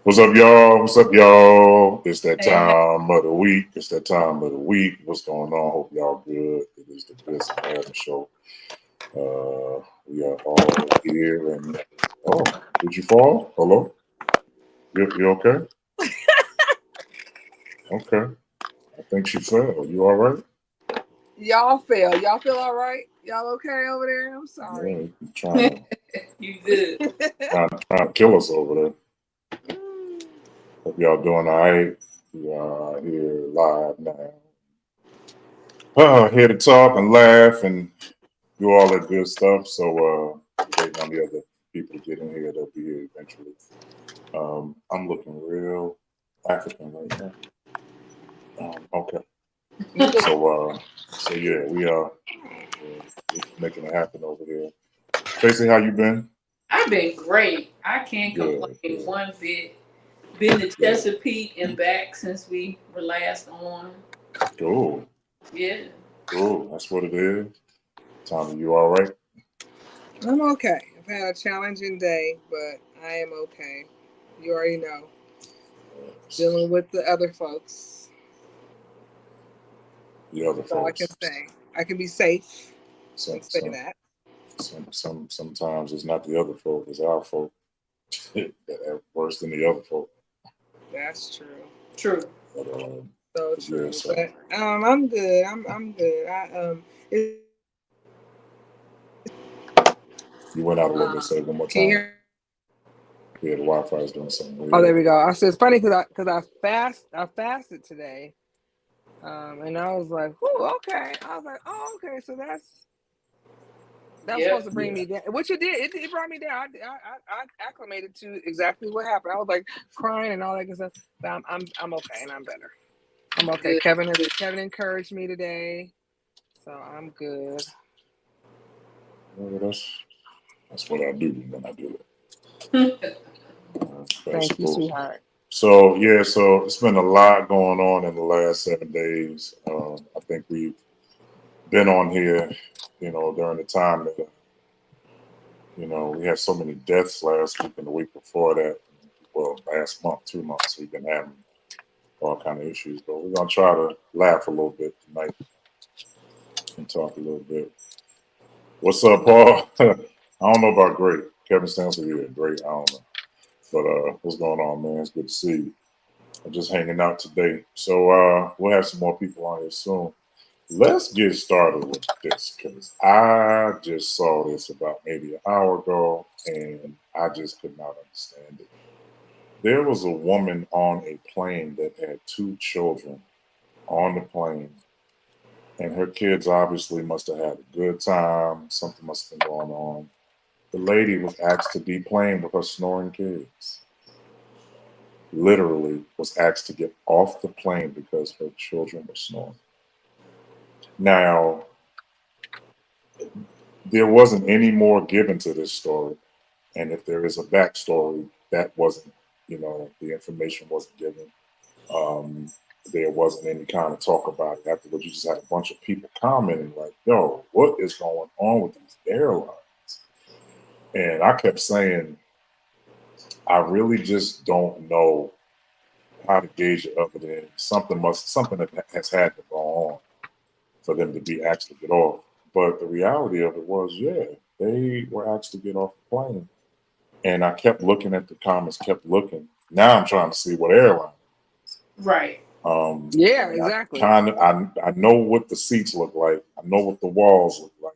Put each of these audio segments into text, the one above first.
What's up, y'all? What's up, y'all? It's that Hey, time of the week. It's that time of the week. What's going on? Hope y'all good. It is the Good Samaritan Show. We are all here. And oh, did you fall? Hello? You okay? Okay. I think she fell. You all right? Y'all fell. Y'all feel all right? Y'all okay over there? I'm Yeah, sorry. you trying to you good? trying to kill us over there. Hope y'all doing all right. We are here live now. Here to talk and laugh and do all that good stuff. So waiting on the other people to get in here. They'll be here eventually. I'm looking real African right now. Okay. So yeah, we are making it happen over here. Tracy, how you been? I've been great. I can't Good, complain good, one bit. Been to good. Chesapeake and back since we were last on. Cool, Yeah. cool. That's what it is. Tommy, you all right? I'm okay. I've had a challenging day, but I am okay. You already know. Dealing with the other folks. The other That's all I can folks. say. I can be safe Some, and say some, that. sometimes it's not the other folk, it's our folk that are worse than the other folk. That's true. True. But, So yeah, true. so But I'm good. I'm good. It's, you went out a little bit. Say it one more can you time. hear? Yeah, the Wi-Fi is doing something Oh, weird. there we go. I said it's funny because I fasted today. And I was like, "Oh, okay." I was like, "Oh, okay." So that was supposed Yep. to bring Yeah, me down, which it did. It brought me down. I acclimated to exactly what happened. I was like crying and all that good stuff. But I'm okay and I'm better. I'm okay. Good. Good. Kevin encouraged me today, so I'm good. well, that's what I do when I do it. Thank you, Vegetable. sweetheart. So yeah, so it's been a lot going on in the last 7 days. I think we've been on here, during the time that we had so many deaths last week and the week before that. Well, last month, 2 months, we've been having all kind of issues. But we're gonna try to laugh a little bit tonight and talk a little bit. What's up, Paul? I don't know about great. Kevin Stanley, yeah, great. I don't know. But what's going on, man? It's good to see you. I'm just hanging out today. So we'll have some more people on here soon. Let's get started with this because I just saw this about maybe an hour ago and I just could not understand it. There was a woman on a plane that had two children on the plane, and her kids obviously must have had a good time. Something must have been going on. The lady was asked to be playing with her snoring kids. Literally was asked to get off the plane because her children were snoring. Now, there wasn't any more given to this story. And if there is a backstory, that wasn't, the information wasn't given. Um, there wasn't any kind of talk about it afterwards. You just had a bunch of people commenting like, yo, what is going on with these airlines? And I kept saying, I really just don't know how to gauge the evidence. Something that has had to go on for them to be asked to get off. But the reality of it was, yeah, they were asked to get off the plane. And I kept looking at the comments, kept looking. Now I'm trying to see what airline. Right. Yeah, And I exactly. kind of I know what the seats look like. I know what the walls look like.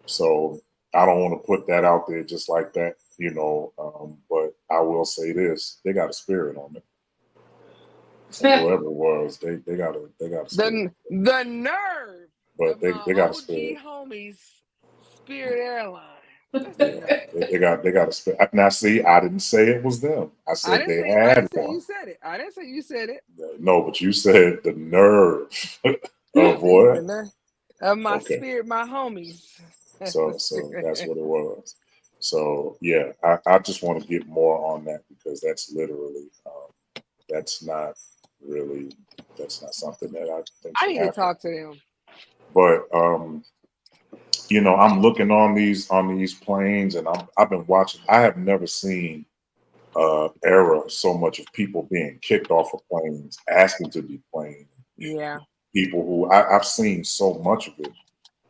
So I don't want to put that out there just like that, but I will say this: they got a spirit on it, and whoever it was, they got a spirit. The nerve But of they my they got a OG spirit. homies, Spirit Airlines. That's the Yeah, nerve. they got a spirit. Now, see, I didn't say it was them. I said they I had didn't say you one. said it. I didn't say you said it. No, but you said the nerve of The what? nerve of my Okay, spirit, my homies. The so that's spirit. what it was. So yeah, I just want to get more on that because that's literally that's not really that's not something that I think I should need to happen. talk to them. But I'm looking on these planes and I've been watching. I have never seen era so much of people being kicked off of planes, asking to be played. Yeah. People who I've seen so much of it,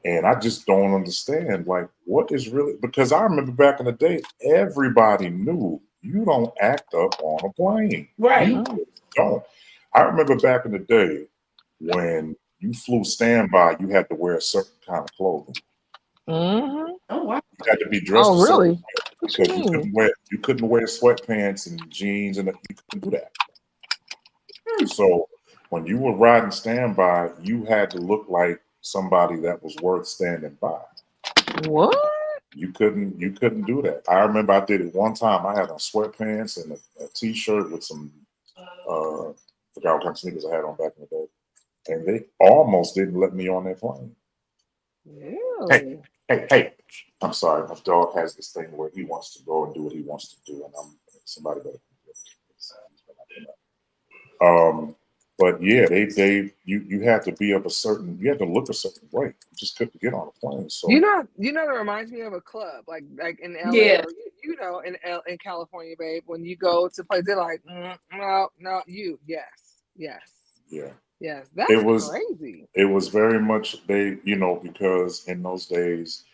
and I just don't understand, like, what is really, because I remember back in the day, everybody knew you don't act up on a plane. Right. You just don't. I remember back in the day when you flew standby, you had to wear a certain kind of clothing. Mm-hmm. Oh wow. You had to be dressed Oh, a certain really? way What you because mean? you couldn't wear sweatpants and jeans, and you couldn't do that. Hmm. So when you were riding standby, you had to look like somebody that was worth standing by. What? You couldn't do that. I remember I did it one time. I had on sweatpants and a t-shirt with some forgot what kind of sneakers I had on back in the day, and they almost didn't let me on their plane. Really? Hey! I'm sorry. My dog has this thing where he wants to go and do what he wants to do, and somebody better. But yeah, you had to be of a certain, you had to look a certain way. You just couldn't get on a plane. So That reminds me of a club, like in LA Yeah. or in California, babe. When you go to play, they're like, no, yeah, yes. it That's was crazy. it was very much because in those days,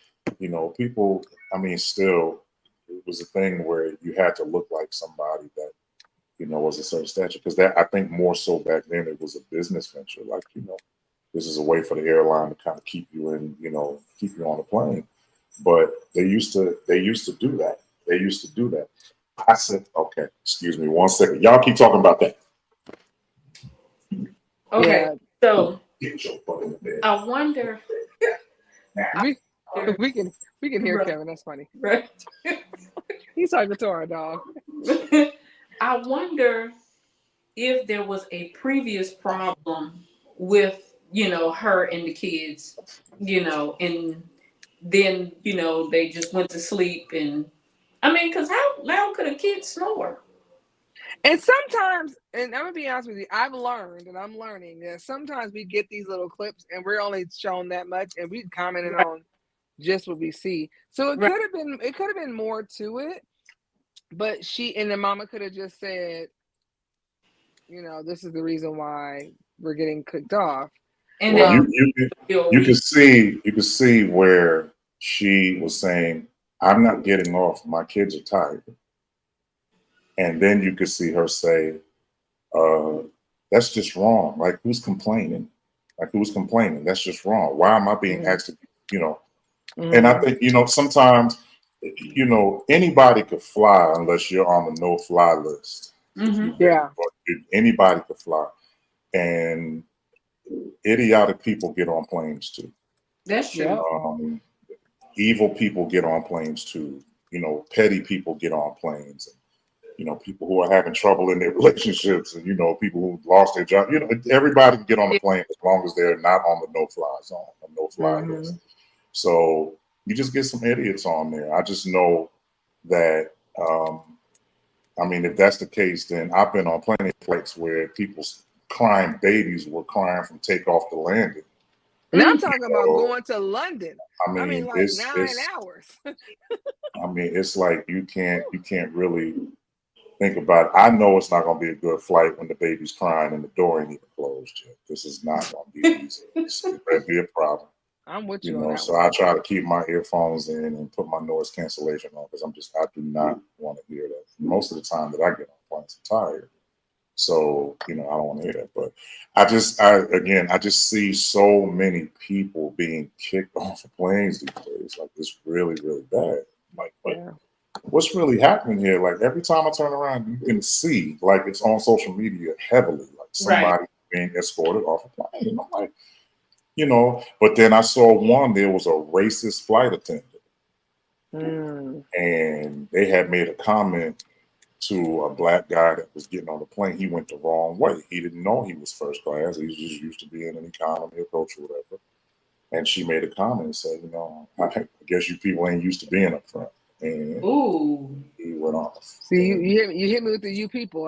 people. I mean, still, it was a thing where you had to look like somebody that was a certain stature, because that, I think, more so back then, it was a business venture. Like, this is a way for the airline to kind of keep you keep you on the plane. But they used to do that. They used to do that. I said, okay, excuse me 1 second. Y'all keep talking about that. Okay. Yeah, So Get your butt in the bed. I wonder. we we can hear Right. Kevin. That's funny. Right. He's talking to our dog. I wonder if there was a previous problem with her and the kids, and then they just went to sleep. And I mean, because how loud could a kid snore? And sometimes, and I'm gonna be honest with you, I've learned, and I'm learning that sometimes we get these little clips, and we're only shown that much, and we commented Right. on just what we see. So Right. it could have been more to it, but she and the mama could have just said, this is the reason why we're getting cooked off. And Well, then Um, you can see where she was saying, "I'm not getting off. My kids are tired," and then you could see her say, "That's just wrong. Like, who's complaining? Like, who's complaining? That's just wrong. Why am I being asked to, you know?" And I think, sometimes, anybody could fly unless you're on the no-fly list. Mhm. But anybody could fly, and idiotic people get on planes too. That's true. Yep. Evil people get on planes too. Petty people get on planes. People who are having trouble in their relationships, and people who lost their job. Everybody can get on the Yeah. plane as long as they're not on the no-fly zone, or no-fly list. So you just get some idiots on there. I just know that. I mean, if that's the case, then I've been on plenty of flights where people's crying babies were crying from takeoff to landing. And I'm Mm. talking about going to London. I I mean, mean, like it's 9 hours. it's like you can't really think about it. I know it's not going to be a good flight when the baby's crying and the door ain't even closed yet. This is not going to be easy. It better be a problem. I'm with you on that So one. I try to keep my earphones in and put my noise cancellation on, because I do not want to hear that. Most of the time that I get on planes, I'm tired. So, I don't want to hear that. But I just see so many people being kicked off of planes these days. Like, it's really, really bad. Like, Yeah. what's really happening here? Like, every time I turn around, you can see, like, it's on social media heavily, like Right. somebody being escorted off a plane. And I'm like, but then I saw one, there was a racist flight attendant, and they had made a comment to a black guy that was getting on the plane. He went the wrong way. He didn't know he was first class. He was just used to being an economy approach or whatever. And she made a comment and said, I guess you people ain't used to being up front. And Ooh. he went off. See, And you hit me with the you people.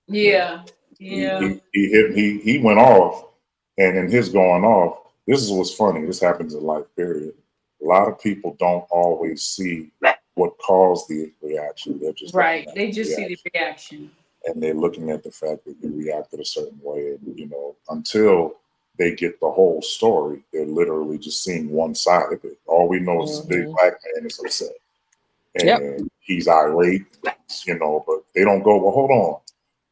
Yeah. he, Yeah. he went off, and in his going off, this is what's funny. This happens in life, period. A lot of people don't always see what caused the reaction. They're just Right. looking at They the just see the reaction, reaction. and they're looking at the fact that you reacted a certain way. And, until they get the whole story, they're literally just seeing one side of it. All we know is this big black man is upset Yep. and he's irate, but they don't go, well, hold on,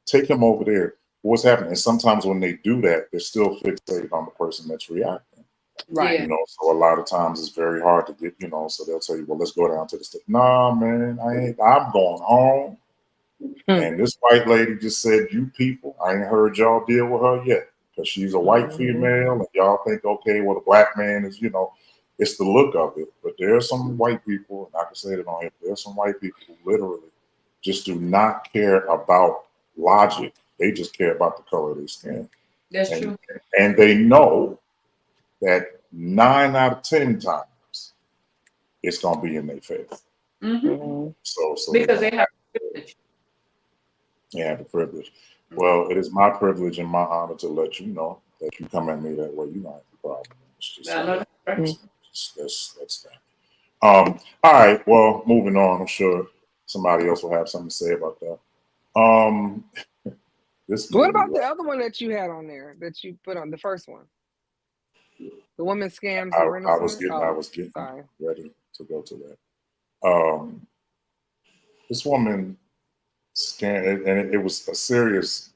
take him over there. What's happening? And sometimes when they do that, they're still fixated on the person that's reacting. Right. Yeah. So a lot of times it's very hard to get, so they'll tell you, well, let's go down to the state. Nah, man, I'm going home. And this white lady just said, you people, I ain't heard y'all deal with her yet. Because she's a white female, and y'all think, okay, well, the black man is, it's the look of it. But there are some white people, and I can say it on here, there's some white people who literally just do not care about logic. They just care about the color of their skin. That's true. And they know that 9 out of 10 times it's gonna be in their face. Mm-hmm. So because they have privilege. They have the privilege. Well, it is my privilege and my honor to let you know that you come at me that way. You don't have a problem. It's just I know that's right. that's that. All right. Well, moving on. I'm sure somebody else will have something to say about that. This. What about the other one that you had on there that you put on the first one? The woman scams the I was Renaissance. getting Sorry. ready to go to that. This woman scammed, and it was a serious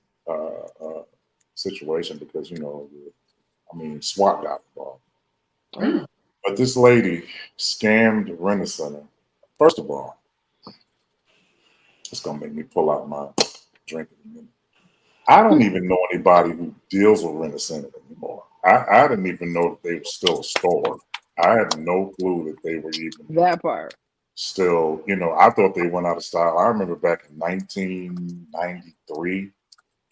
situation because SWAT got involved. Mm. But this lady scammed Rent-A-Center. First of all, it's gonna make me pull out my drink in a minute. I don't even know anybody who deals with Rent-A-Center anymore. I didn't even know that they were still a store. I had no clue that they were even that part. Still, I thought they went out of style. I remember back in 1993,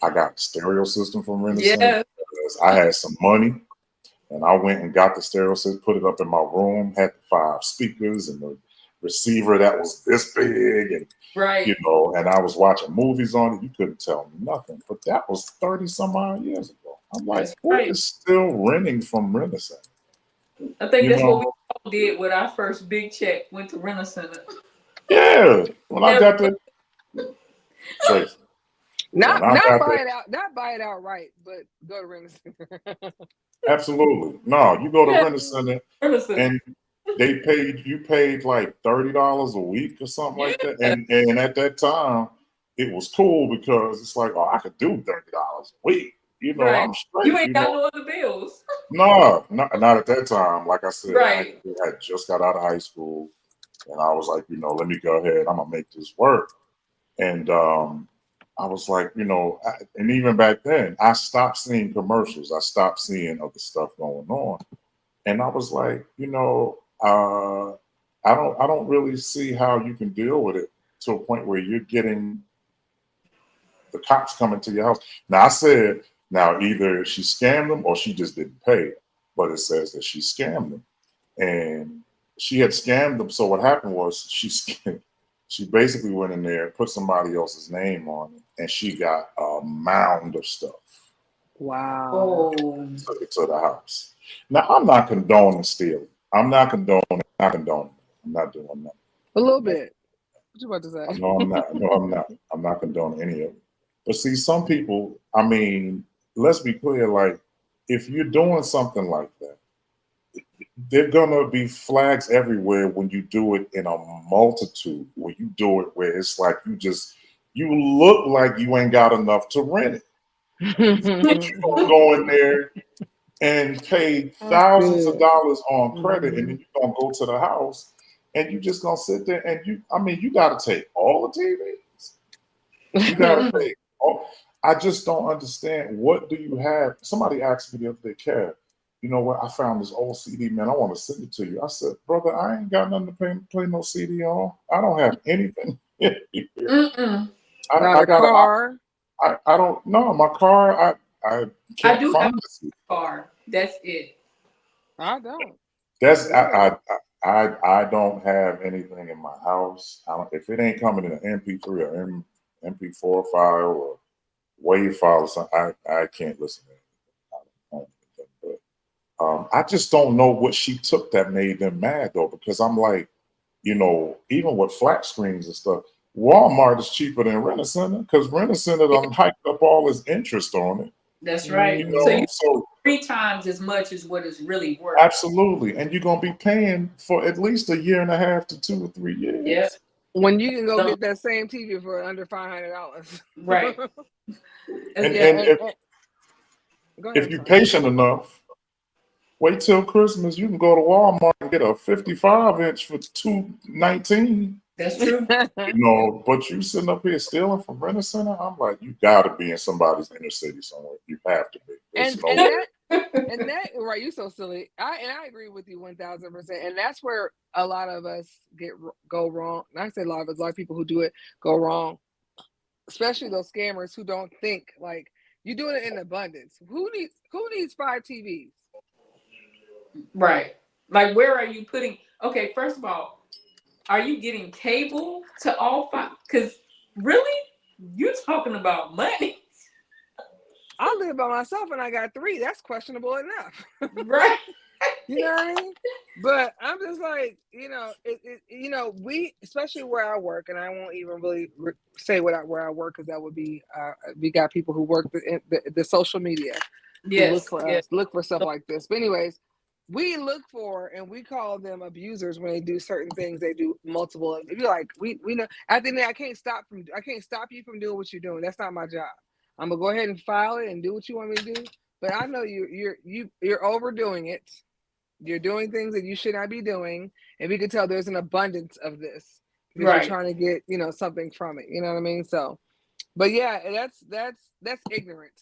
I got a stereo system from Rent-A-Center because I had some money. And I went and got the stereo system, put it up in my room, had the 5 speakers and the receiver that was this big, and and I was watching movies on it. You couldn't tell me nothing. But that was 30 some odd years ago. I'm like, who is still renting from Rent-A-Center? I think that's what we all did with our first big check. Went to Rent-A-Center. Yeah, when I got the Tracy. Not buy it outright, but go to Rent-A-Center. Absolutely. No, you go to Rent-A-Center and you paid like $30 a week or something like that. And at that time it was cool because it's like, oh, I could do $30 a week. I'm straight. You ain't got no other bills. No, not at that time. Like I said, right. I had just got out of high school and I was like, let me go ahead. I'm gonna make this work. And I was like, and even back then, I stopped seeing commercials. I stopped seeing other stuff going on, and I was like, I don't really see how you can deal with it to a point where you're getting the cops coming to your house. Now I said, either she scammed them or she just didn't pay, but it says that she scammed them, and she had scammed them. So what happened was she basically went in there, put somebody else's name on it, and she got a mound of stuff. Wow. To the house. Now, I'm not condoning stealing. I'm not condoning. I'm not doing that. A little bit. What you about to say? No, I'm not. No, I'm not. I'm not condoning any of it. But see, some people, let's be clear, like, if you're doing something like that, there are gonna be flags everywhere when you do it in a multitude, when you do it where it's like you look like you ain't got enough to rent it. But you gonna go in there and pay thousands of dollars on credit, and then you're gonna go to the house and you just gonna sit there and you gotta take all the TVs. You gotta take all. I just don't understand. What do you have? Somebody asked me the other day, Kev, you know what? I found this old CD, man. I want to send it to you. I said, brother, I ain't got nothing to play no CD on. I don't have anything. Not a car. I don't know. My car, I can't do find have a car. That's it. I don't. I don't have anything in my house. If it ain't coming in an MP3 or MP4 file or WAV file or something, I can't listen to it. But I just don't know what she took that made them mad though, because I'm like, you know, even with flat screens and stuff, Walmart is cheaper than Rent-A-Center because Rent-A-Center done hiked up all its interest on it. That's right. You So you know, so 3 times as much as what it's really worth. absolutely, and you're gonna be paying for at least a year and a half to 2 or 3 years. Yeah. When you can go So- get that same TV for under $500. Right. And, Yeah, and go ahead. if I'm you're sorry. patient enough, wait till Christmas. You can go to Walmart and get a 55-inch for $219. That's true. You know, but you sitting up here stealing from Rent-A-Center. I'm like, you got to be in somebody's inner city somewhere. You have to be. There's and no and way. that right, you're so silly. I agree with you 1000%, and that's where a lot of us go wrong. And I say a lot of people who do it go wrong, especially those scammers who don't think like you're doing it in abundance. Who needs 5 TVs? Right. Like, where are you putting? Okay, first of all, are you getting cable to all 5? Because really, you're talking about money. I live by myself and I got 3. That's questionable enough. Right. You know what I mean? But I'm just like, we, especially where I work, and I won't even really say where I work because that would be, we got people who work the social media who look for us, look for stuff like this. But anyways, we look for and we call them abusers when they do certain things. They do multiple. If you're like, we know. At the end of the day, I can't stop you from doing what you're doing. That's not my job. I'm gonna go ahead and file it and do what you want me to do. But I know you're overdoing it. You're doing things that you should not be doing, and we can tell there's an abundance of this because you're trying to get something from it. You know what I mean? So, but yeah, that's ignorant.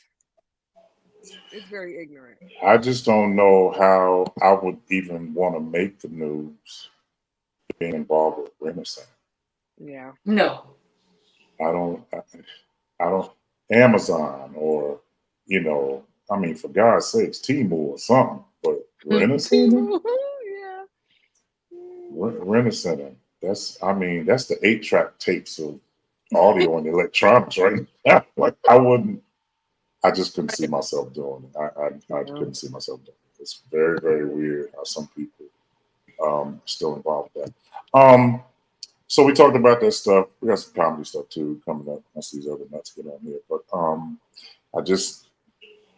It's very ignorant. I just don't know how I would even want to make the news being involved with Rent-A-Center. Yeah. No. I don't. Amazon or I mean, for God's sakes, Temu or something. But Rent-A-Center, Yeah. Rent-A-Center. That's the 8-track tapes of audio and electronics right now. Like I just couldn't see myself doing it. I couldn't see myself doing it. It's very, very weird how some people still involved with that. So we talked about that stuff. We got some comedy stuff too coming up once these other nuts get on here. But I just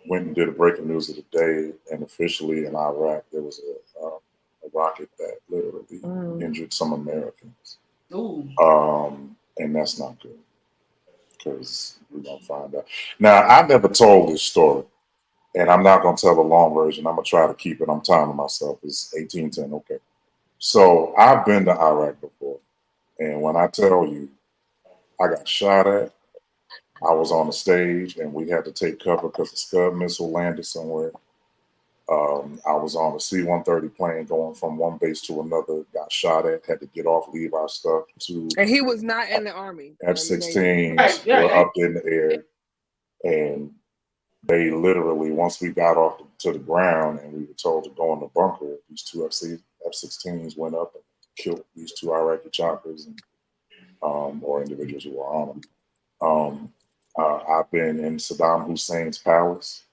went and did a breaking news of the day, and officially in Iraq there was a rocket that literally injured some Americans. Ooh. And that's not good because we're gonna find out. Now I never told this story, and I'm not gonna tell the long version. I'm gonna try to keep it. I'm timing myself. It's 18:10. Okay. So I've been to Iraq before. And when I tell you, I got shot at, I was on the stage and we had to take cover because the Scud missile landed somewhere. I was on a C-130 plane going from one base to another, got shot at, had to get off, leave our stuff to. And he was not in the army. F-16s were up in the air. And they literally, once we got off to the ground and we were told to go in the bunker, these 2 F-16s went up and killed these 2 Iraqi choppers and or individuals who were on them. I've been in Saddam Hussein's palace.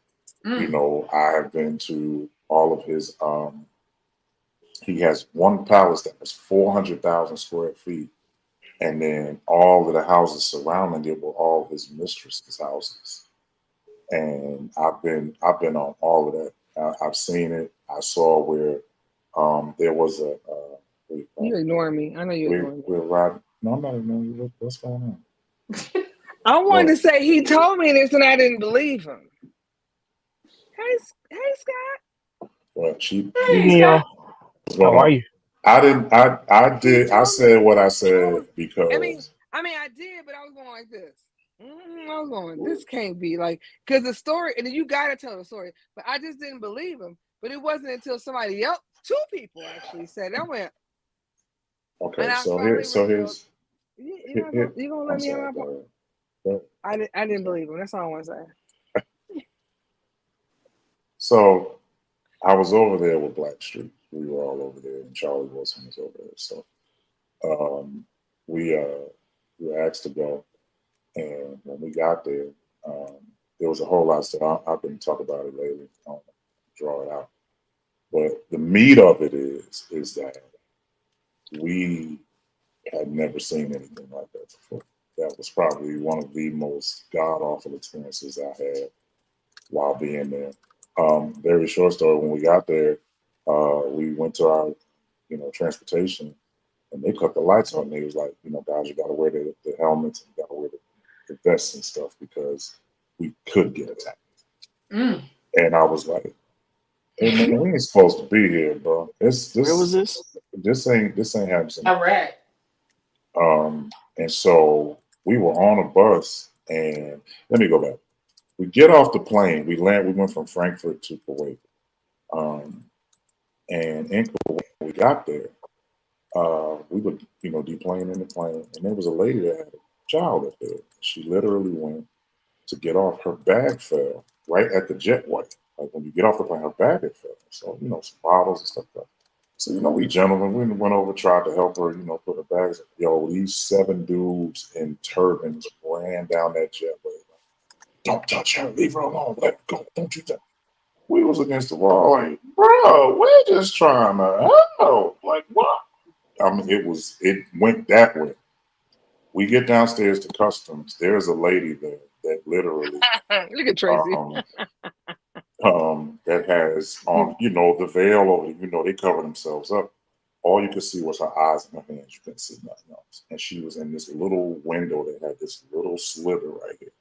I have been to all of his. He has one palace that was 400,000 square feet, and then all of the houses surrounding it were all his mistress's houses. And I've been on all of that. I've seen it. I saw where there was a. You ignoring me. I know you ignoring me. We're riding. No, I'm not ignoring you. What's going on? I wanted to say he told me this and I didn't believe him. Hey, Scott. Well, Hey, Scott. How are you? I didn't. I did. I said what I said because. I mean, I did, but I was going like this. I was going, this can't be like, because the story, and then you got to tell the story, but I just didn't believe him. But it wasn't until somebody else, 2 people actually said it. I went, okay, so here's. You gonna let me have my point? I didn't believe him. That's all I want to say. So I was over there with Blackstreet. We were all over there, and Charlie Wilson was over there. So we were asked to go, and when we got there, there was a whole lot of stuff. I've been talking about it lately. I don't draw it out, but the meat of it is that we had never seen anything like that before. That was probably one of the most god awful experiences I had while being there. Very short story. When we got there, we went to our, transportation, and they cut the lights on. They was like, guys, you got to wear the helmets and you got to wear the vests and stuff because we could get attacked. Mm. And I was like, hey man, we ain't supposed to be here, bro. Where was this? This ain't happening. Iraq. And so we were on a bus, and let me go back. We get off the plane. We land. We went from Frankfurt to Kuwait. And in Kuwait, when we got there, we were, deplaning in the plane, and there was a lady that had a child up there. She literally went to get off. Her bag fell right at the jetway. Like when you get off the plane, her bag had fell. So, some bottles and stuff like that. So, we gentlemen, we went over, tried to help her, put her bags. Yo, these 7 dudes in turbans ran down that jetway. Don't touch her. Leave her alone. Let her go. Don't you touch. We was against the wall. Like, bro, we're just trying to help. Like, what? I mean, it went that way. We get downstairs to customs. There's a lady there that literally Look at Tracy. That has on, the veil over, they cover themselves up. All you could see was her eyes and her hands. You couldn't see nothing else. And she was in this little window that had this little sliver right here.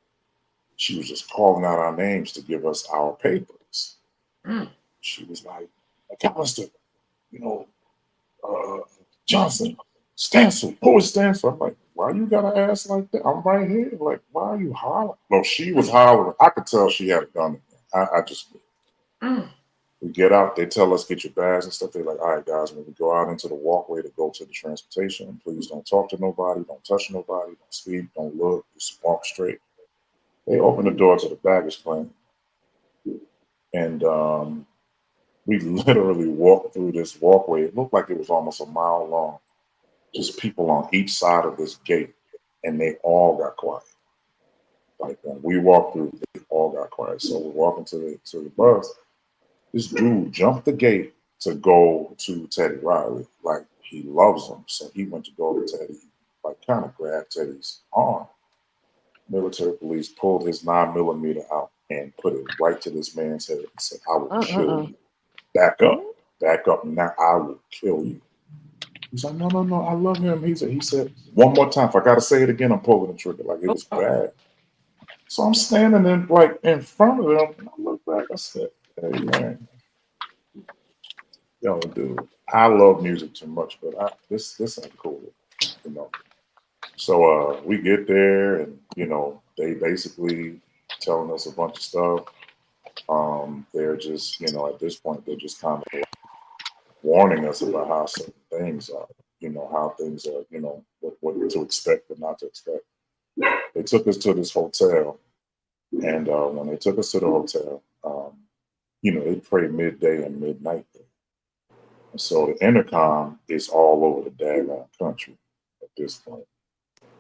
She was just calling out our names to give us our papers. Mm. She was like, McAllister, Johnson, Stansel, who is Stansel? I'm like, why you gotta ask like that? I'm right here. Like, why are you hollering? No, she was hollering. I could tell she had a gun in there. I just we get out, they tell us get your bags and stuff. They're like, all right, guys, when we go out into the walkway to go to the transportation, please don't talk to nobody, don't touch nobody, don't speak, don't look, just walk straight. They open the door to the baggage claim. And we literally walked through this walkway. It looked like it was almost a mile long. Just people on each side of this gate. And they all got quiet. Like when we walked through, they all got quiet. So we're walking to the bus. This dude jumped the gate to go to Teddy Riley. Like he loves him. So he went to go to Teddy, like kind of grabbed Teddy's arm. Military police pulled his 9mm out and put it right to this man's head and said, I will kill you. Back up. Now I will kill you. He's like, no, I love him. He said, one more time. If I gotta say it again, I'm pulling the trigger. Like it was bad. So I'm standing in front of him, and I look back. I said, hey man, yo, dude, I love music too much, but this ain't cool, So we get there, and they basically telling us a bunch of stuff. They're just, at this point, they're just kind of warning us about how certain things are, how things are, what to expect but not to expect. They took us to this hotel, and when they took us to the hotel, they pray midday and midnight there. And so the intercom is all over the daggone country at this point.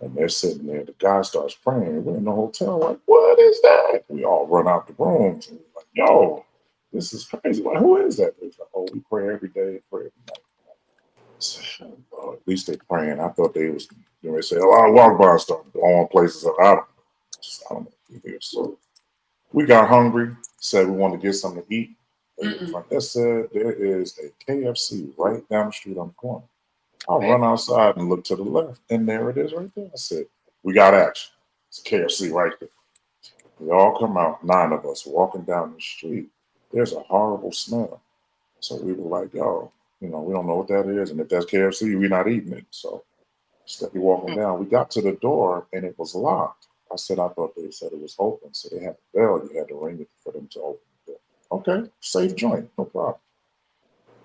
And they're sitting there. The guy starts praying. We're in the hotel, like, what is that? We all run out the rooms. And we're like, yo, this is crazy. Like, who is that? They're like, oh, we pray every day and pray every night. So, at least they're praying. I thought they was, they say, oh, I walk by and start blowing places up. I don't know. So we got hungry, said we wanted to get something to eat. That said, there is a KFC right down the street on the corner. I'll run outside and look to the left, and there it is right there. I said, we got action. It's KFC right there. We all come out, 9 of us, walking down the street. There's a horrible smell. So we were like, yo, we don't know what that is. And if that's KFC, we're not eating it. So steady walking down. We got to the door, and it was locked. I thought they said it was open. So they had a bell. You had to ring it for them to open the door. Okay, safe joint, no problem.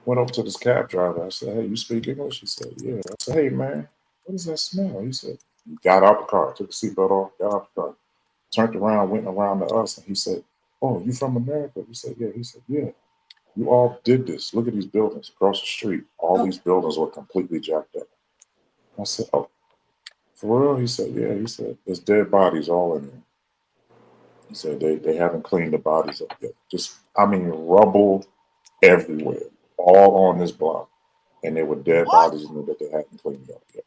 Went over to this cab driver. I said, hey, you speak English? He said, yeah. I said, hey, man, what does that smell? He said, he got out the car, took the seatbelt off, got out the car, turned around, went around to us, and he said, oh, you from America? We said, yeah. He said, yeah, you all did this. Look at these buildings across the street. All these buildings were completely jacked up. I said, oh, for real? He said, yeah. He said, there's dead bodies all in there. He said, they haven't cleaned the bodies up yet. Just, rubble everywhere, all on this block. and there were dead bodies in there that they hadn't cleaned up yet.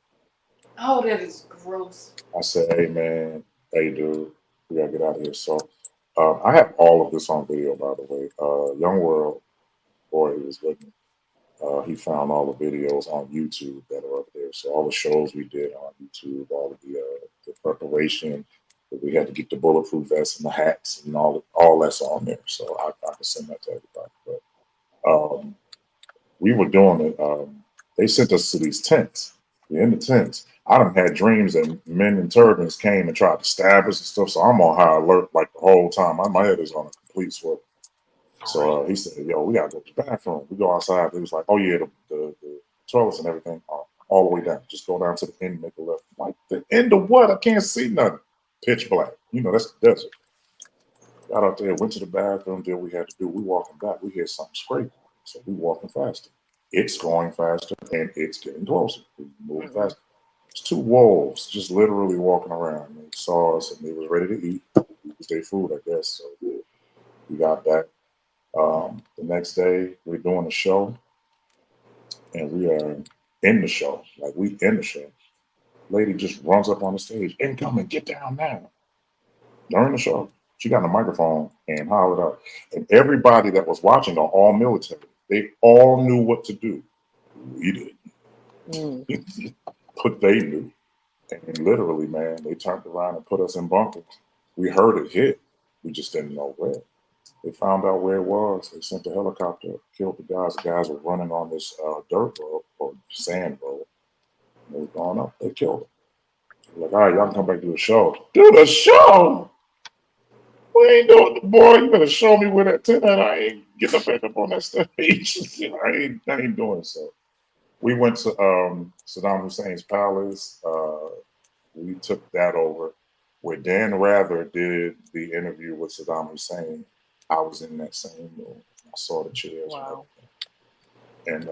Oh, that is gross. I said, "Hey man, hey dude, we gotta get out of here." So I have all of this on video, by the way. Young World, boy, he was with me. He found all the videos on YouTube that are up there. So all the shows we did on YouTube, all of the preparation that we had to get the bulletproof vests and the hats and all that's on there. So I can send that to everybody. But we were doing it. They sent us to these tents. We're in the tents. I done had dreams that men in turbans came and tried to stab us and stuff. So I'm on high alert like the whole time. My head is on a complete swivel. So he said, "Yo, we gotta go to the bathroom." We go outside. He was like, "Oh yeah, the toilets and everything all the way down. Just go down to the end, and make a left." I'm like, the end of what? I can't see nothing. Pitch black. You know, that's the desert. Got out there, went to the bathroom, did what we had to do. We walking back. We hear something scraping. So we walking faster. It's going faster and it's getting closer. We moving faster. It's two wolves just literally walking around. They saw us and they was ready to eat. It was their food, I guess. So we got back. The next day, we're doing a show, and we are in the show. Like, we in the show. Lady just runs up on the stage, "Incoming, get down now." During the show, she got on the microphone and hollered out. And everybody that was watching are all military. They all knew what to do. We didn't. But they knew. And literally, man, they turned around and put us in bunkers. We heard it hit. We just didn't know where. They found out where it was. They sent the helicopter, killed the guys. The guys were running on this dirt road or sand road. They were going up. They killed them. Like, "All right, y'all can come back to the show." Do the show? We ain't doing the boy. You better show me where that tent at. I ain't getting up on that stage. I ain't doing so. We went to Saddam Hussein's palace. We took that over. Where Dan Rather did the interview with Saddam Hussein, I was in that same room. I saw the chairs. Wow. And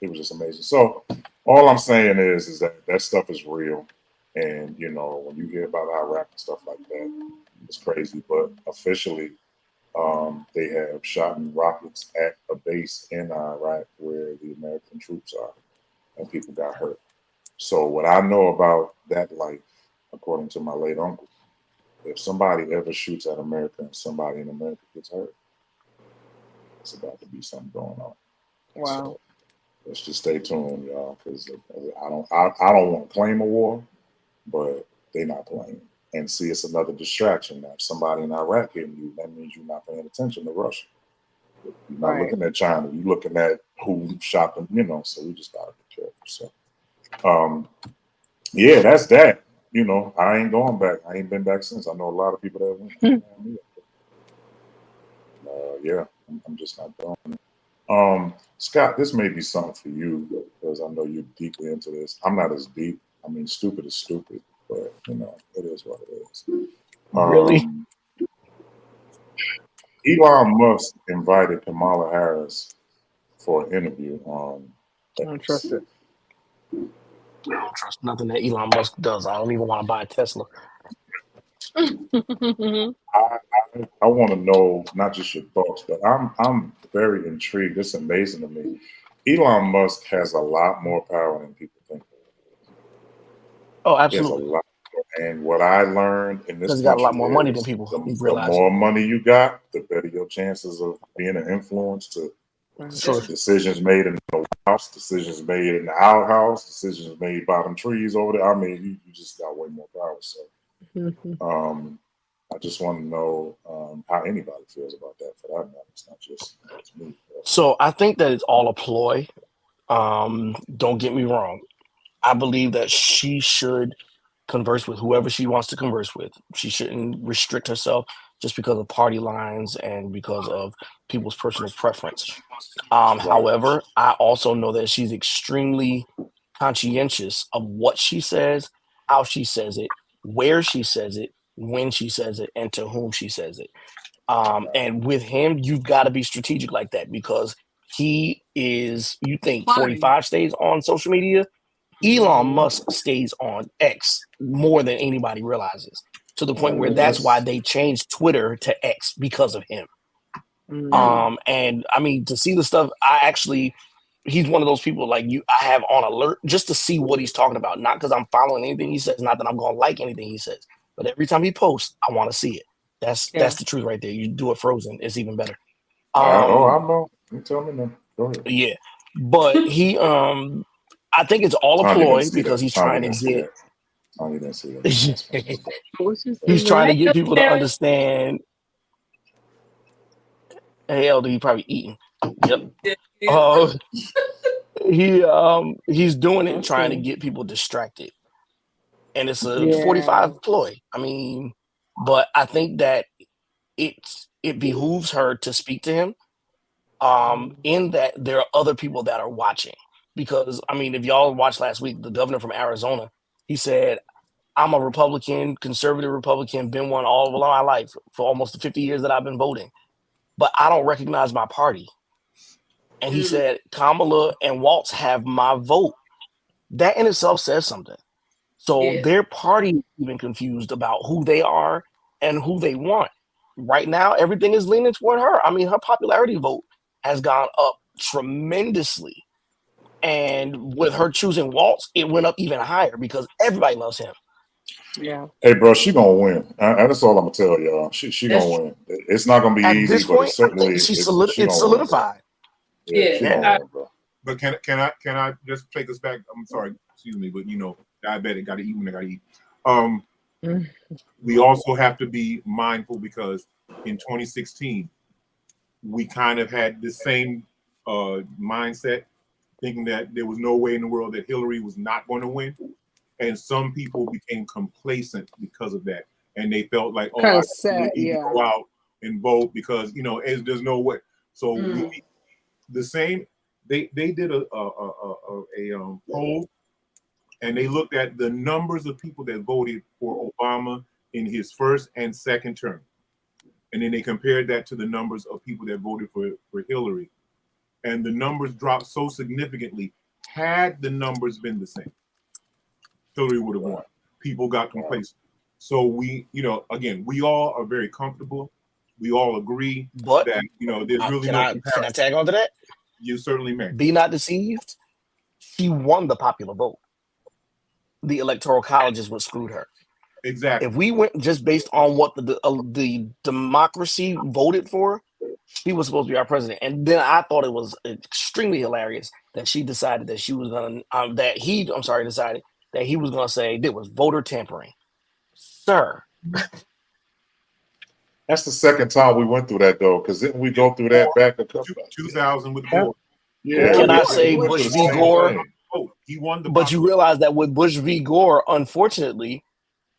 it was just amazing. So all I'm saying is that stuff is real. And, you know, when you hear about Iraq and stuff like that, it's crazy. But officially, they have shot rockets at a base in Iraq where the American troops are, and people got hurt. So what I know about that life, according to my late uncle, if somebody ever shoots at America and somebody in America gets hurt, it's about to be something going on. Wow. So let's just stay tuned, y'all, because I don't want to claim a war, but they're not playing. And see, it's another distraction. Now, if somebody in Iraq hitting you, that means you're not paying attention to Russia. You're not looking at China. You're looking at who shot them, you know, so we just got to be careful. So, yeah, that's that. You know, I ain't going back. I ain't been back since. I know a lot of people that went. Yeah, I'm just not doing it. Scott, this may be something for you because I know you're deeply into this. I'm not as deep. I mean, stupid is stupid, but you know, it is what it is. Really? Elon Musk invited Kamala Harris for an interview on I don't trust it. I don't trust nothing that Elon Musk does. I don't even want to buy a Tesla. I want to know not just your thoughts, but I'm very intrigued. It's amazing to me. Elon Musk has a lot more power than people think. Oh, He has a absolutely. lot. And what I learned in this Because he got a lot country more money than is people the realize. more money you got, the better your chances of being an influence to Sure. decisions made in the White House, decisions made in the outhouse, decisions made by them trees over there. I mean, you just got way more power. So I just want to know how anybody feels about that for that matter. It's not just me. So I think that it's all a ploy. Don't get me wrong. I believe that she should converse with whoever she wants to converse with. She shouldn't restrict herself just because of party lines and because of people's personal preference. However, I also know that she's extremely conscientious of what she says, how she says it, where she says it, when she says it, and to whom she says it. And with him, you've got to be strategic like that because he is, you think 45 stays on social media? Elon Musk stays on X more than anybody realizes, to the point where that's why they changed Twitter to X because of him. And I mean, to see the stuff, I actually he's one of those people like you. I have on alert just to see what he's talking about, not because I'm following anything he says, not that I'm gonna like anything he says, but every time he posts, I want to see it. That's the truth right there. You do it frozen, it's even better. I know. You tell me now. Go ahead. Yeah, but he I think it's all a Tanya didn't ploy see because that. he's Tanya trying to didn't see get. that. Tanya didn't see that. That's funny. What you He's say, trying to man? get people to understand. Hey, Elder, he probably eating. Yep. Uh, he's doing it trying to Okay. get people distracted, and it's a Yeah. 45 ploy. I mean, but I think that it behooves her to speak to him. In that there are other people that are watching, because I mean, if y'all watched last week, the governor from Arizona, he said, "I'm a Republican, conservative Republican, been one all of my life for almost the 50 years that I've been voting, but I don't recognize my party." And he said, Kamala and Waltz have my vote. That in itself says something. So Yes. their party is even confused about who they are and who they want. Right now, everything is leaning toward her. I mean, her popularity vote has gone up tremendously. And with her choosing Waltz, it went up even higher because everybody loves him. Yeah. Hey, bro, she gonna win. That's all I'm gonna tell y'all. She gonna win. It's not gonna be At easy, this but point, it's I certainly think she she it's gonna win, bro. solidified. Yeah, she Yeah. gonna win, bro. But can I just take us back? I'm sorry, excuse me, but diabetic got to eat when they got to eat. Mm. We also have to be mindful because in 2016 we kind of had the same mindset, thinking that there was no way in the world that Hillary was not going to win, and some people became complacent because of that, and they felt like, oh, Kind I of really sad. need to Yeah. go out and vote because there's no way. So Mm. the same. They did a poll, and they looked at the numbers of people that voted for Obama in his first and second term, and then they compared that to the numbers of people that voted for Hillary, and the numbers dropped so significantly. Had the numbers been the same, Hillary would have won. People got complacent. So again, we all are very comfortable. We all agree But that there's really can no I comparison. tag on to that? You certainly may. Be not deceived. She won the popular vote. The electoral college is what screwed her. Exactly. If we went just based on what the democracy voted for, she was supposed to be our president. And then I thought it was extremely hilarious that she decided that she was gonna decided that he was gonna say there was voter tampering. Sir, That's the second time we went through that though, because didn't we go through that back a couple? 2000 with the board. Yeah, can we I went say through Bush the v. same Gore? thing. Oh, he won the. But you realize that with Bush v. Gore, unfortunately,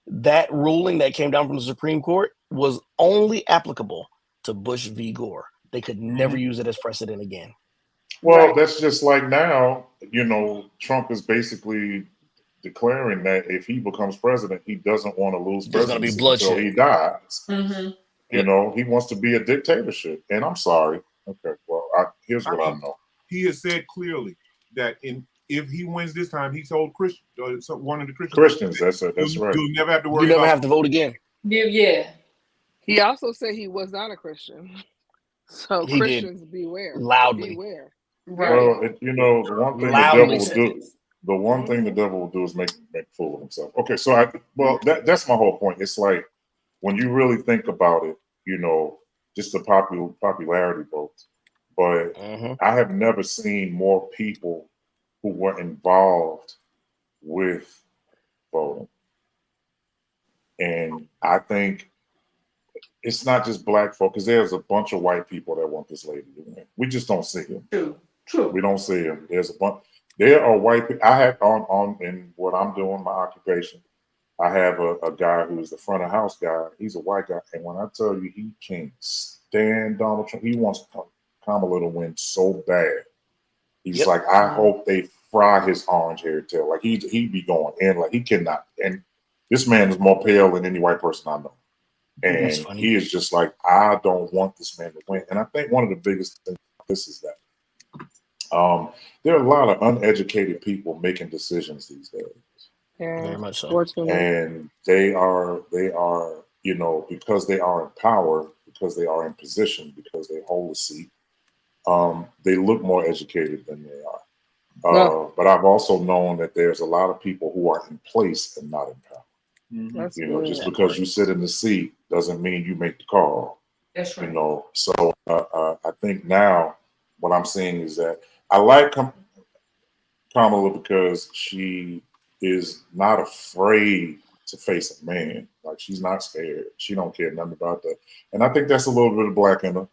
that ruling that came down from the Supreme Court was only applicable to Bush v. Gore. They could never use it as precedent again. Well, that's just like now, Trump is basically declaring that if he becomes president, he doesn't want to lose There's going to be presidency until bloodshed. he dies. Mm-hmm. He wants to be a dictatorship. And I'm sorry. Okay, well, here's what I know. He has said clearly that if he wins this time, he told one of the Christians, that's right. You'll never have to worry You never about have to vote again. Yeah. He also said he was not a Christian. So He Christians beware. loudly. Beware. Right. Well, the one thing Loudly the devil will do, the one thing the devil will do is make a fool of himself. Okay, so that's my whole point. It's like when you really think about it, just the popularity votes. But I have never seen more people who were involved with voting. And I think it's not just black folk, because there's a bunch of white people that want this lady to win. We just don't see them. True. We don't see them. There's a bunch. There are white people. I have on in what I'm doing, my occupation. I have a guy who's the front of house guy. He's a white guy, and when I tell you he can't stand Donald Trump, he wants Kamala to win so bad. He's like, I hope they fry his orange hair tail. Like he'd be going in, like he cannot. And this man is more pale than any white person I know. And he is just like, I don't want this man to win. And I think one of the biggest things about this is that there are a lot of uneducated people making decisions these days. Yeah, very much so. And they are, because they are in power, because they are in position, because they hold a seat, they look more educated than they are. No, But I've also known that there's a lot of people who are in place and not in power. that's You know, good. just because you sit in the seat doesn't mean you make the call. That's You right. know, so I think now what I'm seeing is that I like Kamala because she is not afraid to face a man. Like she's not scared. She don't care nothing about that. And I think that's a little bit of black in her.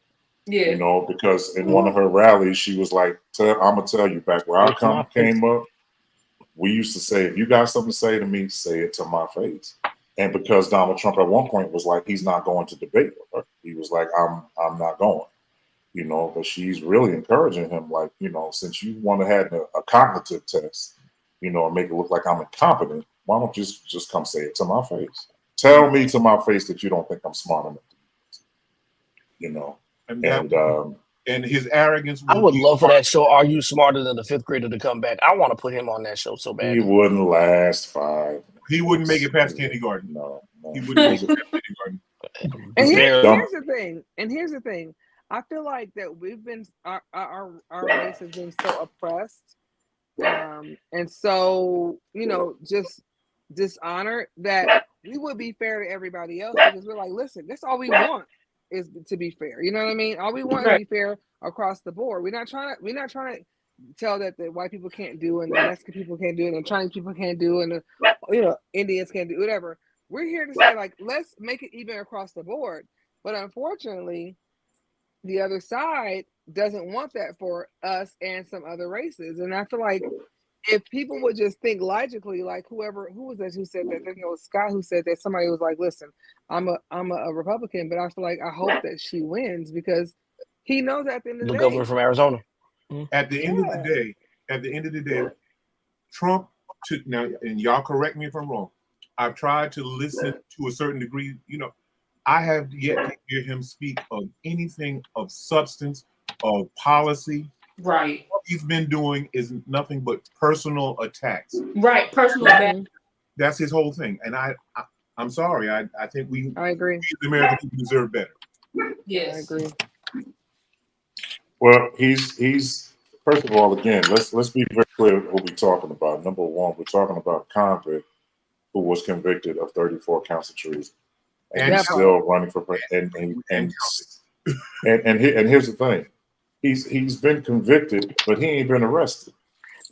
You Yeah. know, because in one of her rallies, she was like, "I'm gonna tell you, back where I It's my face. came up, we used to say, if you got something to say to me, say it to my face." And because Donald Trump at one point was like, he's not going to debate with her. He was like, I'm not going. You know, but she's really encouraging him, like, you know, since you want to have a cognitive test, you know, and make it look like I'm incompetent, why don't you just come say it to my face? Tell me to my face that you don't think I'm smart enough, you know. And And and his arrogance I will would be love for that show. Are you smarter than the fifth grader to come back? I want to put him on that show so he bad. wouldn't last 5 he wouldn't make it past minutes. kindergarten. No, He wouldn't make He's it past kindergarten. And Barely. here's the thing. And here's the thing. I feel like that we've been our race has been so oppressed, and so just dishonored that we would be fair to everybody else because we're like, listen, that's all we want is to be fair. You know what I mean? All we want is to Right. be fair across the board. We're not trying to tell that the white people can't do and the Mexican people can't do it and the Chinese people can't do and the Indians can't do whatever. We're here to say like let's make it even across the board. But unfortunately, the other side doesn't want that for us and some other races. And I feel like if people would just think logically, like who was that who said that? I think it was Scott who said that. Somebody was like, "Listen, I'm a Republican, but I feel like I hope that she wins because he knows at the end of The the governor day." from Arizona. At the end of the day, Trump took now, and y'all correct me if I'm wrong. I've tried to listen to a certain degree. You know, I have yet to hear him speak of anything of substance, of policy. Right. What he's been doing is nothing but personal attacks. Right. Personal back. That's his whole thing. And I'm sorry. I think I agree. we the American people deserve better. Yes. I agree. Well, he's first of all, again, let's be very clear what we're talking about. Number one, we're talking about a convict who was convicted of 34 counts of treason, and he's still running for president. And here's the thing, he's been convicted, but he ain't been arrested.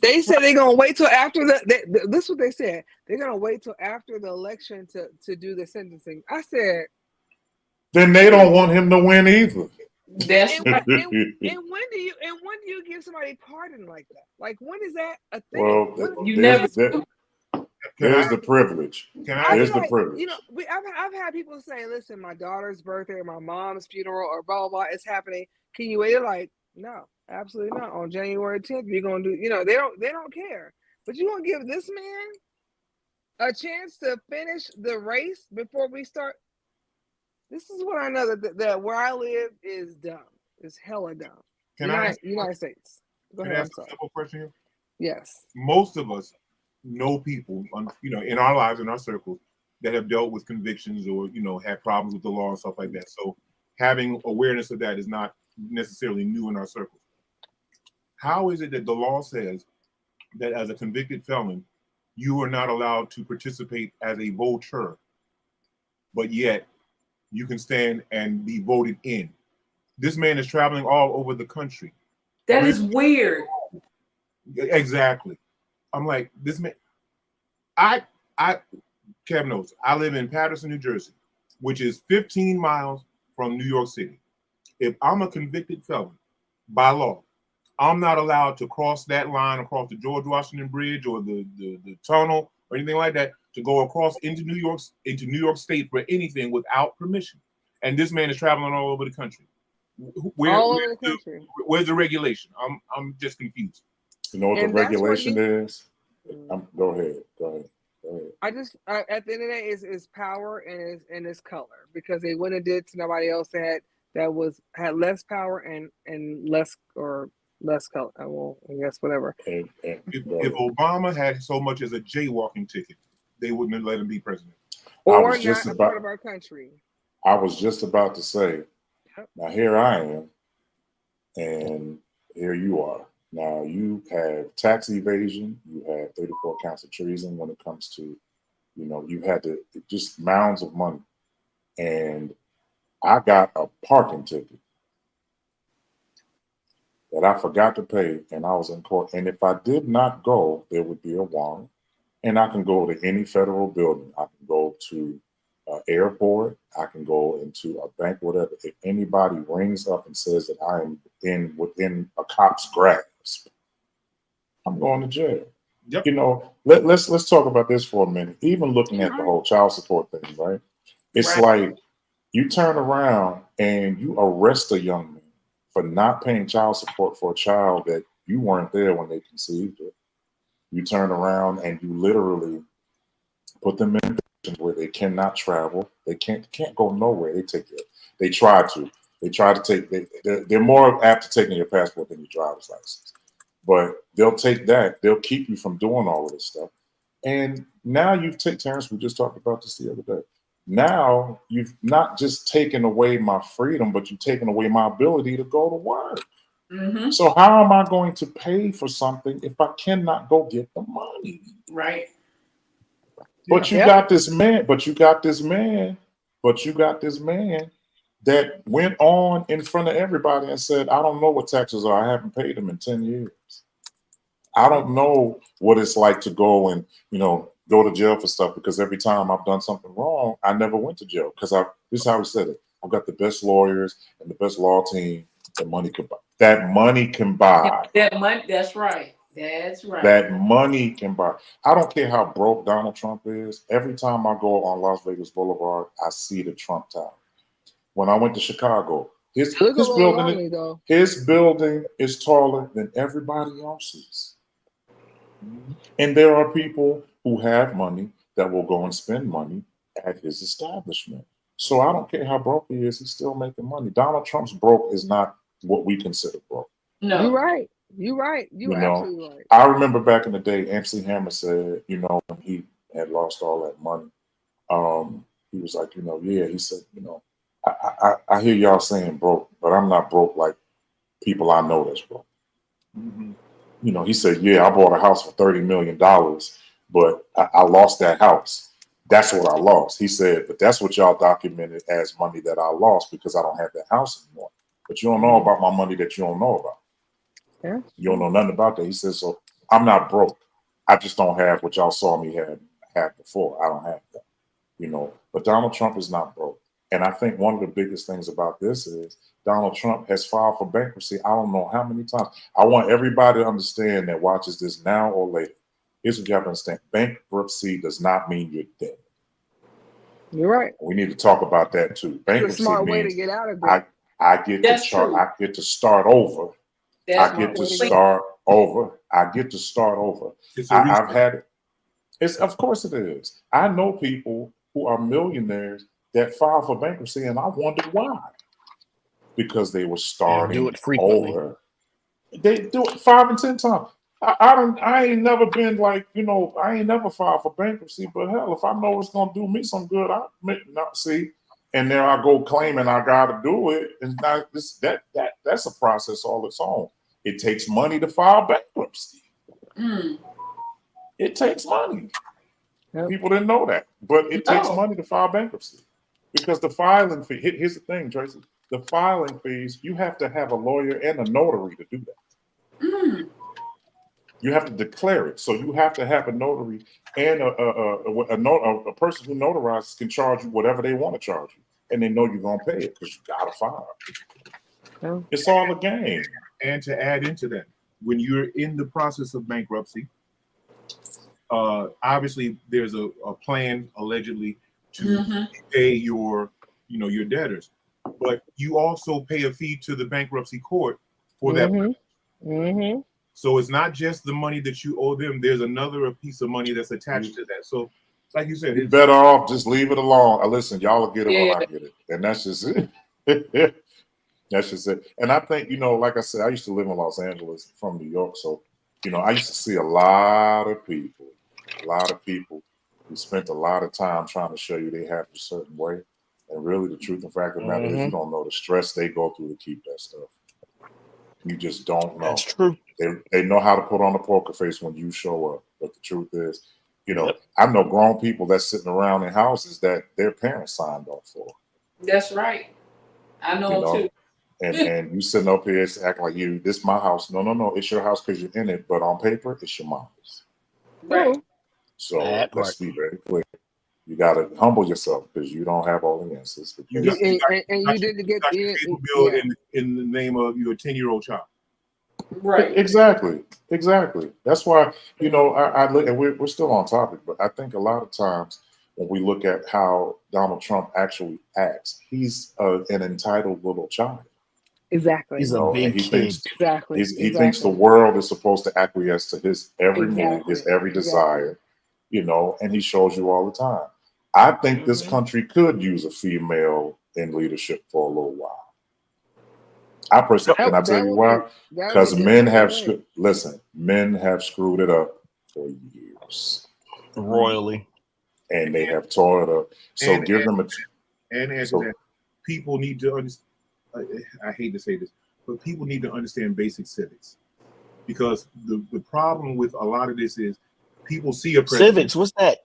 They said they're gonna wait till after this is what they said. They're gonna wait till after the election to do the sentencing. I said, then they don't want him to win either. That's and when do you give somebody pardon like that? Like when is that a thing? Well, you never there's the privilege. There's the like, privilege. you know, I've had people say, "Listen, my daughter's birthday, or my mom's funeral, or blah blah blah is happening. Can you wait?" Like, no, absolutely not. On January 10th, you're gonna do. You know, they don't care. But you gonna give this man a chance to finish the race before we start? This is what I know that where I live is dumb. It's hella dumb. United States. Go ahead. Can I ask a simple question here? Yes. Most of us know people, in our lives, in our circles, that have dealt with convictions or had problems with the law and stuff like that. So having awareness of that is not necessarily new in our circles. How is it that the law says that as a convicted felon, you are not allowed to participate as a voter, but yet you can stand and be voted in? This man is traveling all over the country. That is weird. Exactly. I'm like, this man. Kev knows, I live in Paterson, New Jersey, which is 15 miles from New York City. If I'm a convicted felon by law, I'm not allowed to cross that line across the George Washington Bridge or the tunnel or anything like that to go across into New York State for anything without permission. And this man is traveling all over the country. All over the country. Where's the regulation? I'm just confused. You know what the regulation is? Go ahead. I just at the end of the day is power and his color, because they wouldn't have did to nobody else that had less power and less color. Well, I guess whatever. If Obama had so much as a jaywalking ticket, they wouldn't have let him be president. Or not a part of our country. I was just about to say, now here I am, And here you are. Now you have tax evasion, you have 34 counts of treason when it comes to, you had to just mounds of money. And I got a parking ticket that I forgot to pay, and I was in court. And if I did not go, there would be a warrant. And I can go to any federal building. I can go to an airport. I can go into a bank, whatever. If anybody rings up and says that I am within a cop's grasp, I'm going to jail. Yep. Let's talk about this for a minute. Even looking at the whole child support thing, right? It's like you turn around and you arrest a young man for not paying child support for a child that you weren't there when they conceived it. You turn around and you literally put them in positions where they cannot travel. They can't go nowhere. They try to. They try to take. They're more apt to taking your passport than your driver's license. But they'll take that. They'll keep you from doing all of this stuff. And now you've taken, Terrence, we just talked about this the other day. Now you've not just taken away my freedom, but you've taken away my ability to go to work. Mm-hmm. So how am I going to pay for something if I cannot go get the money? Right. But you got this man, but you got this man that went on in front of everybody and said, I don't know what taxes are. I haven't paid them in 10 years. I don't know what it's like to go and, go to jail for stuff, because every time I've done something wrong, I never went to jail because this is how he said it. I've got the best lawyers and the best law team that money can buy. That money can buy. That money, that's right. That's right. That money can buy. I don't care how broke Donald Trump is. Every time I go on Las Vegas Boulevard, I see the Trump Tower. When I went to Chicago, his building is taller than everybody else's. And there are people who have money that will go and spend money at his establishment. So I don't care how broke he is, he's still making money. Donald Trump's broke is not what we consider broke. No. You're right. You're absolutely right. I remember back in the day, MC Hammer said, when he had lost all that money, he was like, he said, I hear y'all saying broke, but I'm not broke like people I know that's broke. Mm-hmm. He said, yeah, I bought a house for $30 million, but I lost that house. That's what I lost. He said, but that's what y'all documented as money that I lost because I don't have that house anymore. But you don't know about my money that you don't know about. Yeah. You don't know nothing about that. He says, so I'm not broke. I just don't have what y'all saw me have before. I don't have that, But Donald Trump is not broke. And I think one of the biggest things about this is Donald Trump has filed for bankruptcy. I don't know how many times. I want everybody to understand that watches this now or later. Here's what you have to understand. Bankruptcy does not mean you're dead. You're right. We need to talk about that too. Bankruptcy it's a smart way to get out of it. I get to start over. I get to start over. I've had it. Of course it is. I know people who are millionaires that file for bankruptcy, and I wondered why. Because they were starting do it frequently. over. They do it 5 and 10 times. I ain't never been like, I ain't never filed for bankruptcy, but hell, if I know it's gonna do me some good, I not see. And there I go claiming I gotta do it. And not that's a process all its own. It takes money to file bankruptcy. It takes money. Yep. People didn't know that, but it takes money to file bankruptcy because the filing fee. Here's the thing, Tracy: the filing fees. You have to have a lawyer and a notary to do that. You have to declare it, so you have to have a notary and a person who notarizes can charge you whatever they want to charge you, and they know you're gonna pay it because you gotta file. Yeah. It's all a game. And to add into that, when you're in the process of bankruptcy, obviously there's a plan allegedly to pay your debtors, but you also pay a fee to the bankruptcy court for that. So it's not just the money that you owe them. There's another piece of money that's attached to that. So, like you said, it's better off just leave it alone. Listen, y'all will get it when I get it, and that's just it. That's just it. And I think, like I said, I used to live in Los Angeles from New York. So, I used to see a lot of people who spent a lot of time trying to show you they have a certain way. And really the truth and fact of the matter is you don't know the stress they go through to keep that stuff. You just don't know. That's true. They know how to put on a poker face when you show up. But the truth is, you know, Yep. I know grown people that's sitting around in houses that their parents signed off for. That's right. I know You them know, too. and you sitting up here acting like this my house. No, it's your house because you're in it, but on paper, it's your mom's. Right. So That let's part. be very clear. You got to humble yourself because you don't have all the answers. You Because got, you got, And you you didn't get got to in. pay the bill in the name of your 10-year-old child. Right. Exactly. That's why, you know, I look, and we're still on topic, but I think a lot of times when we look at how Donald Trump actually acts, he's an entitled little child. Exactly. He's You a know, and big he kid. thinks Exactly. he thinks the world is supposed to acquiesce to his every move, his every desire, you know, and he shows you all the time. I think this country could use a female in leadership for a little while. I personally, can I tell you why? Because men have men have screwed it up for years, Royally. and they have tore it up. So give them a. And after that, people need to understand. I hate to say this, but people need to understand basic civics, because the problem with a lot of this is people see a president. Civics, what's that?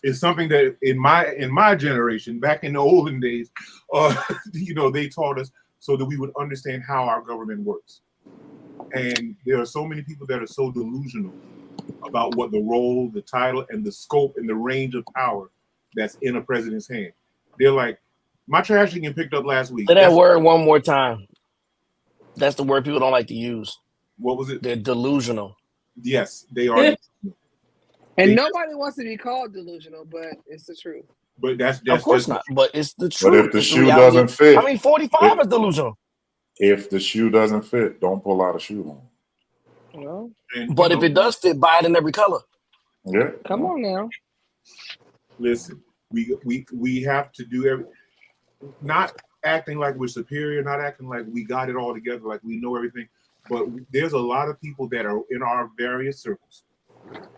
It's something that in my generation, back in the olden days, you know, they taught us so that we would understand how our government works. And there are so many people that are so delusional about what the role, the title, and the scope and the range of power that's in a president's hand. They're like, my trash getting picked up last week. Say that word one more time. That's the word people don't like to use. What was it? They're delusional. Yes, they are. And nobody wants to be called delusional, but it's the truth. But that's of course just not. But it's the truth. But if the It's shoe reality. doesn't fit, I mean, 45 is delusional. If the shoe doesn't fit, don't pull out a shoe on. Well, but if it does fit, buy it in every color. Yeah. Come on now. Listen, we have to do not acting like we're superior, not acting like we got it all together, like we know everything. But there's a lot of people that are in our various circles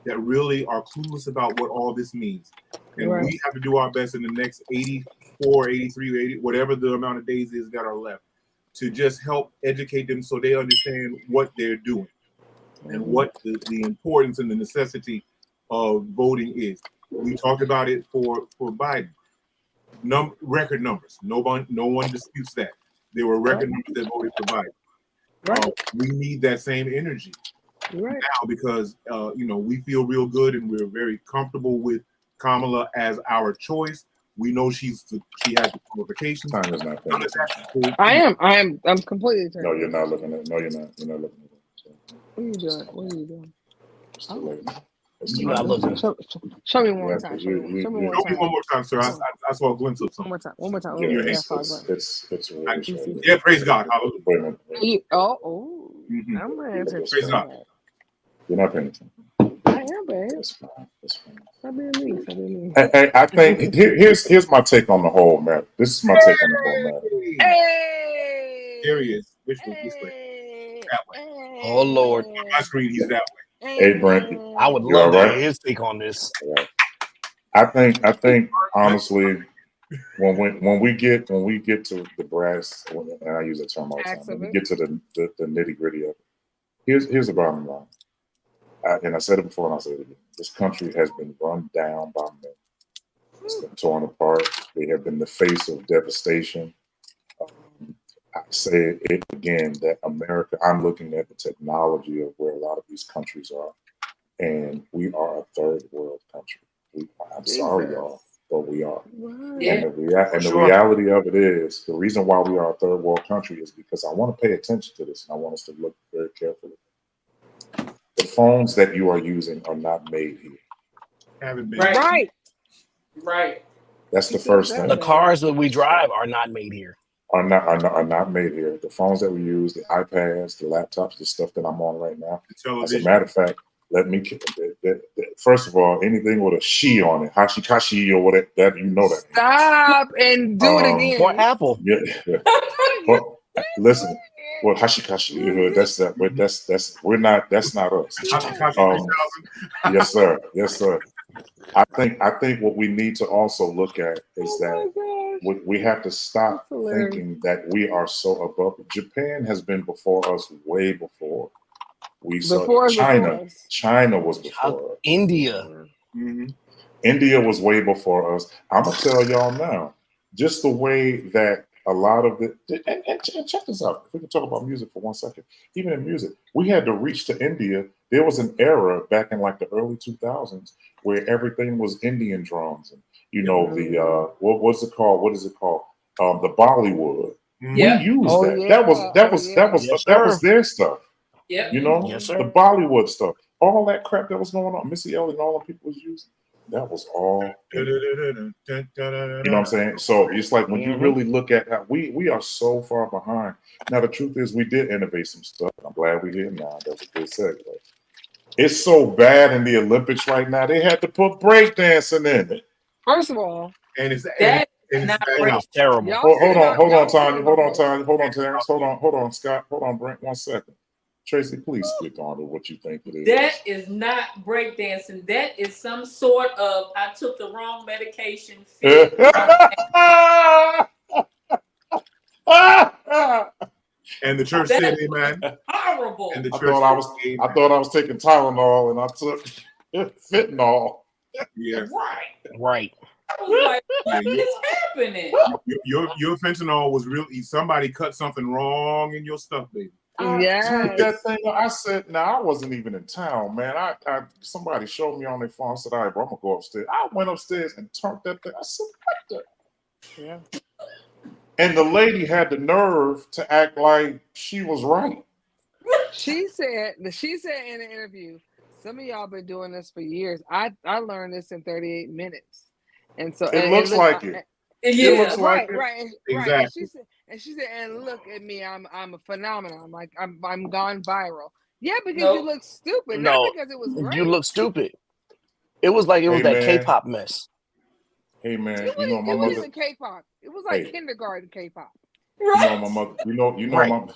that really are clueless about what all this means. And we have to do our best in the next 84, 83, 80, whatever the amount of days is that are left, to just help educate them so they understand what they're doing and what the importance and the necessity of voting is. We talked about it for Biden. Record numbers. No one disputes that. There were record numbers that voted for Biden. We need that same energy now because you know, we feel real good and we're very comfortable with Kamala as our choice. We know she has the qualifications. Time is not finished. I'm completely turned. No, you're not looking at. No, you're not. You're not looking at it. What are you doing? What are you doing? It's too late. You're not looking. Show me one more time. Show me one more time, sir. I saw a glimpse of something. One more time. Yeah, it's really yeah, praise God. Hallelujah. I'm gonna answer. Praise God. You're not paying attention. I am, babe. It's fine. It's fine. Stop being me. I think here's my take on the whole matter. This is my take on the whole matter. Hey! There he is. Which way? This way. That way. Oh Lord. On my screen, he's that way. Hey, Brent. I would love to hear his take on this. Right. I think honestly, when we get to the brass, and I use that term all the time, when we get to the nitty gritty of it, here's the bottom line. And I said it before, and I'll say it again. This country has been run down by men. It's been torn apart. They have been the face of devastation. I say it again that America, I'm looking at the technology of where a lot of these countries are, and we are a third world country. I'm sorry, y'all, but we are. Yeah. And the reality of it is, the reason why we are a third world country is because I want to pay attention to this, and I want us to look very carefully. The phones that you are using are not made here. Haven't been. Right. That's the first thing. The cars that we drive are not made here. Are not made here. The phones that we use, the iPads, the laptops, the stuff that I'm on right now. As a matter of fact, first of all, anything with a she on it, hashikashi or whatever, that you know that. Stop and do it again. Or Apple. Yeah. Well, listen. Well, hashikashi. That's not us. Yes, sir. I think what we need to also look at is that we have to stop thinking that we are so above. Japan has been before us, way before. We saw China. China was before us. India. Mm-hmm. India was way before us. I'm gonna tell y'all now, just the way that a lot of it. And check this out. If we can talk about music for 1 second, even in music, we had to reach to India. There was an era back in like the early 2000s where everything was Indian drums, and you know the what's it called? What is it called? The Bollywood. Yeah. We used Oh, that. yeah. That was Yes, that sir. was their stuff. Yep. You know, Yes, sir. the Bollywood stuff, all that crap that was going on, Missy Elliott and all the people was using. That was all, you know what I'm saying? So it's like when you really look at how we are so far behind. Now the truth is we did innovate some stuff. I'm glad we're here now. That's a good segue. It's so bad in the Olympics right now. They had to put breakdancing in it. First of all, And it's That and not it's break. It was terrible. y'all Hold on, y'all Tanya. Hold on, still Tanya. Hold on, Terrence. Hold on, Scott. Hold on, Brent. 1 second. Tracy, please speak on to what you think it is. That is not breakdancing. That is some sort of I took the wrong medication. Fit. And the church said amen. Horrible. And the I church thought I was taking Tylenol and I took fentanyl. yeah. Right. I was like, what Yeah, is happening? Your fentanyl was really somebody cut something wrong in your stuff, baby. Yes. Turned that thing on. I said, "Now I wasn't even in town, man. I somebody showed me on their phone. I said, all right, bro, I'm gonna go upstairs. I went upstairs and turned that thing. I said, what the? Yeah. And the lady had the nerve to act like she was right. She said in the interview, some of y'all been doing this for years. I learned this in 38 minutes. And so It looks like it. Yeah. It looks like it. Right. Exactly. And she said, and look at me, I'm a phenomenon. Like I'm gone viral. Yeah, because Nope. you look stupid, No, not because it was great. you look stupid. It was like it was Hey, that man. K-pop mess. Hey man, It you know my wasn't mother. even K-pop. It was like Hey. kindergarten K-pop. You know my mother. You know Right. my.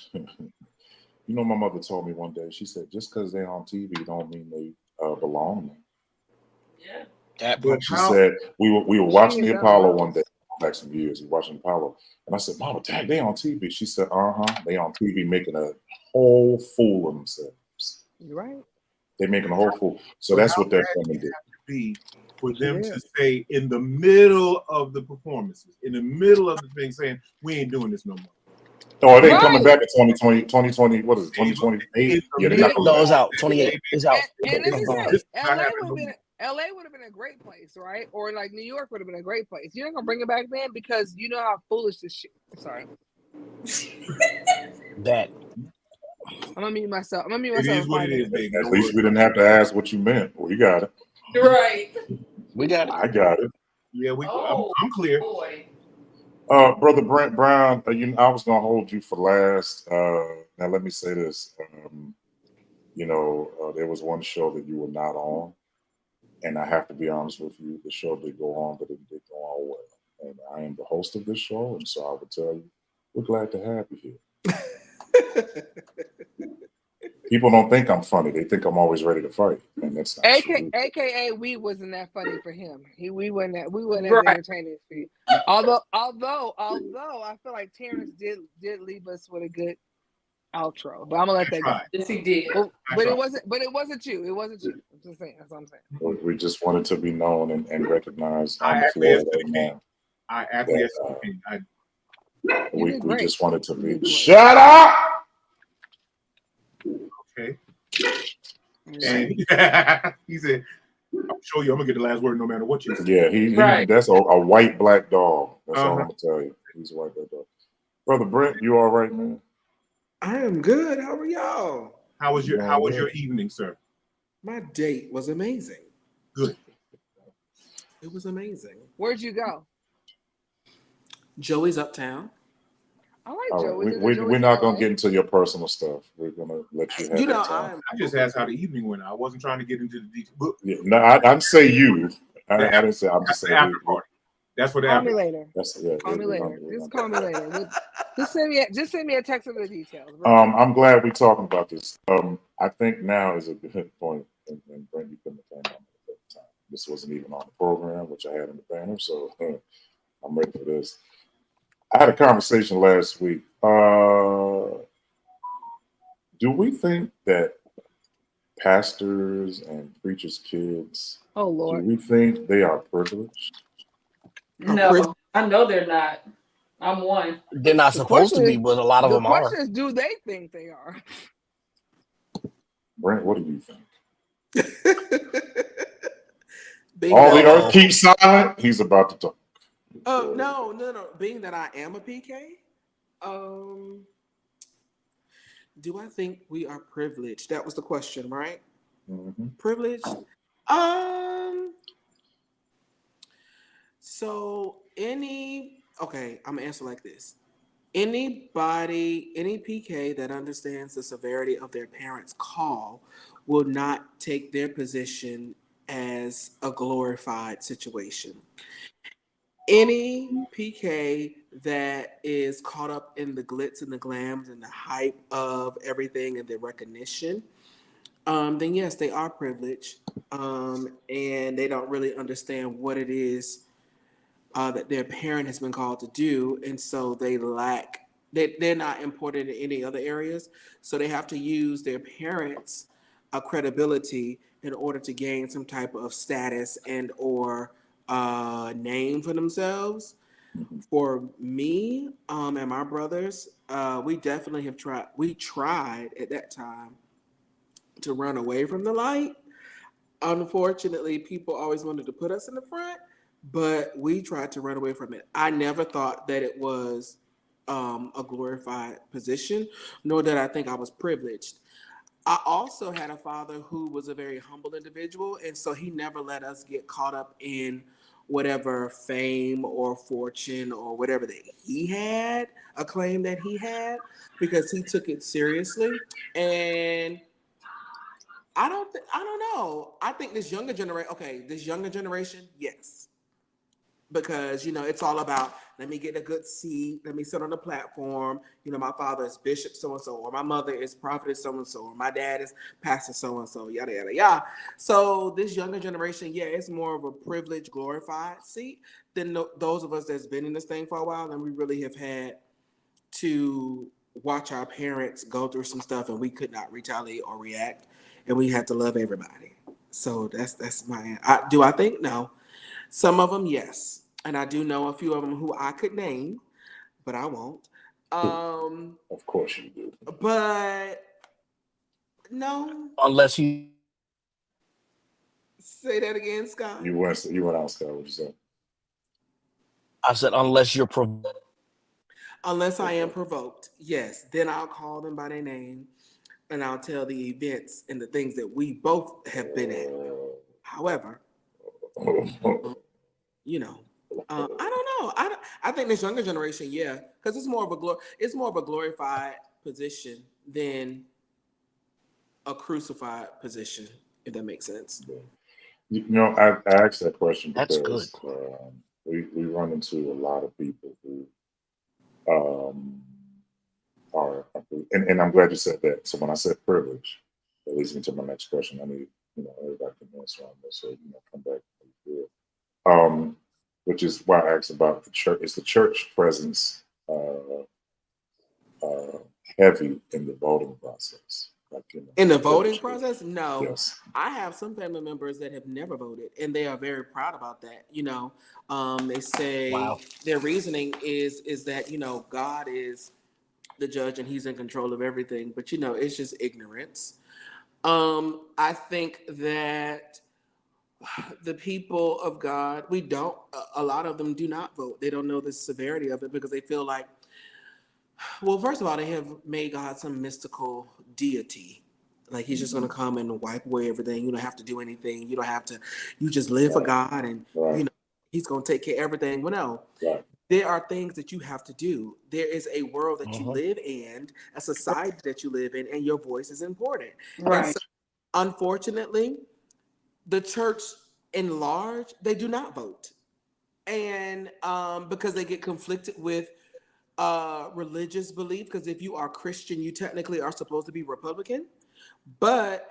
You know my mother told me one day. She said, just because they're on TV don't mean they belong there. Yeah. But She said we were watching the Genius Apollo levels. one day, back some years. We were watching Apollo, and I said, "Mama, Dad, they on TV." She said, they on TV making a whole fool of themselves. You're right. They're making a whole fool. So that's what they're going to do. be for them to say in the middle of the performances, in the middle of the thing, saying we ain't doing this no more. Oh, it ain't coming back in 2020. What is it? 2028? Yeah, they're not coming No, back. it's out. 28. It's out. And let me Uh-huh. say, LA would have been a great place, right? Or like New York would have been a great place. You're not gonna bring it back then because you know how foolish this shit. I'm sorry. That. I'm gonna mute myself. It is what it is, baby. At least we didn't have to ask what you meant. Well, you got it. Right. We got it. I got it. Yeah, Oh, I'm clear. boy. Brother Brent Brown, I was gonna hold you for last. Now let me say this. There was one show that you were not on, and I have to be honest with you, the show did go on, but it did go on well. And I am the host of this show, and so I would tell you, we're glad to have you here. People don't think I'm funny; they think I'm always ready to fight, and that's not true. AKA, we wasn't that funny for him. We wasn't as entertaining for you. Although I feel like Terrence did leave us with a good outro, but I'm gonna let that go. Yes, he did. But it wasn't you. It wasn't you. I'm just saying. That's what I'm saying. We just wanted to be known and recognized on I the floor acquiesced to right the king. now. I acquiesced to the king. We just wanted to be. Shut up. Okay. And he said, "I'll show you. I'm gonna get the last word, no matter what you say." Yeah, he that's a white black dog. That's all I'm gonna tell you. He's a white black dog. Brother Brent, you all right, man? I am good. How are y'all? How was your evening, sir? My date was amazing. Good. It was amazing. Where'd you go? Joey's Uptown. I like Joey's. We're not gonna get into your personal stuff. We're gonna let you have that time. I just asked how the evening went. I wasn't trying to get into the details. Yeah, no, I'd say you. I didn't say. I'm just saying. After party. That's what happened. Call me later. Call me later. Just call me later. Just send me a text of the details. I'm glad we're talking about this. I think now is a good point, and Brent, you couldn't have came on at the time. This wasn't even on the program, which I had in the banner. So I'm ready for this. I had a conversation last week. Do we think that pastors and preachers' kids, Oh do Lord. we think they are privileged? A pris- No, I know they're not. I'm one. They're not The supposed to question be, is, but a lot of the them are. question is, do they think they are? Brent, what do you think? being All that the I earth Uh-oh. keeps silent. He's about to talk. no. Being that I am a PK, um, do I think we are privileged? That was the question, right? Mhm. Privileged. Um. So I'm gonna answer like this. Anybody, any PK that understands the severity of their parents' call will not take their position as a glorified situation. Any PK that is caught up in the glitz and the glams and the hype of everything and the recognition, then yes, they are privileged, and they don't really understand what it is that their parent has been called to do, and so they lack. They're not important in any other areas, so they have to use their parents' credibility in order to gain some type of status and or name for themselves. For me and my brothers, we definitely have tried. We tried at that time to run away from the light. Unfortunately, people always wanted to put us in the front, but we tried to run away from it. I never thought that it was a glorified position, nor did I think I was privileged. I also had a father who was a very humble individual, and so he never let us get caught up in whatever fame or fortune or whatever that he had, a claim that he had, because he took it seriously. And I don't know. I think this younger generation. Okay, this younger generation, yes, because it's all about let me get a good seat, let me sit on the platform. My father is bishop so and so, or my mother is prophetess so and so, or my dad is pastor so and so, yada yada yada. So this younger generation, yeah, it's more of a privileged, glorified seat than those of us that's been in this thing for a while, and we really have had to watch our parents go through some stuff and we could not retaliate or react, and we had to love everybody. So that's my do I think no. Some of them, yes, and I do know a few of them who I could name, but I won't. Of course you do. But no. Unless you Say that again, Scott. You went out, Scott. What you say? I said unless you're Unless I am Okay. provoked, yes, then I'll call them by their name and I'll tell the events and the things that we both have been at. However, um, you know, I don't know. I think this younger generation, yeah, because it's more of a glorified position than a crucified position, if that makes sense. I asked that question that's good. because we run into a lot of people who um, are, and I'm glad you said that. So when I said privilege, that leads me to my next question. I need everybody can answer on this, so come back. Um, which is why I asked about the church. Is the church presence uh, heavy in the voting process? Like In the for the voting church? process, no. Yes. I have some family members that have never voted, and they are very proud about that. They say Wow. their reasoning is that God is the judge and He's in control of everything, but it's just ignorance. I think that the people of God, we don't. A lot of them do not vote. They don't know the severity of it because they feel like, well, first of all, they have made God some mystical deity. Like He's just going to come and wipe away everything. You don't have to do anything. You don't have to. You just live for Right. God, and Right. He's going to take care of everything. Well, no, Right. there are things that you have to do. There is a world that you Mhm. live in, a society that you live in, and your voice is important. And Right. so, unfortunately, the church in large, they do not vote, and because they get conflicted with religious belief. Because if you are Christian, you technically are supposed to be Republican, but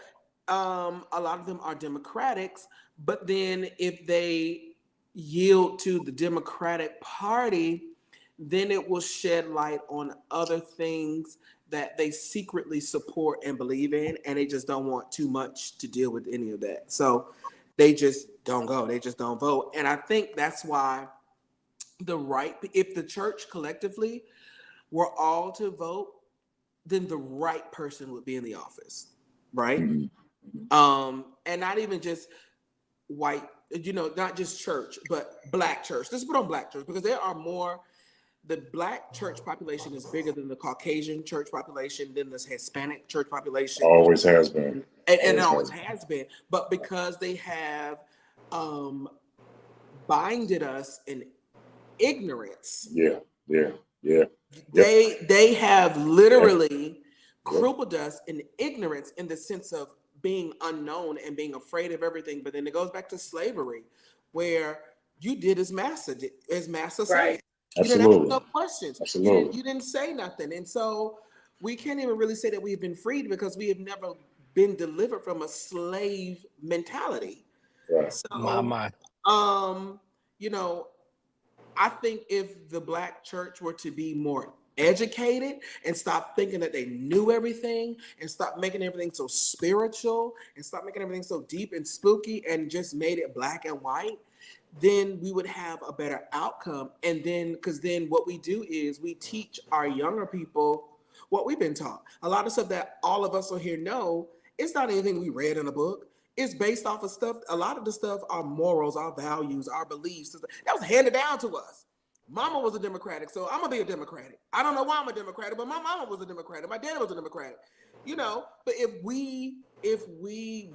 a lot of them are Democrats. But then if they yield to the Democratic Party, then it will shed light on other things that they secretly support and believe in, and they just don't want too much to deal with any of that. So they just don't go. They just don't vote. And I think that's why if the church collectively were all to vote, then the right person would be in the office, right? And not even just white, not just church, but black church. Let's put on black church, because there are more. The black church population is bigger than the Caucasian church population, than the Hispanic church population. Always has been. And always has been. But because they have binded us in ignorance. Yeah. They have literally crippled us in ignorance, in the sense of being unknown and being afraid of everything. But then it goes back to slavery, where you did as master said. Right. You didn't ask no questions. Absolutely. You didn't say nothing. And so we can't even really say that we've been freed, because we have never been delivered from a slave mentality. Right. So, My. I think if the black church were to be more educated and stop thinking that they knew everything, and stop making everything so spiritual, and stop making everything so deep and spooky, and just made it black and white, then we would have a better outcome. And then, because then what we do is we teach our younger people what we've been taught. A lot of stuff that all of us on here know, it's not anything we read in a book. It's based off of stuff. A lot of the stuff, our morals, our values, our beliefs, that was handed down to us. Mama was a Democratic, so I'm gonna be a Democratic. I don't know why I'm a Democratic, but my mama was a Democratic. My dad was a Democratic. But if we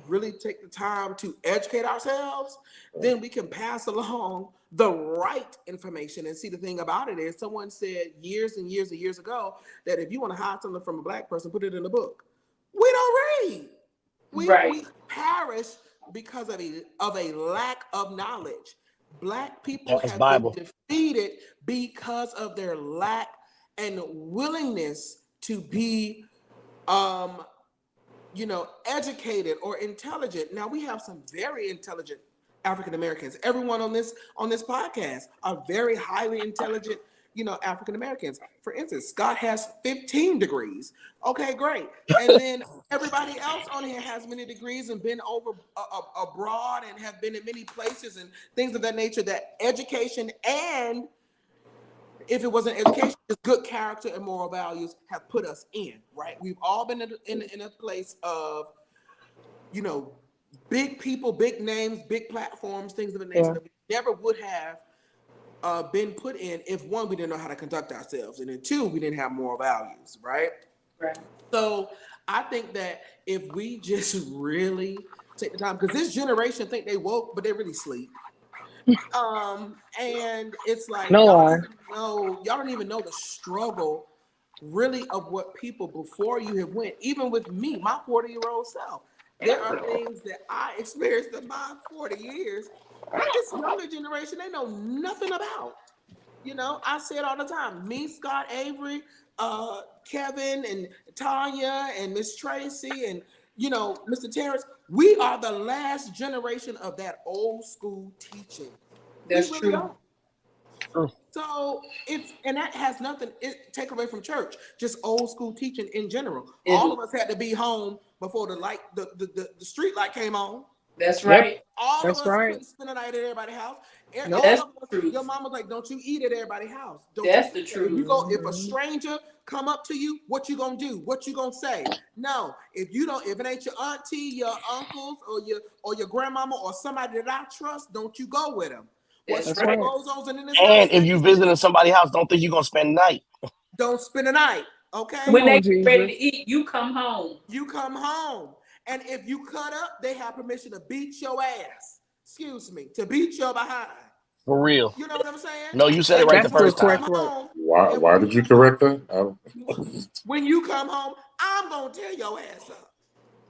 really take the time to educate ourselves, then we can pass along the right information. And see, the thing about it is, someone said years and years and years ago that if you want to hide something from a black person, put it in a book. We don't read. We perish because of a lack of knowledge. Black people have been defeated because of their lack and willingness to be educated or intelligent. Now, we have some very intelligent African Americans. Everyone on this podcast are very highly intelligent, African Americans. For instance, Scott has 15 degrees. Okay, great. And then everybody else on here has many degrees and been over abroad and have been in many places and things of that nature. That education, and if it wasn't education, just good character and moral values have put us in, right? We've all been in a place of, big people, big names, big platforms, things of the nature that we never would have been put in if, one, we didn't know how to conduct ourselves, and then two, we didn't have moral values, right? Right. So I think that if we just really take the time, because this generation think they woke, but they really sleep. And it's like, y'all don't even know the struggle really of what people before you have went. Even with me, my 40-year-old self, there are things that I experienced in my 40 years that this younger generation, they know nothing about. I say it all the time. Me, Scott, Avery, Kevin, and Tanya, and Miss Tracy, and Mr. Terrence, we are the last generation of that old school teaching. That's true. So that has nothing take away from church, just old school teaching in general. All of us had to be home before the light, the street light came on. That's right. All of us couldn't spend the night at everybody's house. That's the truth. Your mama's like, don't you eat at everybody's house. That's the truth. If a stranger come up to you, what you gonna do? What you gonna say? No, if it ain't your auntie, your uncles, or your grandmama, or somebody that I trust, don't you go with them. That's right. And if you visiting somebody's house, don't think you're gonna spend the night. Don't spend the night. Okay. When they get ready to eat, you come home. You come home. And if you cut up, they have permission to beat your ass. Excuse me, to beat your behind. For real. You know what I'm saying? No, you said it right the first time. Why did you correct that? When you come home, I'm gonna tear your ass up.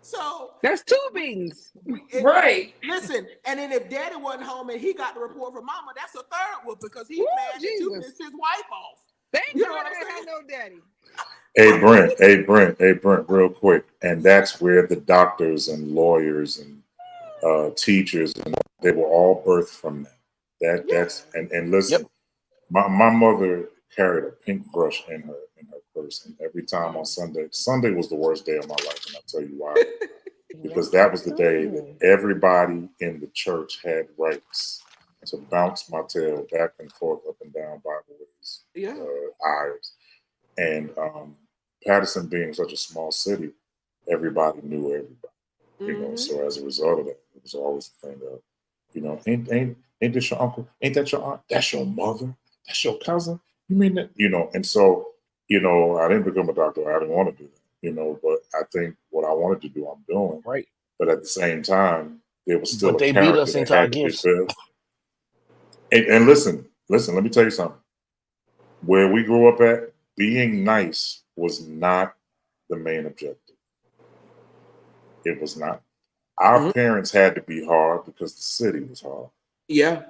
So that's two beans. Right. Listen, and then if daddy wasn't home and he got the report from mama, that's a third one, because he's mad that you pissed his wife off. Thank you. I didn't have no daddy. Hey Brent, real quick. And that's where the doctors and lawyers and teachers, and they were all birthed from that. That's and listen, my mother carried a pink brush in her purse, and every time on Sunday was the worst day of my life, and I'll tell you why. Because that was the day that everybody in the church had rights to bounce my tail back and forth, up and down Bibleways aisles. And Patterson being such a small city, everybody knew everybody. You know, so as a result of that, it was always the thing of, you know, ain't this your uncle? Ain't that your aunt? That's your mother? That's your cousin? You mean that? You know, and so, you know, I didn't become a doctor. I didn't want to do that, you know, but I think what I wanted to do, I'm doing. Right. But at the same time, there was still But a they beat character us that into our had to be gifts. built. And listen, let me tell you something. Where we grew up at, being nice was not the main objective. It was not. Our parents had to be hard because the city was hard. Yeah.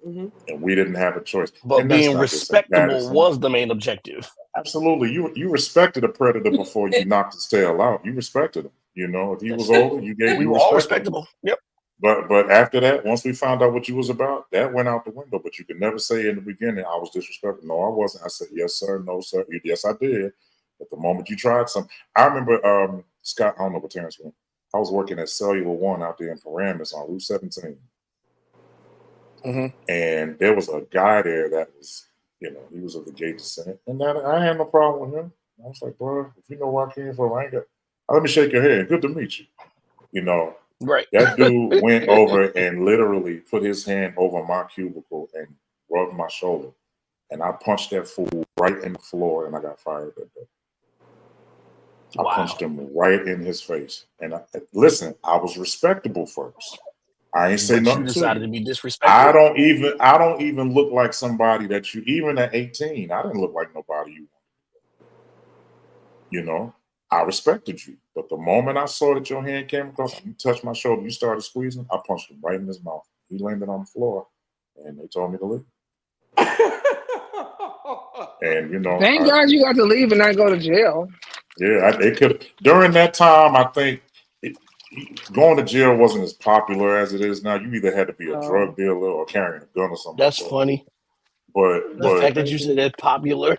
And we didn't have a choice. But And that's being not just in respectable Patterson. was the main objective. Absolutely. You respected a predator before you knocked his tail out. You respected him. You know, if he was older, you We you were all respected him. respectable. Yep. But after that, once we found out what you was about, that went out the window. But you could never say in the beginning, I was disrespectful. No, I wasn't. I said, yes, sir. No, sir. Yes, I did. But the moment you tried something, I remember Scott, I don't know what Terrence went. I was working at Cellular One out there in Paramus on Route 17. And there was a guy there that was, you know, he was of the gay descent. And I had no problem with him. I was like, bro, if you know where I came from, I ain't got, let me shake your hand. Good to meet you. You know, right. That dude went over and literally put his hand over my cubicle and rubbed my shoulder. And I punched that fool right in the floor and I got fired that day. I punched him right in his face. And listen, I was respectable first. I ain't say But nothing you decided to to you. be disrespectful. I don't even look like somebody that you, even at 18, I didn't look like nobody you wanted. You know, I respected you. But the moment I saw that your hand came across, you touched my shoulder, you started squeezing, I punched him right in his mouth. He landed on the floor and they told me to leave. And, you know, thank God you got to leave and not go to jail. Yeah, they could. During that time, I think going to jail wasn't as popular as it is now. You either had to be a drug dealer or carrying a gun or something. That's funny. But The fact that you said that popular.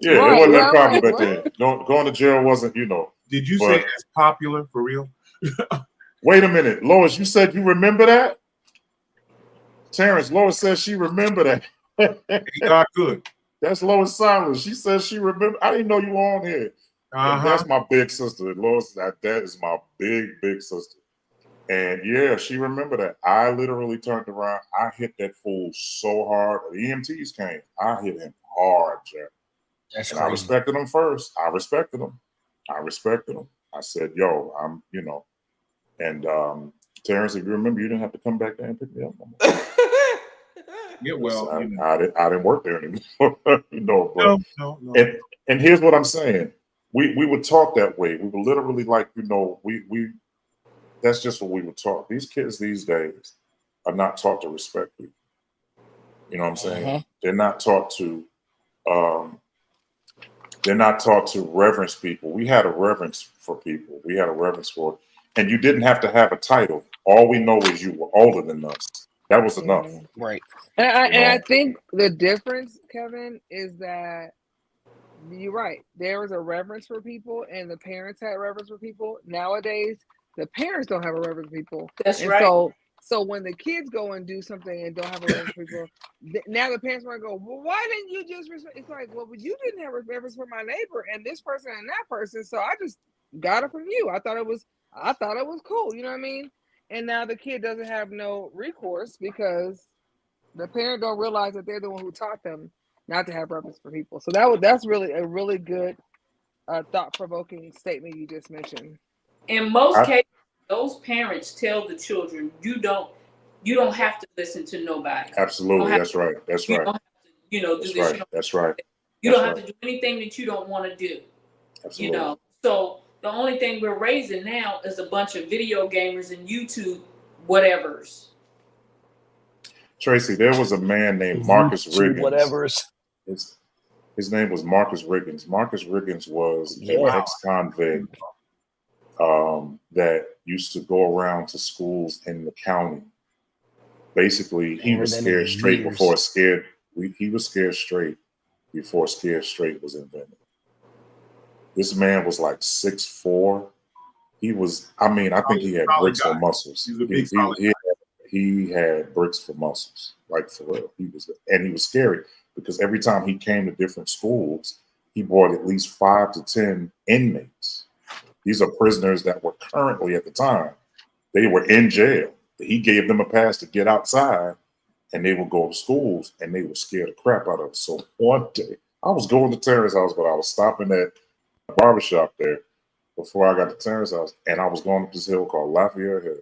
Yeah, it wasn't that popular back then. Going to jail wasn't, you know. Did you say it's popular for real? Wait a minute, Lois. You said you remember that? Terrence, Lois says she remember that. God good. That's Lois Silence. She says she remember. I didn't know you were on here. And that's my big sister. Lois, that is my big sister. And yeah, she remember that. I literally turned around. I hit that fool so hard. The EMTs came. I hit him hard, Jack. That's and crazy. I respected him first. I respected him. I said, yo, I'm, you know. And Terrence, if you remember, you didn't have to come back there and pick me up no more. Yeah, well, I didn't work there anymore. You know, but no. And here's what I'm saying. We would talk that way. We were literally like, you know, we that's just what we were taught. These kids these days are not taught to respect people. You know what I'm saying? They're not taught to reverence people. We had a reverence for people. We had a reverence for, and you didn't have to have a title. All we know is you were older than us. That was enough. Right. And I think the difference, Kevin, is that you're right. There was a reverence for people, and the parents had reverence for people. Nowadays, the parents don't have a reverence for people. That's and right. So when the kids go and do something and don't have a reverence for people, now the parents want to go, well, why didn't you just respect? It's like, well, you didn't have a reverence for my neighbor and this person and that person, so I just got it from you. I thought it was cool. You know what I mean? And now the kid doesn't have no recourse because the parent don't realize that they're the one who taught them not to have reverence for people. So that's really a really good thought-provoking statement you just mentioned. In most cases, those parents tell the children, you don't have to listen to nobody. Absolutely, that's right. You don't have to, do that's this. Right. That's right. You don't have to do anything that you don't want to do. Absolutely. You know. So the only thing we're raising now is a bunch of video gamers and YouTube whatevers. Tracy, there was a man named Marcus Riggins. Whatevers. His name was Marcus Riggins. Marcus Riggins was an ex-convict that used to go around to schools in the county basically he was scared straight before scared. He was scared straight before scared straight was invented. This man was like 6'4". He was. I mean, I think he had bricks for muscles. He had bricks for muscles, like for real. He was scary because every time he came to different schools, he brought at least 5 to 10 inmates. These are prisoners that were currently at the time, they were in jail. He gave them a pass to get outside and they would go to schools and they would scare the crap out of us. So one day I was going to Terrence's house, but I was stopping at a barbershop there before I got to Terrence's house. And I was going up this hill called Lafayette Hill.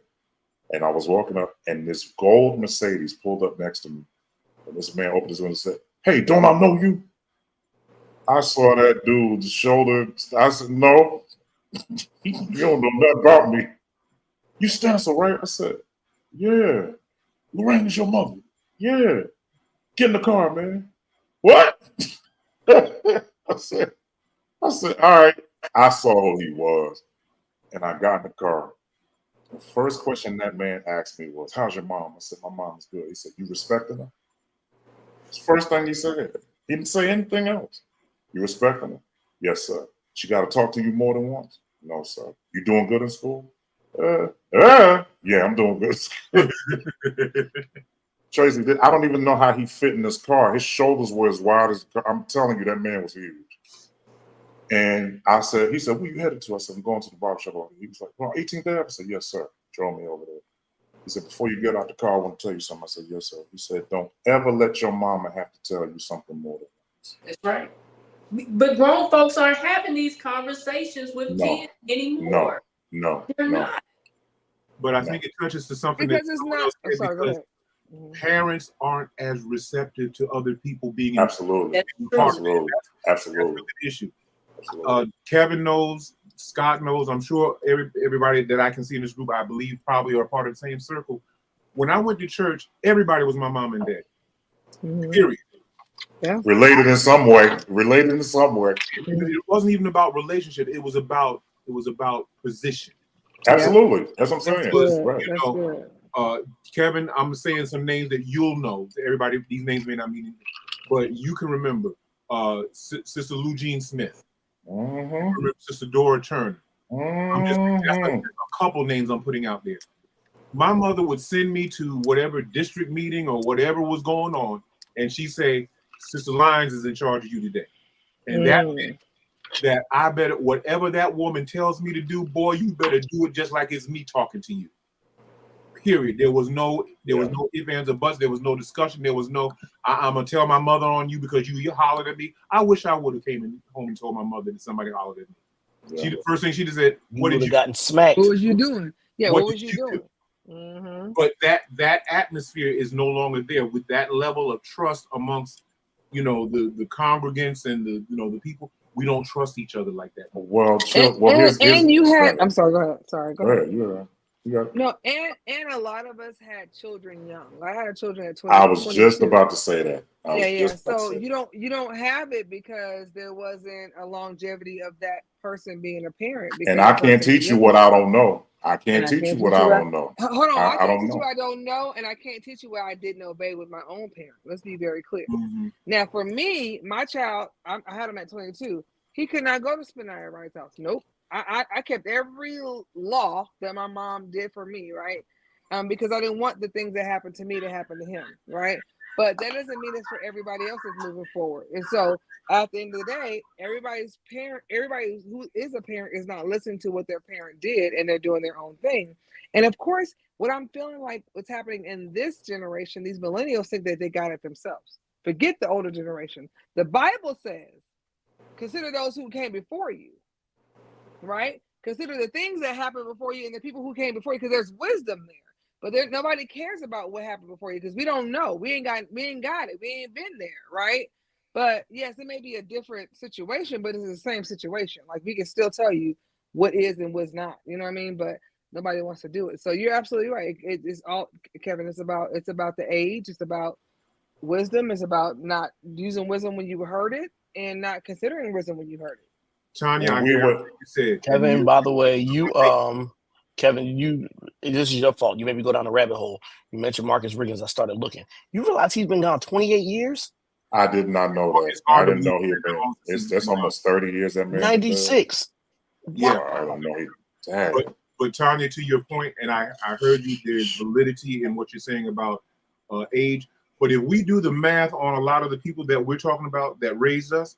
And I was walking up and this gold Mercedes pulled up next to me. And this man opened his window and said, "Hey, don't I know you?" I saw that dude's shoulder. I said, "No, you don't know nothing about me. You Stancil, right?" I said, "Yeah." "Lorraine is your mother?" "Yeah." "Get in the car, man." "What?" I said, "All right." I saw who he was, and I got in the car. The first question that man asked me was, "How's your mom?" I said, "My mom's good." He said, "You respecting her?" It's the first thing he said. He didn't say anything else. "You respecting her?" "Yes, sir." "She got to talk to you more than once?" "No, sir." "You doing good in school?" Yeah, I'm doing good." Tracy, I don't even know how he fit in this car. His shoulders were as wide as, I'm telling you, that man was huge. And he said, "Where you headed to?" I said, "I'm going to the barbershop." He was like, "Well, 18th Ave?" I said, "Yes, sir." Drove me over there. He said, "Before you get out the car, I want to tell you something." I said, "Yes, sir." He said, "Don't ever let your mama have to tell you something more than once." That's right. But grown folks aren't having these conversations with kids anymore. No. They're not. But I think it touches to something because it's not. I'm sorry, go ahead. Parents aren't as receptive to other people being absolutely. That's the issue. Kevin knows, Scott knows, I'm sure everybody that I can see in this group, I believe probably are part of the same circle. When I went to church, everybody was my mom and dad. Period. Yeah. Related in some way. It wasn't even about relationship. It was about position. Absolutely. That's what I'm saying. That's good. Kevin, I'm saying some names that you'll know. Everybody, these names may not mean anything, but you can remember Sister Lou Jean Smith, Sister Dora Turner. That's a couple names I'm putting out there. My mother would send me to whatever district meeting or whatever was going on, and she'd say, "Sister Lyons is in charge of you today." And that meant that I better, whatever that woman tells me to do, boy, you better do it just like it's me talking to you. Period. There was no ifs, ands, or buts. There was no discussion. There was no, I'm gonna tell my mother on you because you hollered at me. I wish I would have came home and told my mother that somebody hollered at me. Yeah. The first thing she said, "What did you gotten smacked? What was you doing? Yeah, what was you doing?" But that atmosphere is no longer there with that level of trust amongst, the congregants and the people. We don't trust each other like that. Well, and you had. I'm sorry. Go ahead. Sorry. Go ahead. Yeah. No, and a lot of us had children young. I had children at 20. I was just about to say that. Yeah. So you don't have it because there wasn't a longevity of that person being a parent. And I can't teach you what I don't know. I can't teach you what I don't know. Hold on, I can't teach you I don't know, and I can't teach you what I didn't obey with my own parent. Let's be very clear. Now, for me, my child, I had him at 22. He could not go to Spinaya Wright's house. Nope. I kept every law that my mom did for me, right? Because I didn't want the things that happened to me to happen to him, right? But that doesn't mean it's for everybody else that's moving forward. And so at the end of the day, everybody who is a parent is not listening to what their parent did, and they're doing their own thing. And of course, what I'm feeling like what's happening in this generation, these millennials think that they got it themselves. Forget the older generation. The Bible says, consider those who came before you. Right? Consider the things that happened before you and the people who came before you, because there's wisdom there. But nobody cares about what happened before you because we don't know. We ain't got it. We ain't been there, right? But yes, it may be a different situation, but it's the same situation. Like we can still tell you what is and what's not. You know what I mean? But nobody wants to do it. So you're absolutely right. It's all, Kevin. It's about the age. It's about wisdom. It's about not using wisdom when you heard it and not considering wisdom when you heard it. Tanya, I hear what you said. Kevin, by the way, you Kevin, this is your fault. You made me go down a rabbit hole. You mentioned Marcus Riggins. I started looking. You realize he's been gone 28 years? I did not know that. It's hard I to didn't know believe he had been. that long That's almost 30 years that man. 96. Yeah. I don't know. Dang. But Tanya, to your point, and I heard you, there's validity in what you're saying about age. But if we do the math on a lot of the people that we're talking about that raised us,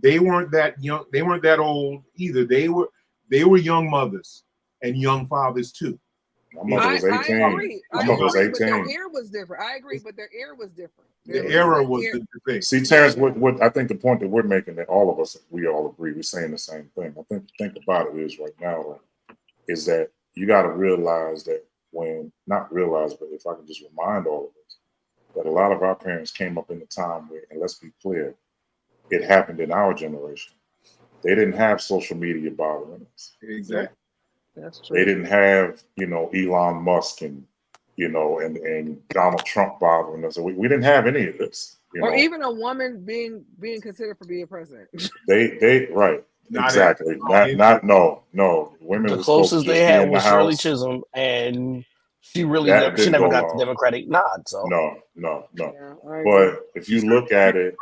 they weren't that young. They weren't that old either. They were young mothers and young fathers too. My mother was 18. I agree. My mother was 18. But their ear was different. I agree, but their ear was different. The era was the thing. See, Terrence, what I think the point that we're making, that all of us, we all agree, we're saying the same thing. I think about it is right now, is that you got to realize that not realize, but if I can just remind all of us, that a lot of our parents came up in a time where, and let's be clear, it happened in our generation. They didn't have social media bothering us. Exactly. That's true. They didn't have, Elon Musk and Donald Trump bothering us. We didn't have any of this. Or even a woman being considered for being president. They right. Exactly. No. Women the closest they had was Shirley Chisholm, and she never got the Democratic nod. So no. Yeah, but if you look at it,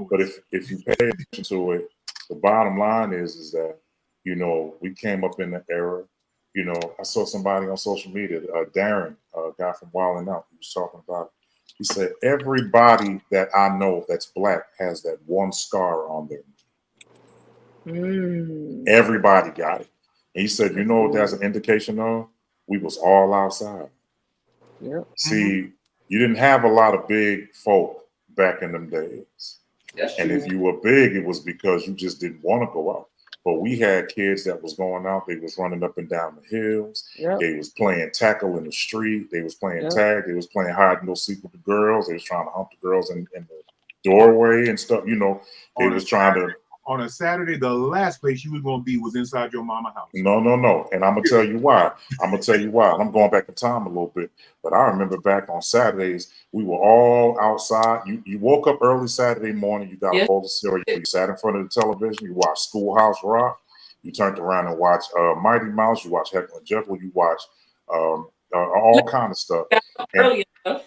but if you pay attention to it, the bottom line is that we came up in the era. I saw somebody on social media, Darren, a guy from Wild 'N Out, he was talking about it. He said, everybody that I know that's black has that one scar on them. Everybody got it. And he said, you know what that's an indication of? We was all outside. Yep. See, you didn't have a lot of big folk back in them days. That's and true. if you were big, it was because you just didn't want to go out. But we had kids that was going out. They was running up and down the hills. Yep. They was playing tackle in the street. They was playing tag. They was playing hide and go seek with the girls. They was trying to hump the girls in the doorway and stuff. They was trying to. On a Saturday, the last place you was going to be was inside your mama house. No. And I'm going to tell you why. I'm going back in time a little bit. But I remember back on Saturdays, we were all outside. You woke up early Saturday morning. You got a bowl of cereal. You sat in front of the television. You watched Schoolhouse Rock. You turned around and watched Mighty Mouse. You watched Heckle and Jekyll. You watched all kind of stuff. Early enough.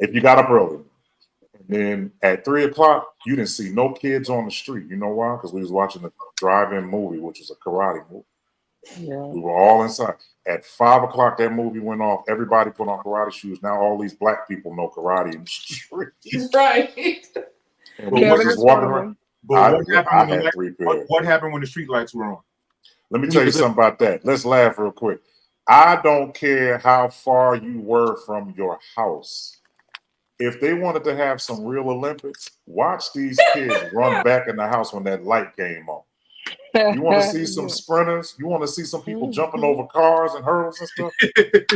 If you got up early. And then at 3 o'clock, you didn't see no kids on the street. You know why? Because we was watching a drive-in movie, which was a karate movie. Yeah. We were all inside. At 5 o'clock, that movie went off. Everybody put on karate shoes. Now all these black people know karate in the street. Right. And we was just walking around. But what happened when the street lights were on? Let me tell you something about that. Let's laugh real quick. I don't care how far you were from your house. If they wanted to have some real Olympics, watch these kids run back in the house when that light came on. You want to see some sprinters? You want to see some people jumping over cars and hurdles and stuff?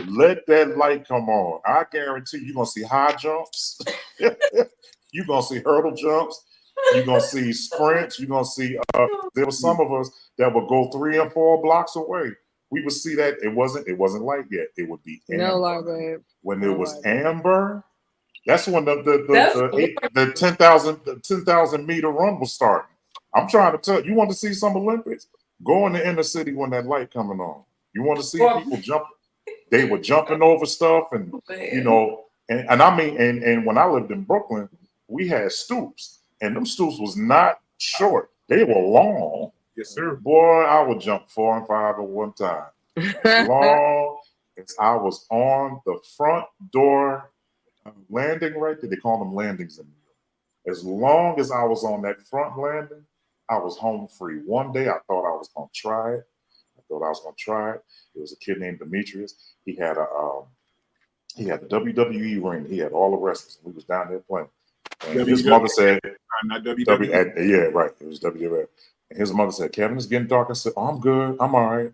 Let that light come on. I guarantee you're going to see high jumps. You're going to see hurdle jumps. You're going to see sprints. You're going to see, there were some of us that would go 3 and 4 blocks away. We would see that it wasn't light yet. It would be amber. No light, babe. When it was amber, that's when the 10,000 meter run was starting. I'm trying to tell you, want to see some Olympics? Go in the inner city when that light coming on. You want to see people jumping? They were jumping over stuff, and and I mean, and when I lived in Brooklyn, we had stoops, and them stoops was not short; they were long. Yes, sir. Boy, I would jump 4 and 5 at one time. As long as I was on the front door landing right there, they call them landings in New York. As long as I was on that front landing, I was home free. One day I thought I was going to try it. There was a kid named Demetrius. He had a WWE ring. He had all the wrestlers. We was down there playing. And his mother said, not WWE. Yeah, right. It was WWF. And his mother said, Kevin, it's getting dark. I said, oh, I'm good. I'm all right.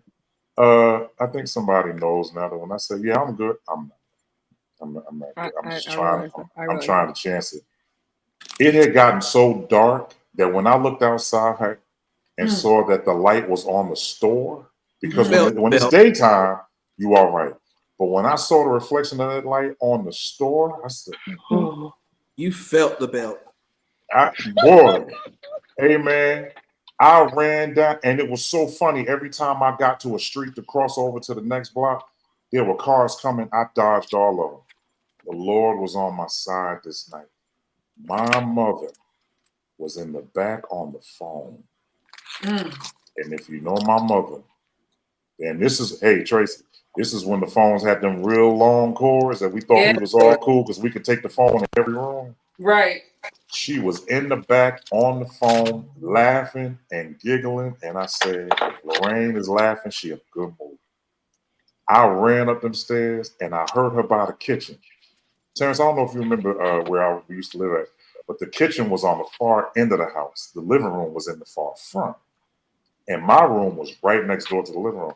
I think somebody knows now that when I said, yeah, I'm good, I'm not. I'm just trying. I'm trying to chance it. It had gotten so dark that when I looked outside and saw that the light was on the store, because when it's daytime, you all right. But when I saw the reflection of that light on the store, I said, you felt the belt. Boy, hey man, I ran down, and it was so funny. Every time I got to a street to cross over to the next block, there were cars coming. I dodged all of them. The Lord was on my side this night. My mother was in the back on the phone. And if you know my mother, then this is, hey, Tracy, this is when the phones had them real long cords that we thought we was all cool because we could take the phone in every room. Right. She was in the back on the phone laughing and giggling. And I said, if Lorraine is laughing, she in a good mood. I ran up them stairs and I heard her by the kitchen. Terrence, I don't know if you remember where we used to live at, but the kitchen was on the far end of the house. The living room was in the far front. And my room was right next door to the living room.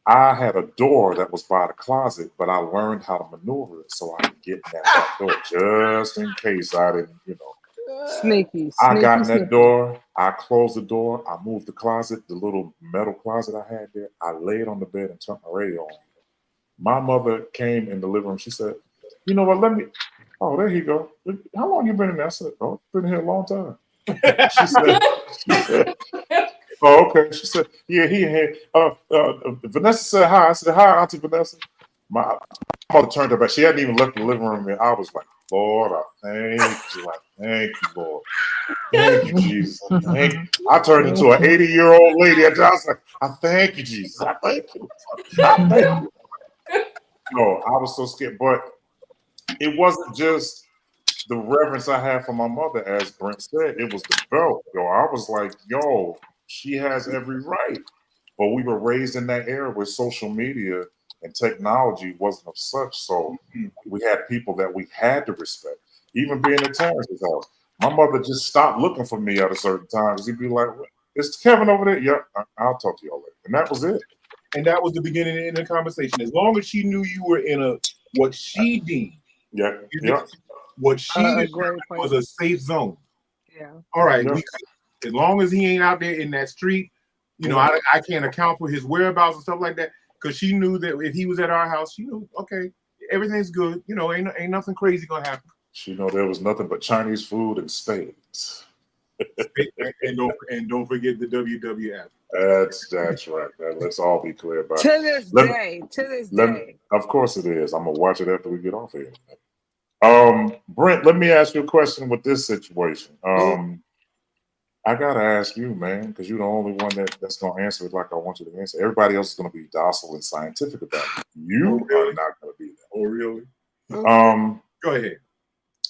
I had a door that was by the closet, but I learned how to maneuver it so I could get in that back door just in case I didn't, Sneaky. I got in that door, I closed the door, I moved the closet, the little metal closet I had there. I laid on the bed and turned my radio on. My mother came in the living room. She said, you know what, oh, there you go. How long you been in there? I said, oh, been here a long time. She said, oh, okay. She said, yeah, he in here. Vanessa said hi. I said, hi, Auntie Vanessa. My mother turned her back. She hadn't even left the living room yet. I was like, Lord, I thank you. Thank you, Lord. Thank you, Jesus. I turned into an 80-year-old lady. I was like, I thank you, Jesus. I thank you. I thank you. No, I was so scared. But it wasn't just the reverence I had for my mother, as Brent said. It was the belt. I was like, yo, she has every right. But we were raised in that era where social media and technology wasn't of such. So we had people that we had to respect. Even being at Terrence's house, my mother just stopped looking for me at a certain time because he'd be like, is Kevin over there? Yeah, I'll talk to y'all later. And that was it. And that was the beginning of the conversation. As long as she knew you were in what she deemed, what she determined was a safe zone. Yeah. All right. As long as he ain't out there in that street, I can't account for his whereabouts and stuff like that. Because she knew that if he was at our house, she knew, okay, everything's good. Ain't nothing crazy gonna happen. She know there was nothing but Chinese food and spades. and don't forget the WWF. That's right. Let's all be clear about to it. To this day. Of course it is. I'm gonna watch it after we get off here. Brent, let me ask you a question with this situation. I gotta ask you, man, because you're the only one that's gonna answer it like I want you to answer. Everybody else is gonna be docile and scientific about it. You are not gonna be that. Oh, really? Go ahead.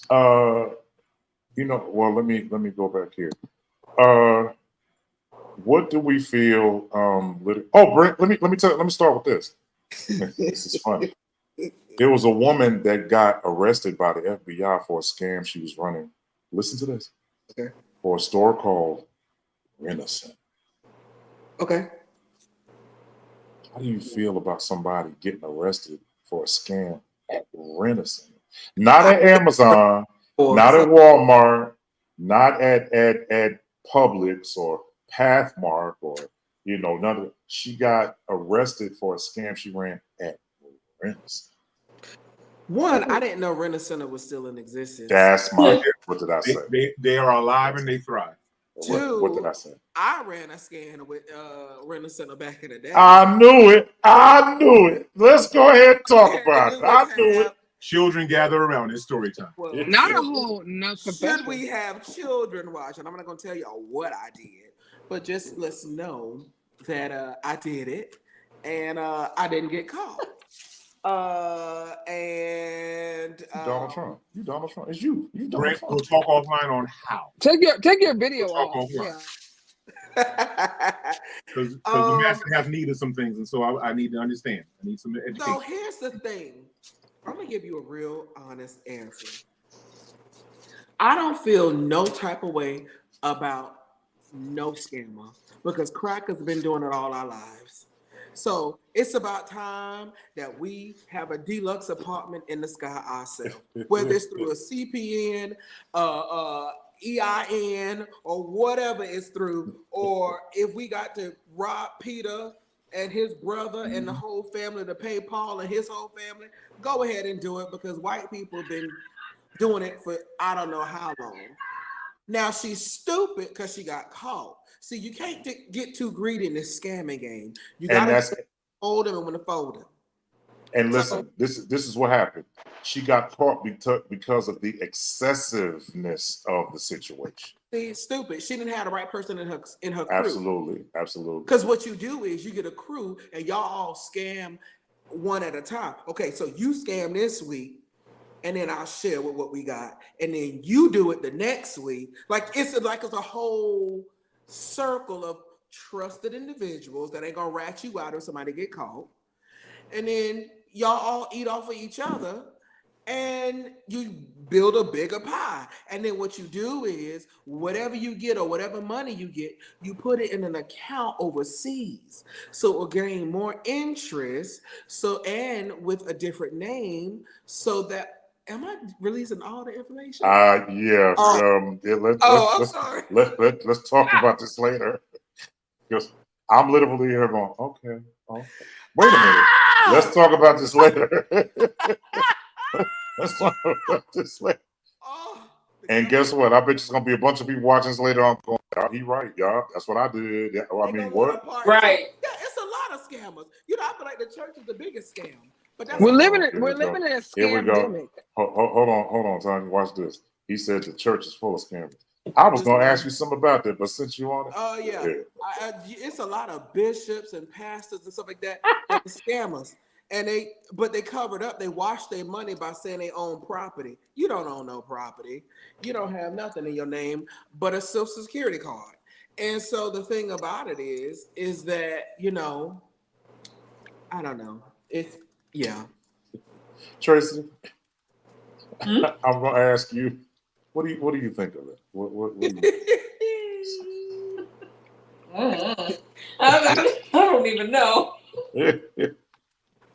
Well, let me go back here. What do we feel? Brent, let me start with this. This is funny. There was a woman that got arrested by the FBI for a scam she was running. Listen to this. Okay. For a store called Renaissance. Okay. How do you feel about somebody getting arrested for a scam at Renaissance? Not at Amazon, not at Walmart, not at Publix or Pathmark or none of it. She got arrested for a scam she ran at Renaissance. One, I didn't know Renaissance was still in existence. That's my. What did I say? They are alive and they thrive. Two, what did I say? I ran a scan with Renaissance back in the day. I knew it. Let's go ahead and talk about it. I knew it. Children gather around. It's story time. Well, not a whole should we have children watch? And I'm not going to tell y'all what I did, but just let's know that I did it and I didn't get caught. Donald Trump. You Donald Trump. It's you. You Donald Trump. We'll talk offline on how. Take your video off. Because the master has need of some things, and so I need to understand. I need some education. So here's the thing. I'm gonna give you a real honest answer. I don't feel no type of way about no scammer because crack has been doing it all our lives. So it's about time that we have a deluxe apartment in the sky ourselves, whether it's through a CPN, EIN, or whatever it's through, or if we got to rob Peter and his brother and the whole family to pay Paul and his whole family, go ahead and do it because white people have been doing it for I don't know how long. Now she's stupid because she got caught. See, you can't get too greedy in this scamming game. You And gotta that's hold them and when to fold them. and So listen, this is what happened. She got caught because of the excessiveness of the situation. see, stupid. She didn't have the right person in her crew. Absolutely, absolutely. Because what you do is you get a crew and y'all all scam one at a time. Okay, so you scam this week, and then I'll share with what we got, and then you do it the next week. Like it's a whole circle of trusted individuals that ain't gonna rat you out if somebody get caught, and then y'all all eat off of each other, and you build a bigger pie. And then what you do is whatever you get or whatever money you get, you put it in an account overseas. So it will gain more interest. So, and with a different name, so that am I releasing all the information? Yeah. I'm sorry. Let's talk about this later. Because I'm literally here going, okay. Wait a minute. Let's talk about this later. Let's talk about this later. And guess what? I bet there's gonna be a bunch of people watching this later on going, "Oh, he right, y'all. That's what I did." Yeah, I mean, what? Right. Yeah, it's a lot of scammers. You know, I feel like the church is the biggest scam. But that's we're living in Here a we go. scamdemic. Hold on, Tony. Watch this. He said the church is full of scammers. I was gonna ask you something about that, but since you on it, oh yeah, it's a lot of bishops and pastors and stuff like that that are scammers, and they covered up. They wash their money by saying they own property. You don't own no property. You don't have nothing in your name but a Social Security card. And so the thing about it is that I don't know. It's Tracy, I'm gonna ask you, what do you think of it? What do you I don't even know.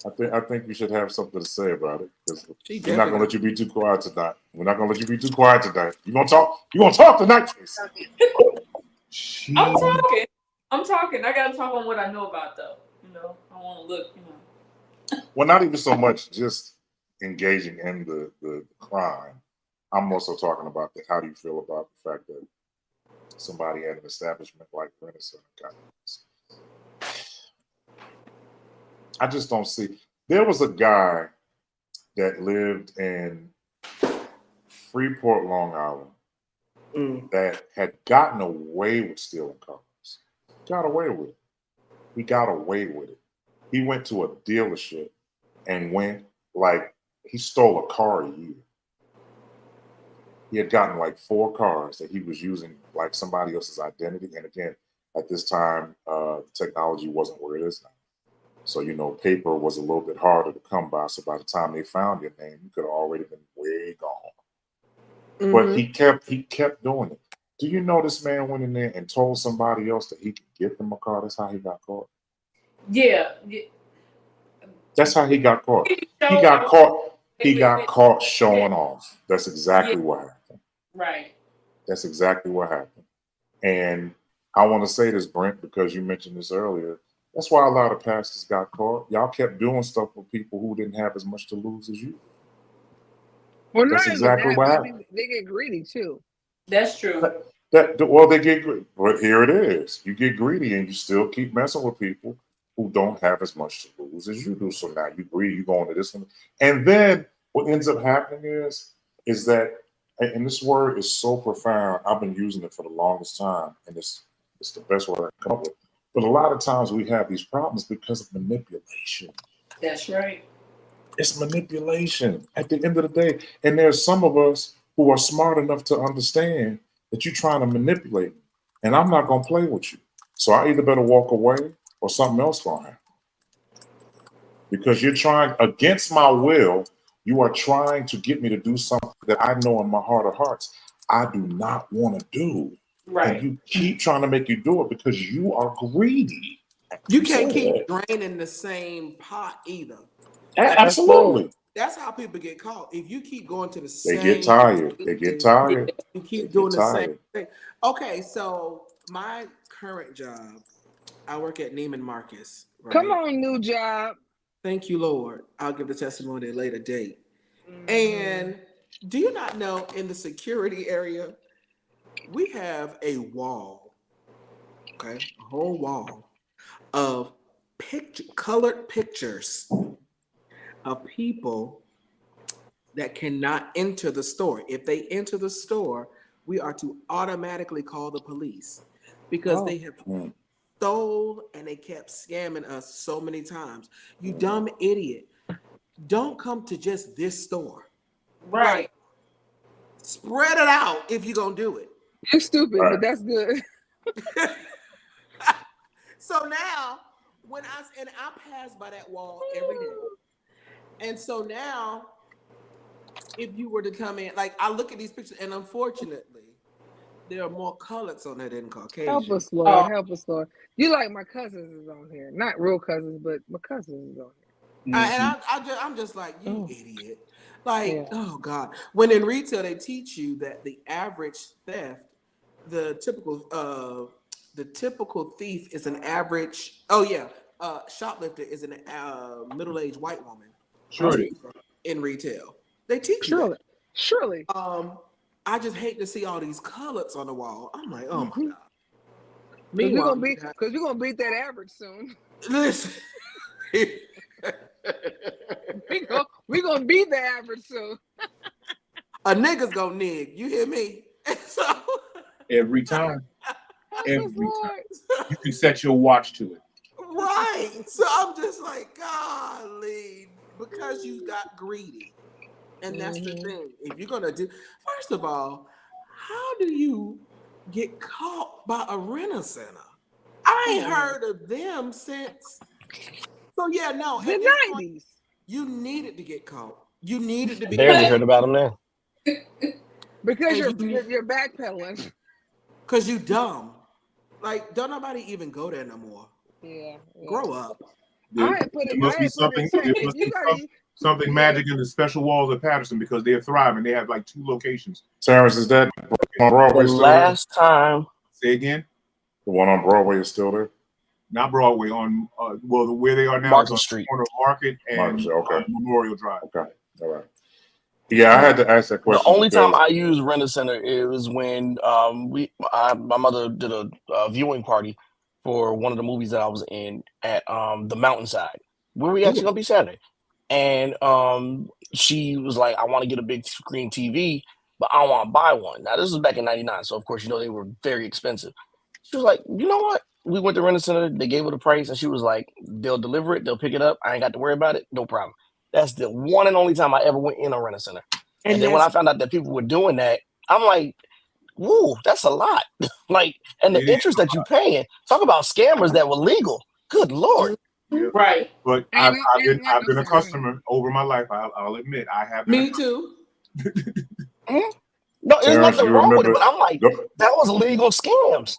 I think you should have something to say about it because we're not definitely gonna let you be too quiet tonight. We're not gonna let you be too quiet tonight. You gonna talk tonight, Tracy. I'm talking. I gotta talk on what I know about though. I want to look. Well, not even so much just engaging in the crime. I'm also talking about how do you feel about the fact that somebody at an establishment like Renaissance got this? I just don't see. There was a guy that lived in Freeport, Long Island, that had gotten away with stealing cars. Got away with it. He got away with it. He went to a dealership and he stole a car a year. He had gotten like 4 cars that he was using like somebody else's identity. And again, at this time, technology wasn't where it is now. So, paper was a little bit harder to come by. So by the time they found your name, you could have already been way gone. But he kept doing it. Do you know this man went in there and told somebody else that he could get them a car? That's how he got caught. Yeah. That's how he got caught. He got caught showing off. That's exactly what happened. Right. That's exactly what happened. And I want to say this, Brent, because you mentioned this earlier. That's why a lot of pastors got caught. Y'all kept doing stuff with people who didn't have as much to lose as you. Well, that's exactly what happened. They get greedy too. That's true. They get greedy. But here it is. You get greedy and you still keep messing with people who don't have as much to lose as you do. So now you greedy, you go into this one. And then what ends up happening is that, and this word is so profound, I've been using it for the longest time, and it's the best word I can come up with. But a lot of times we have these problems because of manipulation. That's right. It's manipulation at the end of the day. And there's some of us who are smart enough to understand that you're trying to manipulate me, and I'm not going to play with you. So I either better walk away or something else going to happen. Because you're trying, against my will, you are trying to get me to do something that I know in my heart of hearts I do not want to do. Right. And you keep trying to make you do it because you are greedy. You can't keep draining the same pot either. Absolutely. That's how people get caught. If you keep going to the same, they get tired. You keep doing the same thing. Okay, so my current job, I work at Neiman Marcus. Right? Come on, new job. Thank you, Lord. I'll give the testimony at a later date. And do you not know in the security area, We have a wall, okay, a whole wall of colored pictures of people that cannot enter the store. If they enter the store, we are to automatically call the police because they have stole and they kept scamming us so many times. You dumb idiot. Don't come to just this store. Right. Like, spread it out if you're going to do it. You're stupid, Right. but that's good. So now, I pass by that wall every day. And so now, if you were to come in, like I look at these pictures, and unfortunately, there are more colors on there than Caucasian. Help us, Lord. Help us, Lord. You like my cousins is on here. Not real cousins, but my cousins is on here. I'm just like, you idiot. Like, Yeah. oh God. When in retail, they teach you that the average theft, the typical thief is an average, shoplifter is a middle-aged white woman. Sure it is. In retail. They teach you that. Surely. I just hate to see all these colors on the wall. I'm like, oh my God. Because we're gonna beat that average soon. Listen. we gonna beat the average soon. A nigga's gonna nig. You hear me? So Every time. Every time. You can set your watch to it. Right. So I'm just like, golly, because you got greedy. And that's the thing. If you're gonna do, first of all, how do you get caught by a renter center? I ain't heard of them since. So yeah, no. The 90s. You needed to get caught. You needed to be. Barely heard about them now. Because you're backpedaling. Because you dumb. Like, don't nobody even go there no more. Yeah. Grow up. There must be something magic in the special walls of Patterson because they're thriving. They have like 2 locations. Terrence, is that on Broadway The still last time. Say again? The one on Broadway is still there? Not Broadway, on where they are now Market is on Street. Corner of Market and Memorial Drive. Okay, all right. Yeah, I had to ask that question. The only time I used Rent a Center is when my mother did a viewing party for one of the movies that I was in at the Mountainside, where we actually gonna be Saturday. And she was like, I want to get a big screen TV, but I don't want to buy one. Now, this was back in 99, so of course, they were very expensive. She was like, you know what? We went to Rent a Center, they gave her the price, and she was like, they'll deliver it, they'll pick it up. I ain't got to worry about it, no problem. That's the one and only time I ever went in a Rent a Center. And then when I found out that people were doing that, I'm like, woo, that's a lot. Like, and the interest that you're paying, talk about scammers that were legal. Good Lord. Right. But I've been a customer over my life. I'll admit I have been. Me too. No, there's nothing wrong with it, but I'm like, that was legal scams.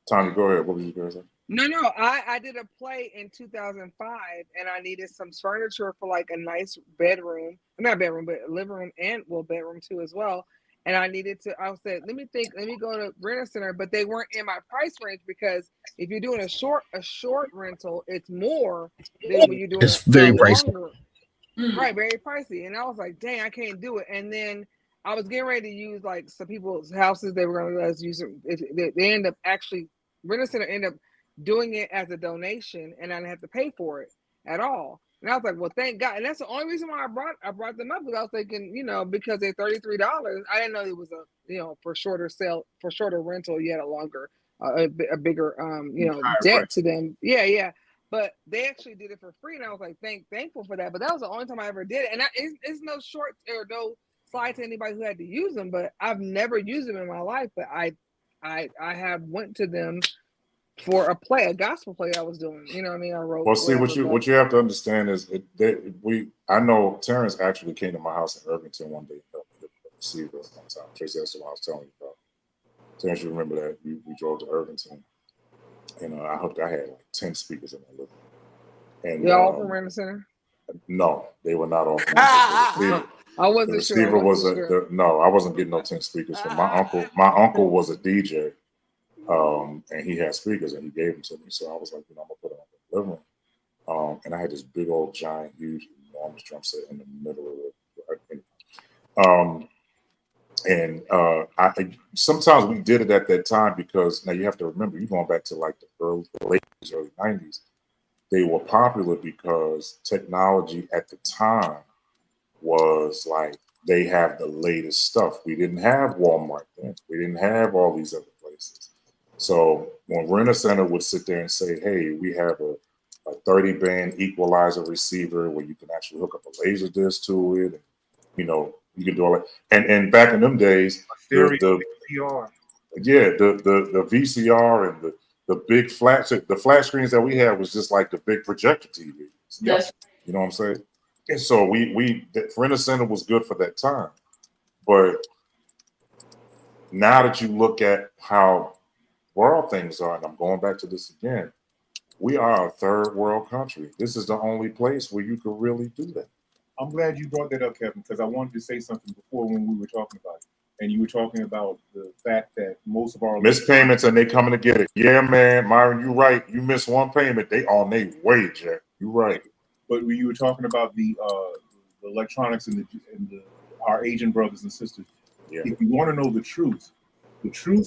Tommy, go ahead. What were you going to say? No, I did a play in 2005 and I needed some furniture for like a nice bedroom. Not bedroom, but living room and bedroom too as well. And I said, let me go to Rent a Center, but they weren't in my price range because if you're doing a short rental, it's more than when you're doing it's very pricey. longer. Right, very pricey. And I was like, dang, I can't do it. And then I was getting ready to use like some people's houses. They were going to let us use it. They end up actually, Rent a Center ended up doing it as a donation, and I didn't have to pay for it at all. And I was like, well, thank God. And that's the only reason why I brought them up, because I was thinking, because they're $33. I didn't know it was for shorter rental, you had a longer, a bigger, debt to them. Yeah. But they actually did it for free, and I was like, thankful for that. But that was the only time I ever did it. And it's no short or no slide to anybody who had to use them, but I've never used them in my life. But I have went to them for a gospel play I was doing. You know what I mean? I wrote. Well, see, what you have to understand is I know Terrence actually came to my house in Irvington one day and helped me receive us one time. Tracy, that's what I was telling you about. Terrence, you remember that we drove to Irvington, and I had like 10 speakers in my living room. And y'all from Rent a Center? No, they were not all from Rent a Center. I wasn't sure. No, I wasn't getting no 10 speakers from my uncle. My uncle was a DJ. And he had speakers and he gave them to me. So I was like, I'm gonna put it on the living room. And I had this big old giant, huge, enormous drum set in the middle of it. And sometimes we did it at that time because now you have to remember, you're going back to like the late 80s, early 90s. They were popular because technology at the time was like they have the latest stuff. We didn't have Walmart then. We didn't have all these other places. So when Rent-A-Center would sit there and say, hey, we have a 30 band equalizer receiver where you can actually hook up a laser disc to it. And, you know, you can do all that. And back in them days, the VCR. yeah, the VCR and the big the flat screens that we had was just like the big projector TVs. That's You know what I'm saying? And so the Rent-A-Center was good for that time. But now that you look at how world things are, and I'm going back to this again, we are a third world country. This is the only place where you could really do that. I'm glad you brought that up, Kevin, because I wanted to say something before when we were talking about it. And you were talking about the fact that most of our missed payments and they coming to get it. Yeah, man, Myron, you right. You miss one payment, they on their way, Jack. You right. But when you were talking about the electronics and our Asian brothers and sisters, Yeah. if you want to know the truth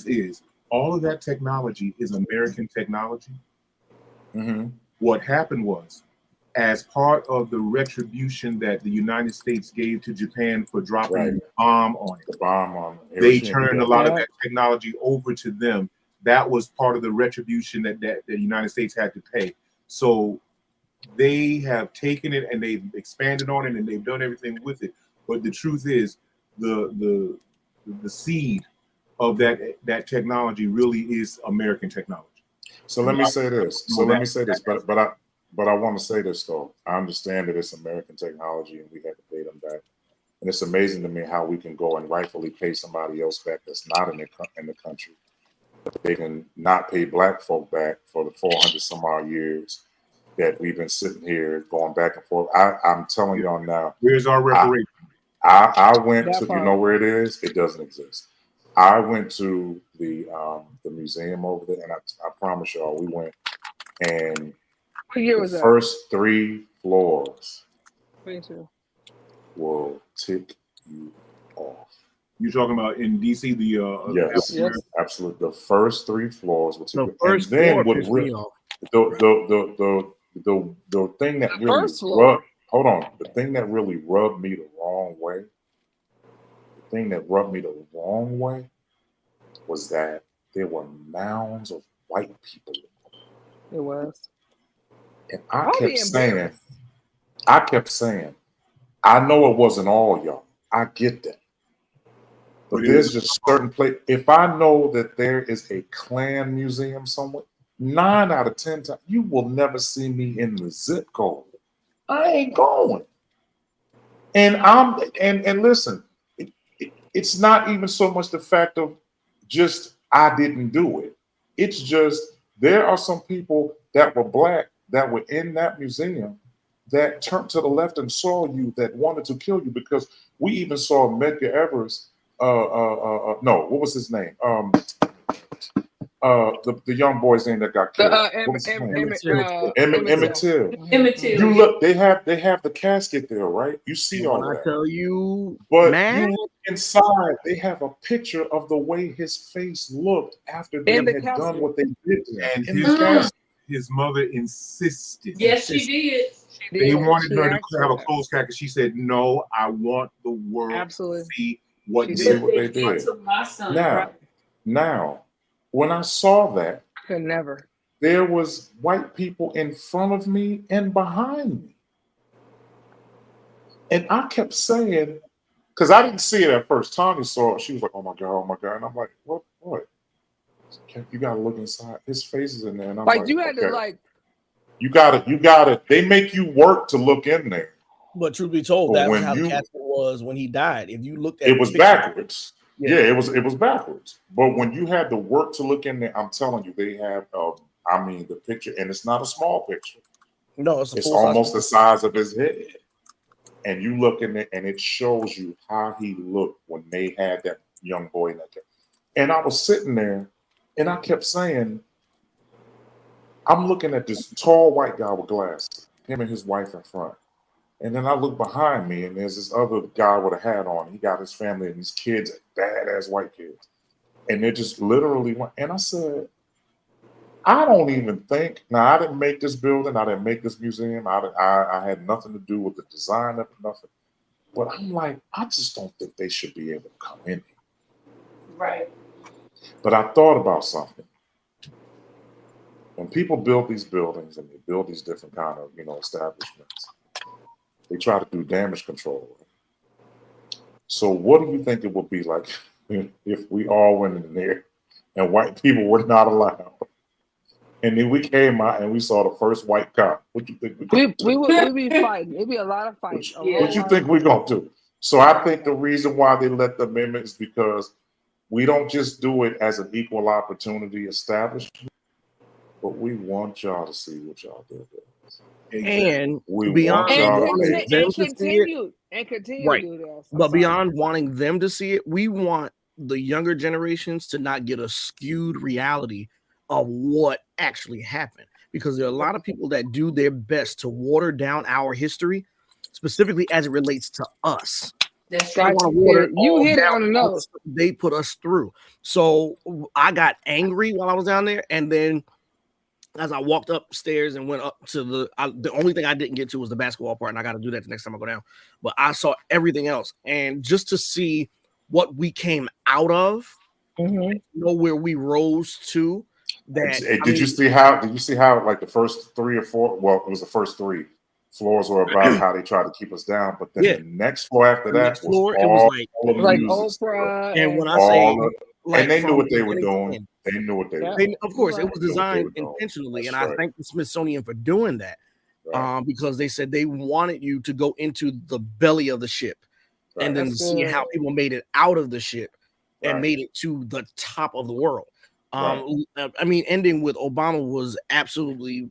is all of that technology is American technology. Mm-hmm. What happened was, as part of the retribution that the United States gave to Japan for dropping the bomb on it, the bomb on they turned a lot of that technology over to them. That was part of the retribution that the United States had to pay. So they have taken it and they've expanded on it and they've done everything with it. But the truth is, the seed of that technology really is American technology. So let me say this. But I want to say this though. I understand that it's American technology and we have to pay them back. And it's amazing to me how we can go and rightfully pay somebody else back that's not in the country. They can not pay black folk back for the 400 some odd years that we've been sitting here going back and forth. I'm telling y'all now. Where's our reparation? I went That to, part. you know where it is? It doesn't exist. I went to the museum over there, and I promise y'all, we went, and What year the was that? first 3 floors 22. will tick you off. You're talking about in DC, the Yes, Yes. absolutely. The first 3 floors will tick The you, first and then floor pissed me off. the thing that The really first floor. hold on, the thing that really rubbed me the wrong way. The thing that rubbed me the wrong way was that there were mounds of white people. It was. And I'll be embarrassed. I kept saying, I know it wasn't all y'all. I get that. But there's just certain place. If I know that there is a Klan museum somewhere, 9 out of 10 times, you will never see me in the zip code. I ain't going. And listen, it's not even so much the fact of just I didn't do it. It's just there are some people that were black that were in that museum that turned to the left and saw you that wanted to kill you because we even saw Medgar Evers. No, what was his name? The young boy's name that got killed. What was his name? Emmett Till. Emmett Till. You look, they have the casket there, right? You see all When I that. tell you, But man, you look inside, they have a picture of the way his face looked after they In the had casket. done what they did to him. And In the casket. his mother insisted. Yes, she did. They wanted She her to asked have for a that. closed casket. She said, "No, I want the world Absolutely. to see what She they See did. what they They did did. to my son. Now, when I saw that, Could never. there was white people in front of me and behind me. And I kept saying, because I didn't see it at first. Tanya saw it. She was like, oh my God. And I'm like, what? You gotta look inside. His face is in there. And I'm Like like, you had okay. to like. You gotta. They make you work to look in there. but truth be told, But that was when how the you- casket was when he died. If you looked at It was the picture, backwards. Yeah, it was backwards. But when you had the work to look in there, I'm telling you, they have the picture, and it's not a small picture. no, it's a It's full size almost picture. the size of his head. And you look in it, and it shows you how he looked when they had that young boy in that. And I was sitting there, and I kept saying, I'm looking at this tall white guy with glasses, him and his wife in front. And then I look behind me, and there's this other guy with a hat on. He got his family and these kids, badass white kids, and they're just literally. And I said, I don't even think. Now, I didn't make this building. I didn't make this museum. I had nothing to do with the design of it, nothing. But I'm like, I just don't think they should be able to come in here. Right. But I thought about something. When people build these buildings and they build these different kind of, establishments, they try to do damage control. So what do you think it would be like if we all went in there and white people were not allowed? And then we came out and we saw the first white cop. What you think we be fighting. It'd be a lot of fights. What you think we're gonna do? So I think the reason why they let them in is because we don't just do it as an equal opportunity establishment, but we want y'all to see what y'all did. And we beyond want y'all to continue right. to do this. But beyond wanting them to see it, we want the younger generations to not get a skewed reality of what actually happened, because there are a lot of people that do their best to water down our history, specifically as it relates to us. That's right. You hit it on the nose. They put us through. So I got angry while I was down there, and then as I walked upstairs and went up to the only thing I didn't get to was the basketball part, and I got to do that the next time I go down. But I saw everything else, and just to see what we came out of, know where we rose to. Did you see how like the first 3 or 4? Well, it was the first 3 floors were about how they tried to keep us down, but then the next floor after that was like Oprah. And when I say, and they knew what they were doing. They knew what they were doing. Of course, it was designed intentionally, and I thank the Smithsonian for doing that, because they said they wanted you to go into the belly of the ship, and then see how people made it out of the ship and made it to the top of the world. I mean, ending with Obama was absolutely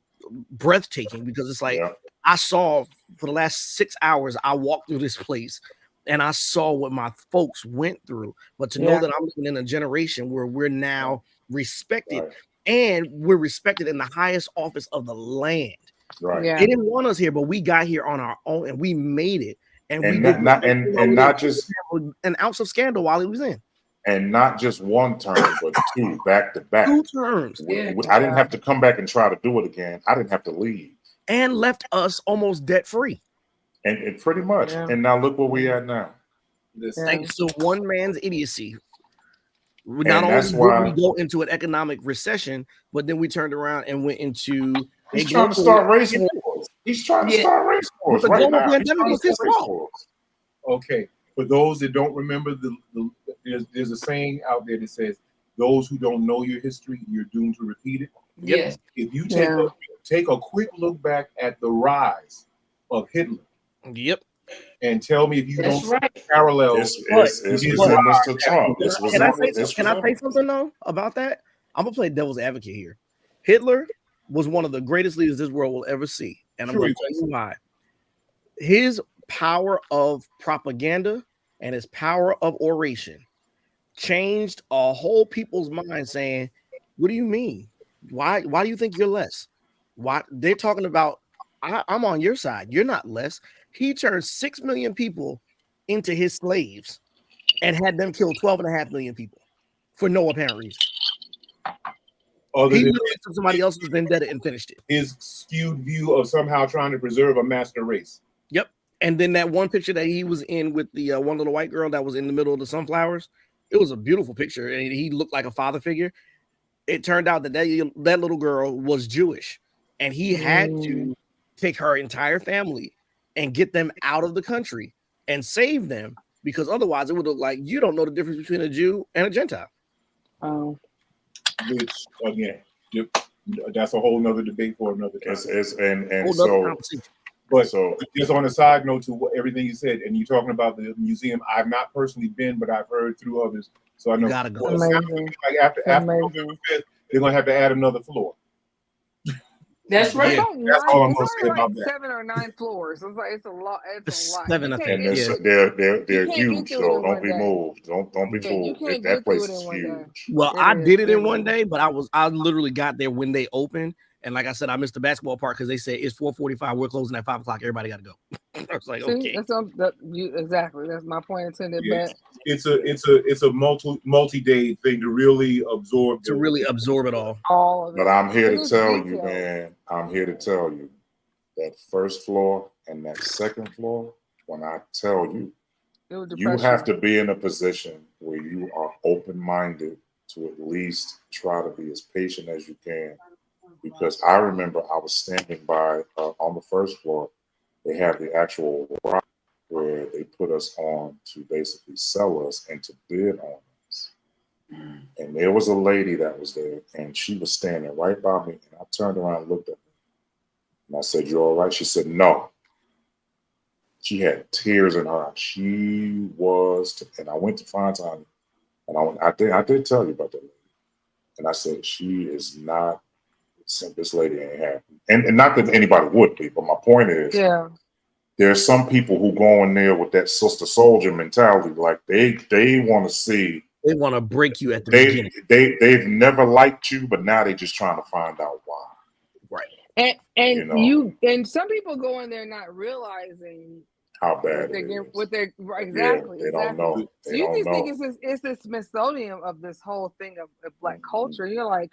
breathtaking, because it's like I saw for the last 6 hours, I walked through this place and I saw what my folks went through. But to know that I'm living in a generation where we're now respected, and we're respected in the highest office of the land. Right. They didn't want us here, but we got here on our own and we made it. And we not just an ounce of scandal while he was in. And not just one term, but 2 back to back. 2 terms. I didn't have to come back and try to do it again. I didn't have to leave. And left us almost debt free. And it pretty much. Yeah. And now look where we at now. Thanks to one man's idiocy. Not only did we go into an economic recession, but then we turned around and went into. He's trying to start race wars. He's trying to start race wars right now. Was his fault. Okay. For those that don't remember, there's a saying out there that says, "Those who don't know your history, you're doomed to repeat it." Yes. If you take a quick look back at the rise of Hitler. Yep. And tell me if you don't see parallels. Can I say something though about that? I'm gonna play devil's advocate here. Hitler was one of the greatest leaders this world will ever see, and I'm going to tell you why. His power of propaganda and his power of oration changed a whole people's mind, saying, "What do you mean? Why do you think you're less? Why they're talking about? I'm on your side. You're not less." He turned 6 million people into his slaves and had them kill 12.5 million people for no apparent reason. He literally took somebody else's vendetta and finished it. His skewed view of somehow trying to preserve a master race. Yep. And then that one picture that he was in with the one little white girl that was in the middle of the sunflowers, it was a beautiful picture, and he looked like a father figure. It turned out that little girl was Jewish, and he had to take her entire family and get them out of the country and save them, because otherwise it would look like you don't know the difference between a Jew and a Gentile. Oh. Which again, that's a whole nother debate for another time. But just on a side note to everything you said, and you're talking about the museum, I've not personally been, but I've heard through others. So I know gotta go. Like after November 5th, they're gonna have to add another floor. That's right. That's all I'm gonna say about that. 7 or 9 floors. It's a lot. It's a lot. 7, I think. They're huge, so don't be moved. Don't be moved. That place is huge. Well, I did it in one day, but I literally got there when they opened, And like I said, I missed the basketball part because they said it's 4:45. We're closing at 5 o'clock. Everybody got to go. I was like, See, okay. Exactly. That's my point intended. Yeah, But it's a multi-day thing to really absorb it all. All of it. But I'm here to It's tell you, details. man. I'm here to tell you that first floor and that second floor. When I tell you, It would you depress have to be in a position where you are open-minded to at least try to be as patient as you can. Because I remember I was standing by on the first floor. They have the actual rock where they put us on to basically sell us and to bid on us. And there was a lady that was there, and she was standing right by me. And I turned around and looked at her. And I said, "You all right?" She said, "No." She had tears in her eyes. She was, and I went to find Tanya, and I did tell you about that lady. And I said, she is not, this lady ain't happy. And not that anybody would be, but my point is, Yeah. there's some people who go in there with that sister soldier mentality, like they want to see. They want to break you at the beginning. They've never liked you, but now they're just trying to find out why. Right. And some people go in there not realizing how bad it is. Exactly. They don't know. So you just think it's this Smithsonian of this whole thing of Black culture. You're like,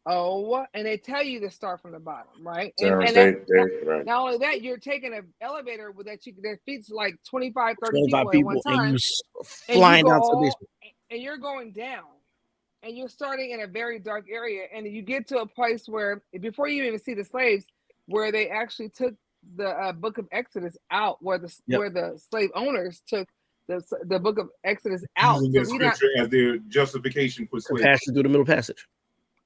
oh, and they tell you to start from the bottom, right? Terrence, right. Not only that, you're taking an elevator that feeds like 25, 30 people at one time. And you flying down to the basement. And you're going down. And you're starting in a very dark area. And you get to a place where, before you even see the slaves, where they actually took the book of Exodus out, where the slave owners took the book of Exodus out. Using that scripture as their justification for slavery. Passage through the middle passage.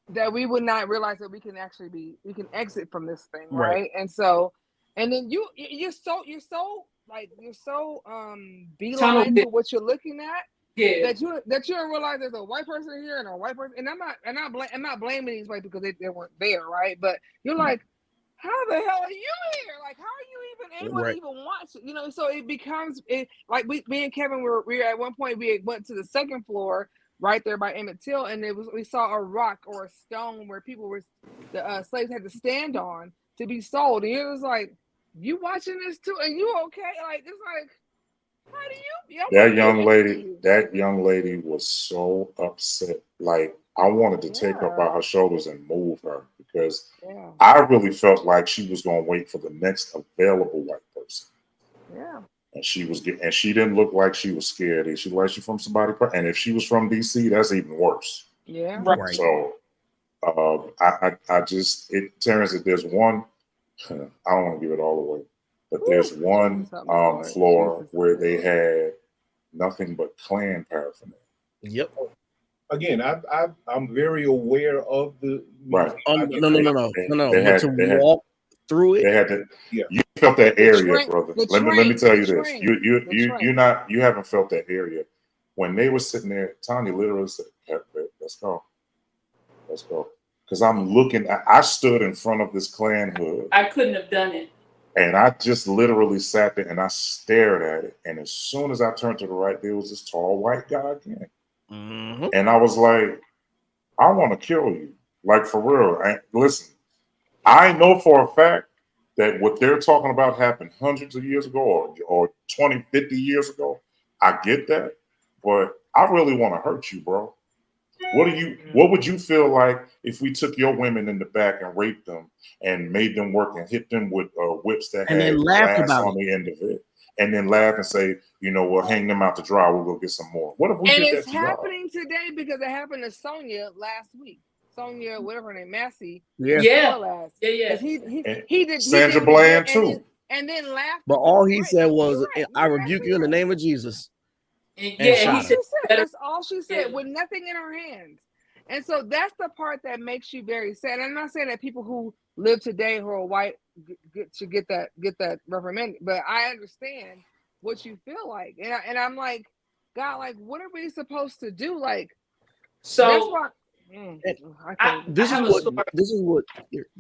That we would not realize that we can exit from this thing, right? And so, and then you're so beeline to what you're looking at. Yeah. That you don't realize there's a white person here and a white person, and I'm not blaming these white because they weren't there, right? But you're like, how the hell are you here? Like, how are you even able to even watch it? You know, so it becomes like me and Kevin we were at one point, we went to the second floor right there by Emmett Till, and we saw a rock or a stone where the slaves had to stand on to be sold, and it was like, you watching this too, and you okay? Like, it's like, how do you? That young lady was so upset. Like, I wanted to take her by her shoulders and move her because I really felt like she was going to wait for the next available white person. Yeah. And she didn't look like she was scared. She like she from somebody, and if she was from DC, that's even worse. Yeah. Right. So, Terrence, if there's one, I don't want to give it all away, but there's one floor where they had nothing but Klan paraphernalia. Yep. Again, I'm very aware of the right. No. But to walk through it, they had to. Yeah. You felt that area, brother. Let me tell you this. You haven't felt that area. When they were sitting there, Tanya literally said, "Let's go." Because I'm looking. I stood in front of this Klan hood. I couldn't have done it. And I just literally sat there and I stared at it. And as soon as I turned to the right, there was this tall white guy again. Mm-hmm. And I was like, I want to kill you. Like, for real. Listen, I know for a fact that what they're talking about happened hundreds of years ago or 20, 50 years ago. I get that. But I really want to hurt you, bro. What would you feel like if we took your women in the back and raped them and made them work and hit them with whips that had glass on the end of it, and then laugh and say, we'll hang them out to dry. We'll go get some more. What if we did that? And it's happening today because it happened to Sonia last week. Sonia, whatever her name, Massey. Yeah. He did Sandra Bland too. And then laughed. But all he said was, "I rebuke you in the name of Jesus." That's all she said with nothing in her hands. And so that's the part that makes you very sad. I'm not saying that people who live today who are white should get that reprimanded, but I understand what you feel like. And I'm like, God, like, what are we supposed to do? Like, so that's why. This is what.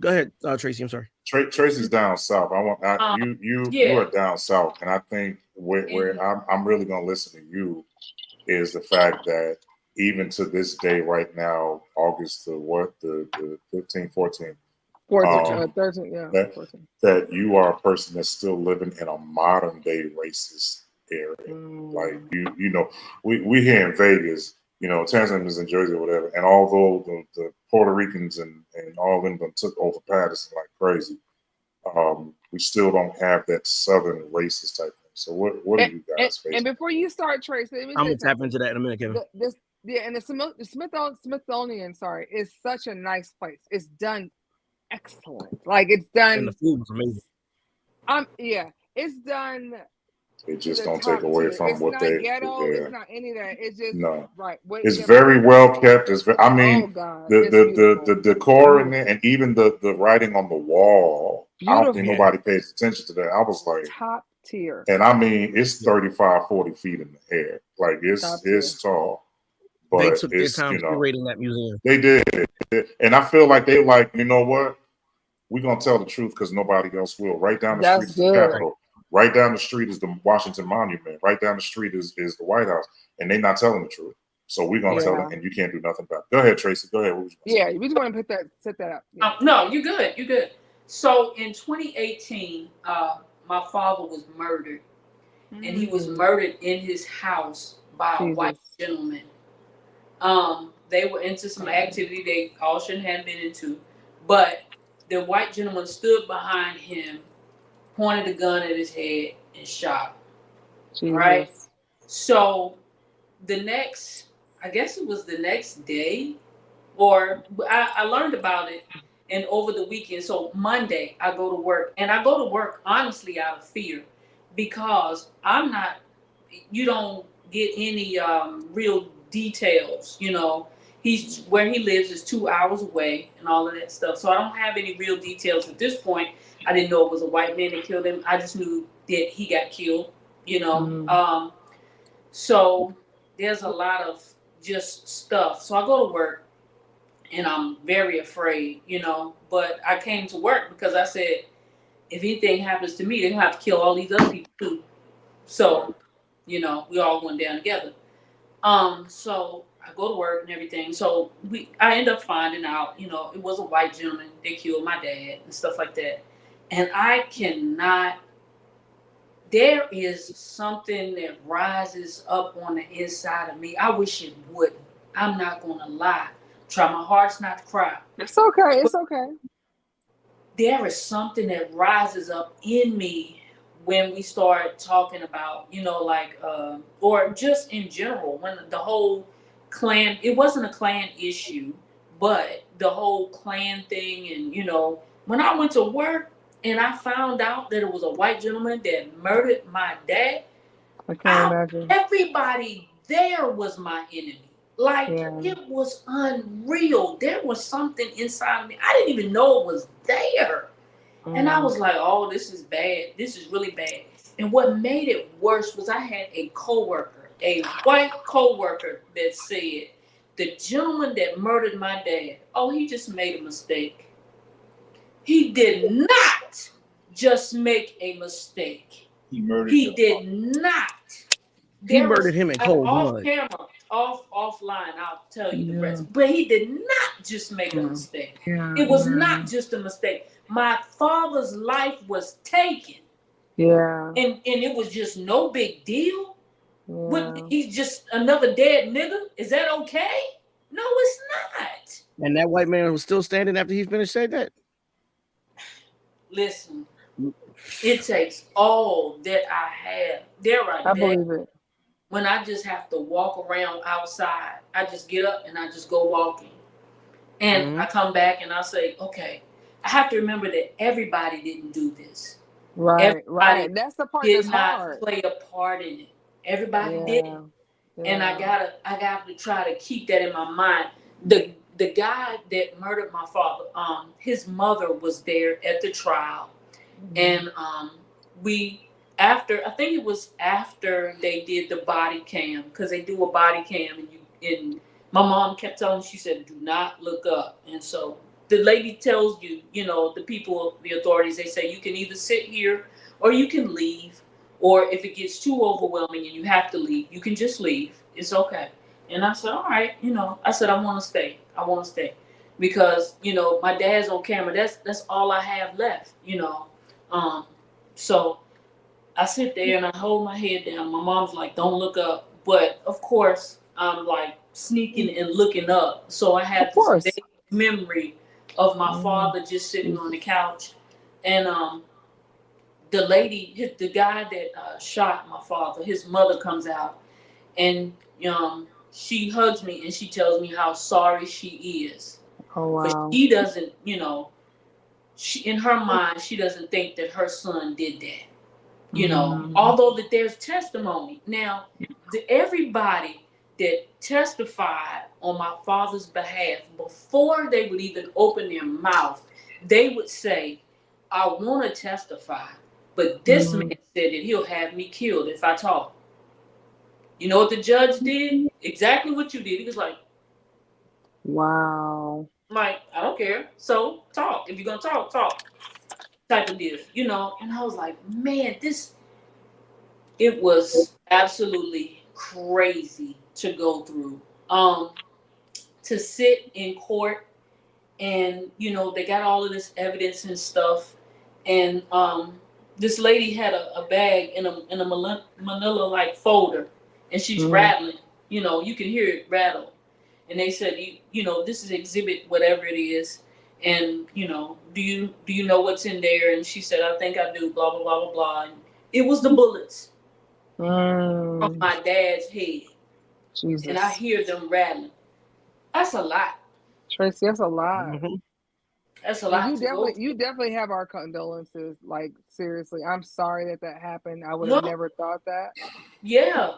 Go ahead, Tracy. I'm sorry. Tracy's down south. You are down south, and I think where I'm really gonna listen to you is the fact that even to this day, right now, August the 15th, 14th, Um, 13, yeah, that 14. that you are a person that's still living in a modern day racist area. Like you know, we here in Vegas, you know, Tanzania is in Jersey or whatever, and although the Puerto Ricans and all of them took over Patterson like crazy, we still don't have that Southern racist type thing. So what are you guys And facing? before you start, Tracy, let me I'm say gonna tap something. into that in a minute, Kevin. And the Smithsonian, sorry, is such a nice place. It's done excellent. Like it's And the done. food was amazing. It's done It just the don't take top away tier. from It's what not they ghetto. It's yeah. not any of that. It's just No. right. What It's the very people. well kept. I Oh mean, God, the it's the beautiful. the decor in there, Beautiful. and even the writing on the wall. I don't think Beautiful. Yeah. nobody pays attention to that. I was like, Top tier. and I mean, it's Yeah. 35, 40 feet in the air. Like Top tier. it's tall, They but took their it's time you know curating that museum. they did, and I feel like they like you know what we're gonna tell the truth because nobody else will. Right down the street That's is the good. Capitol. Right down the street is the Washington Monument. Right down the street is the White House, and they're not telling the truth. So we're gonna tell them, Yeah. and you can't do nothing about it. Go ahead, Tracy. Go ahead. What was you gonna say? Yeah. We just want to set that up. Yeah. No, you good. You good. So in 2018, my father was murdered, and he was murdered in his house by a white Jesus. gentleman. They were into some activity they all shouldn't have been into, but the white gentleman stood behind him, pointed a gun at his head, and shot him. Right. Jesus. So the next, I guess it was the next day, or I learned about it, and over the weekend. So Monday I go to work, and I go to work honestly out of fear, because I'm not. You don't get any real details. You know, he's where he lives is 2 hours away, and all of that stuff. So I don't have any real details at this point. I didn't know it was a white man that killed him. I just knew that he got killed. You know, so there's a lot of just stuff. So I go to work, and I'm very afraid, you know. But I came to work because I said, if anything happens to me, they're gonna have to kill all these other people too. So, you know, we all went down together. So I go to work and everything. So I end up finding out, you know, it was a white gentleman that killed my dad and stuff like that. And I cannot. There is something that rises up on the inside of me. I wish it wouldn't. I'm not gonna lie. Try my hardest not to cry. It's okay. It's okay. There is something that rises up in me when we start talking about, you know, like, or just in general, when the whole clan, it wasn't a clan issue, but the whole clan thing. And, you know, when I went to work and I found out that it was a white gentleman that murdered my dad, I can't imagine. everybody there was my enemy. Like, Yeah. it was unreal. There was something inside me. I didn't even know it was there. And I was like, oh, this is bad. This is really bad. And what made it worse was I had a coworker, a white coworker, that said, the gentleman that murdered my dad, oh, he just made a mistake. He did not just make a mistake. He did not. He murdered him in cold Off blood. camera, offline, I'll tell you the rest. But he did not just make a mistake. Yeah. It was not just a mistake. My father's life was taken. Yeah. And it was just no big deal. Yeah. He's just another dead nigga. Is that okay? No, it's not. And that white man was still standing after he finished saying that. Listen, it takes all that I have. There are I days believe it. when I just have to walk around outside. I just get up and I just go walking. And I come back and I say, okay, I have to remember that everybody didn't do this. Right. Everybody Right. That's the part did that's not hard. play a part in it. Everybody didn't. Yeah. And I gotta try to keep that in my mind. The guy that murdered my father, his mother was there at the trial. And I think it was after they did the body cam, because they do a body cam, and my mom kept telling me, she said, do not look up. And so the lady tells you, you know, the people, the authorities, they say you can either sit here or you can leave, or if it gets too overwhelming and you have to leave, you can just leave. It's okay. And I said, all right, you know, I said, I want to stay. because my dad's on camera. That's all I have left. So I sit there and I hold my head down. My mom's like, "Don't look up," but of course I'm like sneaking and looking up. So I Of have this course. vague memory of my father just sitting on the couch, and the guy that shot my father, his mother comes out, and she hugs me and she tells me how sorry she is. Oh But wow. she doesn't, she, in her mind, she doesn't think that her son did that. Although that there's testimony. Now, everybody that testified on my father's behalf, before they would even open their mouth, they would say, "I want to testify, but this man said that he'll have me killed if I talk." You know what the judge did? Exactly what you did. He was like, Wow. I don't care. So talk. If you're gonna talk, talk. Type of deal. And I was like, man, it was absolutely crazy to go through. To sit in court and they got all of this evidence and stuff, and this lady had a bag in a manila like folder, and she's rattling. You can hear it rattle. And they said, this is exhibit whatever it is, and do you know what's in there? And she said, I think I do. Blah blah blah blah blah. And it was the bullets from my dad's head, Jesus. and I hear them rattling. That's a lot. Tracy, that's a lot. Mm-hmm. That's a And lot to go you through. definitely have our condolences. Like seriously, I'm sorry that happened. I would No, have never thought that. yeah,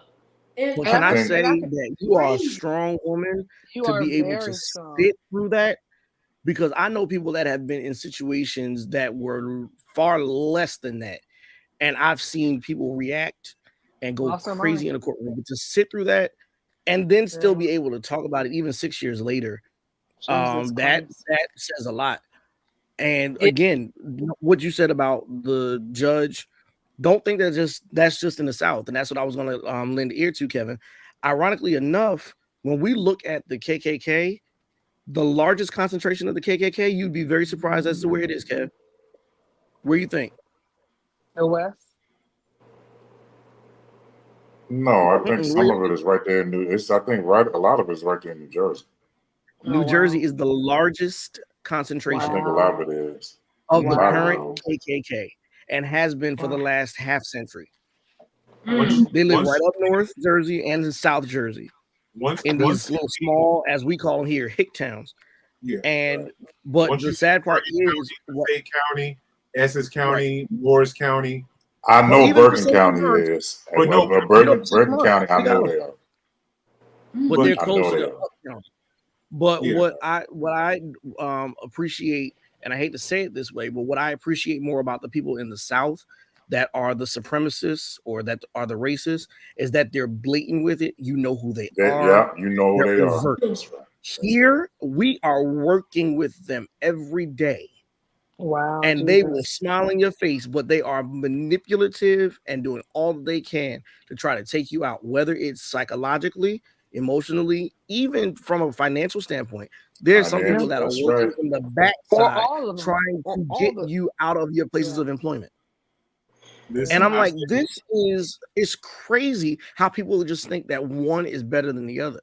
and But And can I I can, think say and I can. that you are a crazy. strong woman You to are be able to very strong. sit through that? Because I know people that have been in situations that were far less than that. And I've seen people react and go Lost her crazy mind. in the courtroom. But to sit through that and then still Yeah. be able to talk about it even 6 years later, Jesus that Christ. says a lot. And Yeah, again, what you said about the judge, don't think that's just in the South. And that's what I was going to lend ear to, Kevin. Ironically enough, when we look at the KKK, the largest concentration of the KKK, you'd be very surprised as to where it is, Kev. Where you think? The West. No, I think Where some you of it think? is right there in I think a lot of it is right there in New Jersey. Oh New wow. Jersey is the largest I concentration think a lot Wow. of it is. of A the lot of current Wow. it is. KKK and has been for the Wow. last half century. Once, They live once, right up North Jersey and in South Jersey in once, these little small, as we call them here, hick towns. yeah. And Right. but Once the you get sad part Bergen is County, what Passaic County, Essex right. County, Morris County, I But know even Bergen Passaic, New County Jersey, is. but no, we know Passaic, Bergen New County, I we got know them, they are. but but they're I know closer they to are. uptown. But yeah, what I appreciate, and I hate to say it this way, but what I appreciate more about the people in the South that are the supremacists or that are the racists is that they're blatant with it. You know who they are. Yeah, you know who They're they are. overt. That's right. That's right. Here, we are working with them every day. Wow. And they will Jesus. smile in your face, but they are manipulative and doing all that they can to try to take you out, whether it's psychologically, emotionally, even from a financial standpoint. There's some Yeah. people Financial. that are That's working right. from the Or backside all of them. trying Or to all get the. you out of your places Yeah. of employment. And listen, I'm like, it's crazy how people just think that one is better than the other.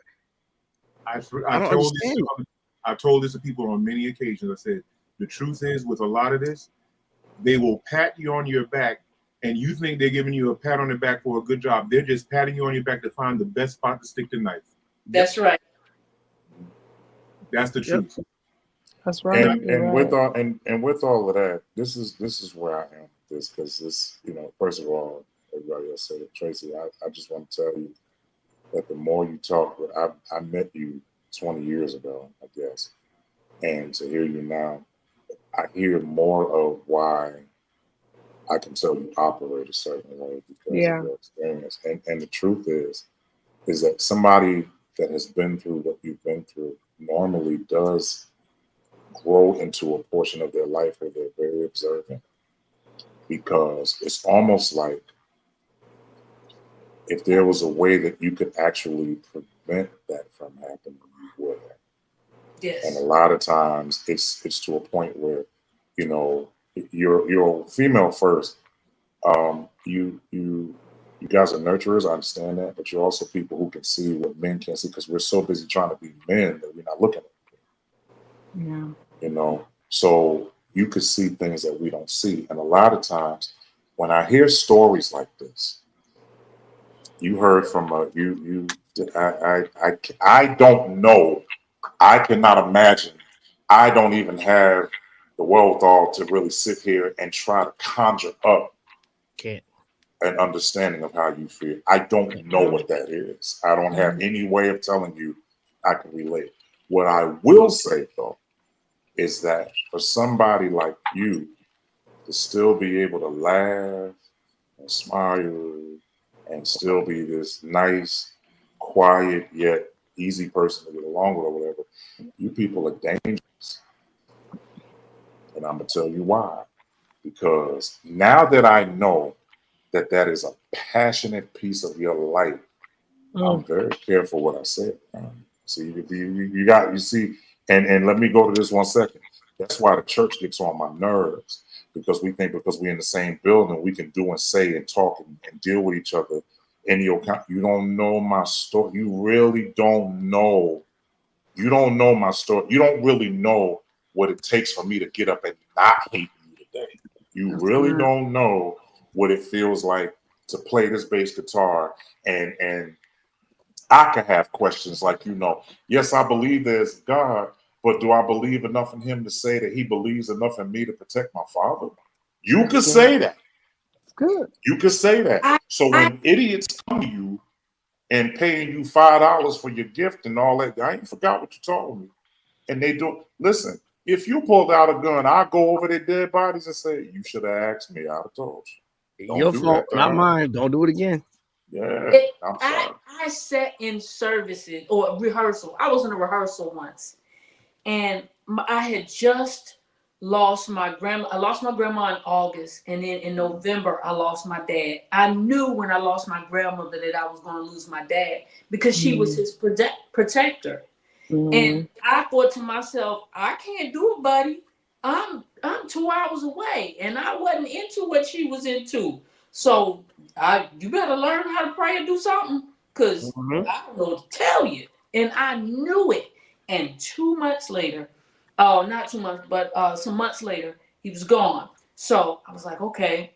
I I've don't told this understand. I've told this to people on many occasions. I said the truth is with a lot of this, they will pat you on your back, and you think they're giving you a pat on the back for a good job. They're just patting you on your back to find the best spot to stick the knife. that's right. That's the Yep. truth. That's right. You're And right. with all of that, this is where I am with this, because this, first of all, everybody else said it. Tracy, I just want to tell you that the more you talk, I met you 20 years ago, I guess, and to hear you now, I hear more of why I can tell you operate a certain way because of Yeah. your experience. And the truth is that somebody that has been through what you've been through normally does grow into a portion of their life where they're very observant, because it's almost like if there was a way that you could actually prevent that from happening, you would have. Yes. And a lot of times it's to a point where, you know, you're female first. You guys are nurturers, I understand that, but you're also people who can see what men can't see because we're so busy trying to be men that we're not looking at, Yeah. you know. So you could see things that we don't see. And a lot of times when I hear stories like this, you heard from I don't know. I cannot imagine. I don't even have the wherewithal to really sit here and try to conjure up Can't. an understanding of how you feel. I don't know what that is. I don't have any way of telling you I can relate. What I will say though is that for somebody like you to still be able to laugh and smile and still be this nice, quiet yet easy person to get along with or whatever, you people are dangerous. And I'm gonna tell you why. Because now that I know that that is a passionate piece of your life, I'm very careful what I say. See, you see, and let me go to this 1 second. That's why the church gets on my nerves because we think because we're in the same building, we can do and say and talk and deal with each other. In your, you don't know my story. You really don't know. You don't know my story. You don't really know what it takes for me to get up and not hate you today. You That's really good. don't know what it feels like to play this bass guitar and I can have questions like, you know, yes, I believe there's God, but do I believe enough in him to say that he believes enough in me to protect my father? You That's could good. say that. It's good. You could say that. I, So I, when idiots come to you and paying you $5 for your gift and all that, I ain't forgot what you told me. And they do listen, if you pulled out a gun, I go over their dead bodies and say, you should have asked me, I'd have told you. Don't Your do fault, that, not dog. mine. Don't do it again. Yeah, it, I'm I, sorry. I sat in services or rehearsal. I was in a rehearsal once, and I had just lost my grandma. I lost my grandma in August, and then in November I lost my dad. I knew when I lost my grandmother that I was going to lose my dad because she was his protector. And I thought to myself, I can't do it, buddy. I'm 2 hours away, and I wasn't into what she was into. So you better learn how to pray and do something, cause I don't know what to tell you. And I knew it. And 2 months later, oh, not 2 months, but some months later, he was gone. So I was like, okay,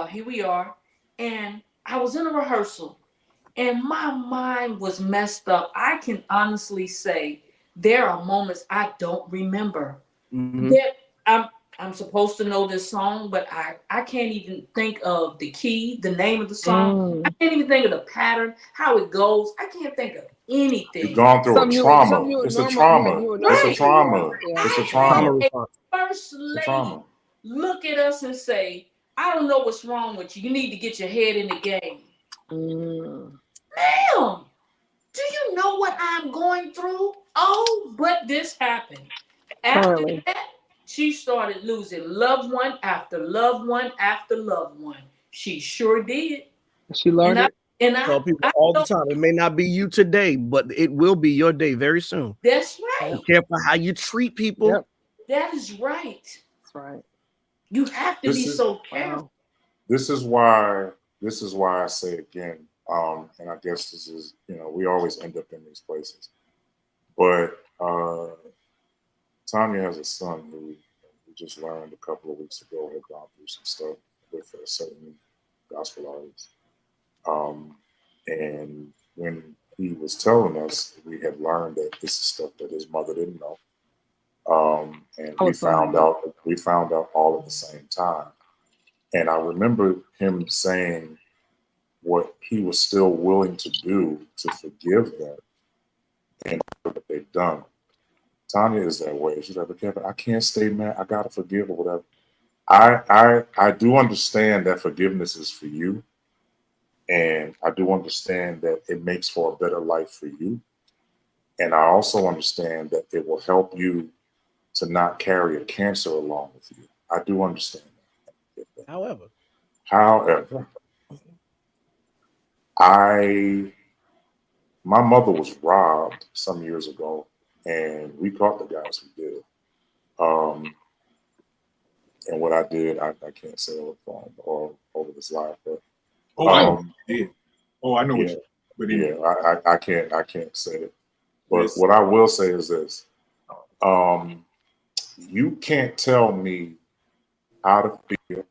here we are. And I was in a rehearsal, and my mind was messed up. I can honestly say there are moments I don't remember. That I'm supposed to know this song, but I can't even think of the key, the name of the song. I can't even think of the pattern, how it goes. I can't think of You've anything. gone through a Some trauma. you would It's a normal trauma. you would It's a normally Right. do. Yeah. trauma. Yeah. It's a I Trauma trauma. had a response. first It's a lady trauma. look at us and say, I don't know what's wrong with you. You need to get your head in the game. Ma'am, do you know what I'm going through? Oh, but this happened. After Currently. that, she started losing loved one after loved one after loved one. She sure did. She And learned I it. and Tell people I all the know time. It may not be you today, but it will be your day very soon. that's Yep. right. Be careful how you treat people. Yep. That is right. That's right. You have to be This is so careful. Wow. this is why I say again, and I guess this is, you know, we always end up in these places. But Tanya has a son who we just learned a couple of weeks ago had gone through some stuff with a certain gospel artist. Um, and when he was telling us, we had learned that this is stuff that his mother didn't know. And I was sorry. we found out all at the same time. And I remember him saying what he was still willing to do to forgive them and what they've done. Tanya is that way. She's like, but Kevin, I can't stay mad. I gotta forgive or whatever. I do understand that forgiveness is for you, and I do understand that it makes for a better life for you. And I also understand that it will help you to not carry a cancer along with you. I do understand that. However, However, I my mother was robbed some years ago and we caught the guys who did it. And what I did, I can't say over the phone or over this live, but Oh, I know what you did. Oh, I know what yeah, you. But yeah, anyway, I can't say it. But listen. what I will say is this: you can't tell me how to feel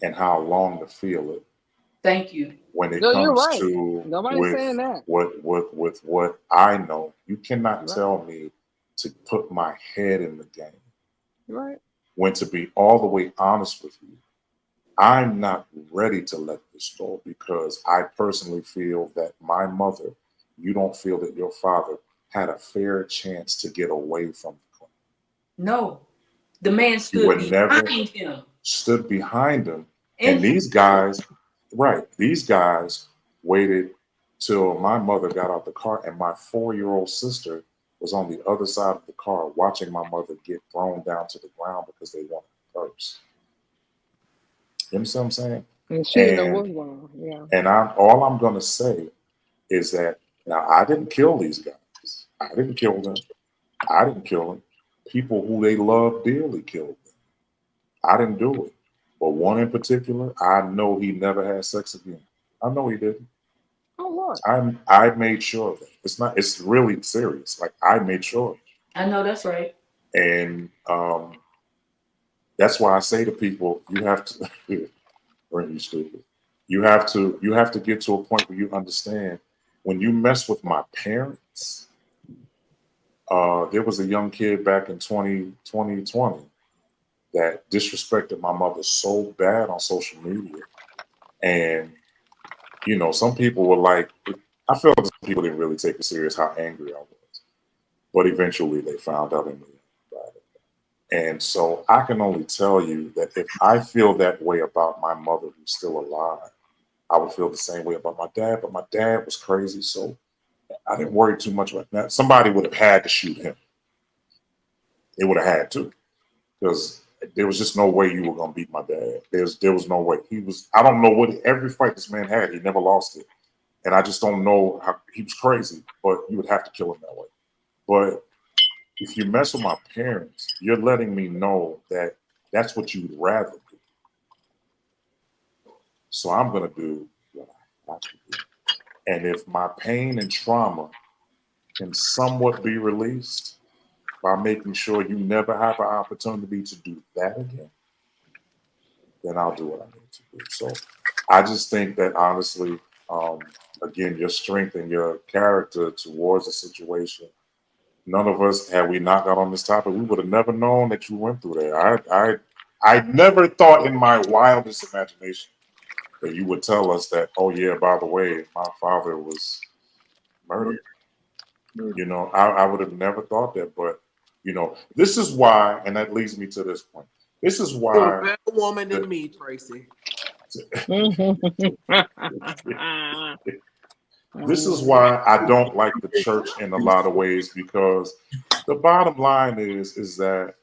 and how long to feel it Thank you. when it No, you're comes right. to Nobody's saying that. with what I know. You cannot You're right. tell me to put my head in the game. You're right. When, to be all the way honest with you, I'm not ready to let this go because I personally feel that my mother, you don't feel that your father had a fair chance to get away from the crime. No, the man You stood would never behind him. stood behind him. And And these guys, right, these guys waited till my mother got out the car and my 4-year-old sister was on the other side of the car watching my mother get thrown down to the ground because they wanted her purse. You understand what I'm saying? And she didn't know what And was going on. Yeah. and all I'm gonna say is that now I didn't kill these guys. I didn't kill them. I didn't kill them. People who they love dearly killed them. I didn't do it. But one in particular, I know he never had sex again. I know he didn't. Oh Lord. I made sure of it. It's really serious. Like I made sure of I know that's right. it. And that's why I say to people, you have to bring you stupid. You have to get to a point where you understand when you mess with my parents. There was a young kid back in 2020 that disrespected my mother so bad on social media. And, some people were like, I feel like some people didn't really take it serious how angry I was. But eventually they found out in the end about it. And so I can only tell you that if I feel that way about my mother who's still alive, I would feel the same way about my dad. But my dad was crazy, so I didn't worry too much about that. Somebody would have had to shoot him. They would have had to, because there was just no way you were gonna beat my dad. There was no way. He was. I don't know what every fight this man had. He never lost it, and I just don't know how he was crazy. But you would have to kill him that way. But if you mess with my parents, you're letting me know that that's what you would rather do. So I'm gonna do what I have to do. And if my pain and trauma can somewhat be released by making sure you never have an opportunity to do that again, then I'll do what I need to do. So I just think that honestly, again, your strength and your character towards the situation, none of us, had we not got on this topic, we would have never known that you went through that. I never thought in my wildest imagination that you would tell us that, oh yeah, by the way, my father was murdered. I would have never thought that, but this is why, and that leads me to this point. This is You're a why better woman the, than me, Tracy. this is why I don't like the church in a lot of ways, because the bottom line is that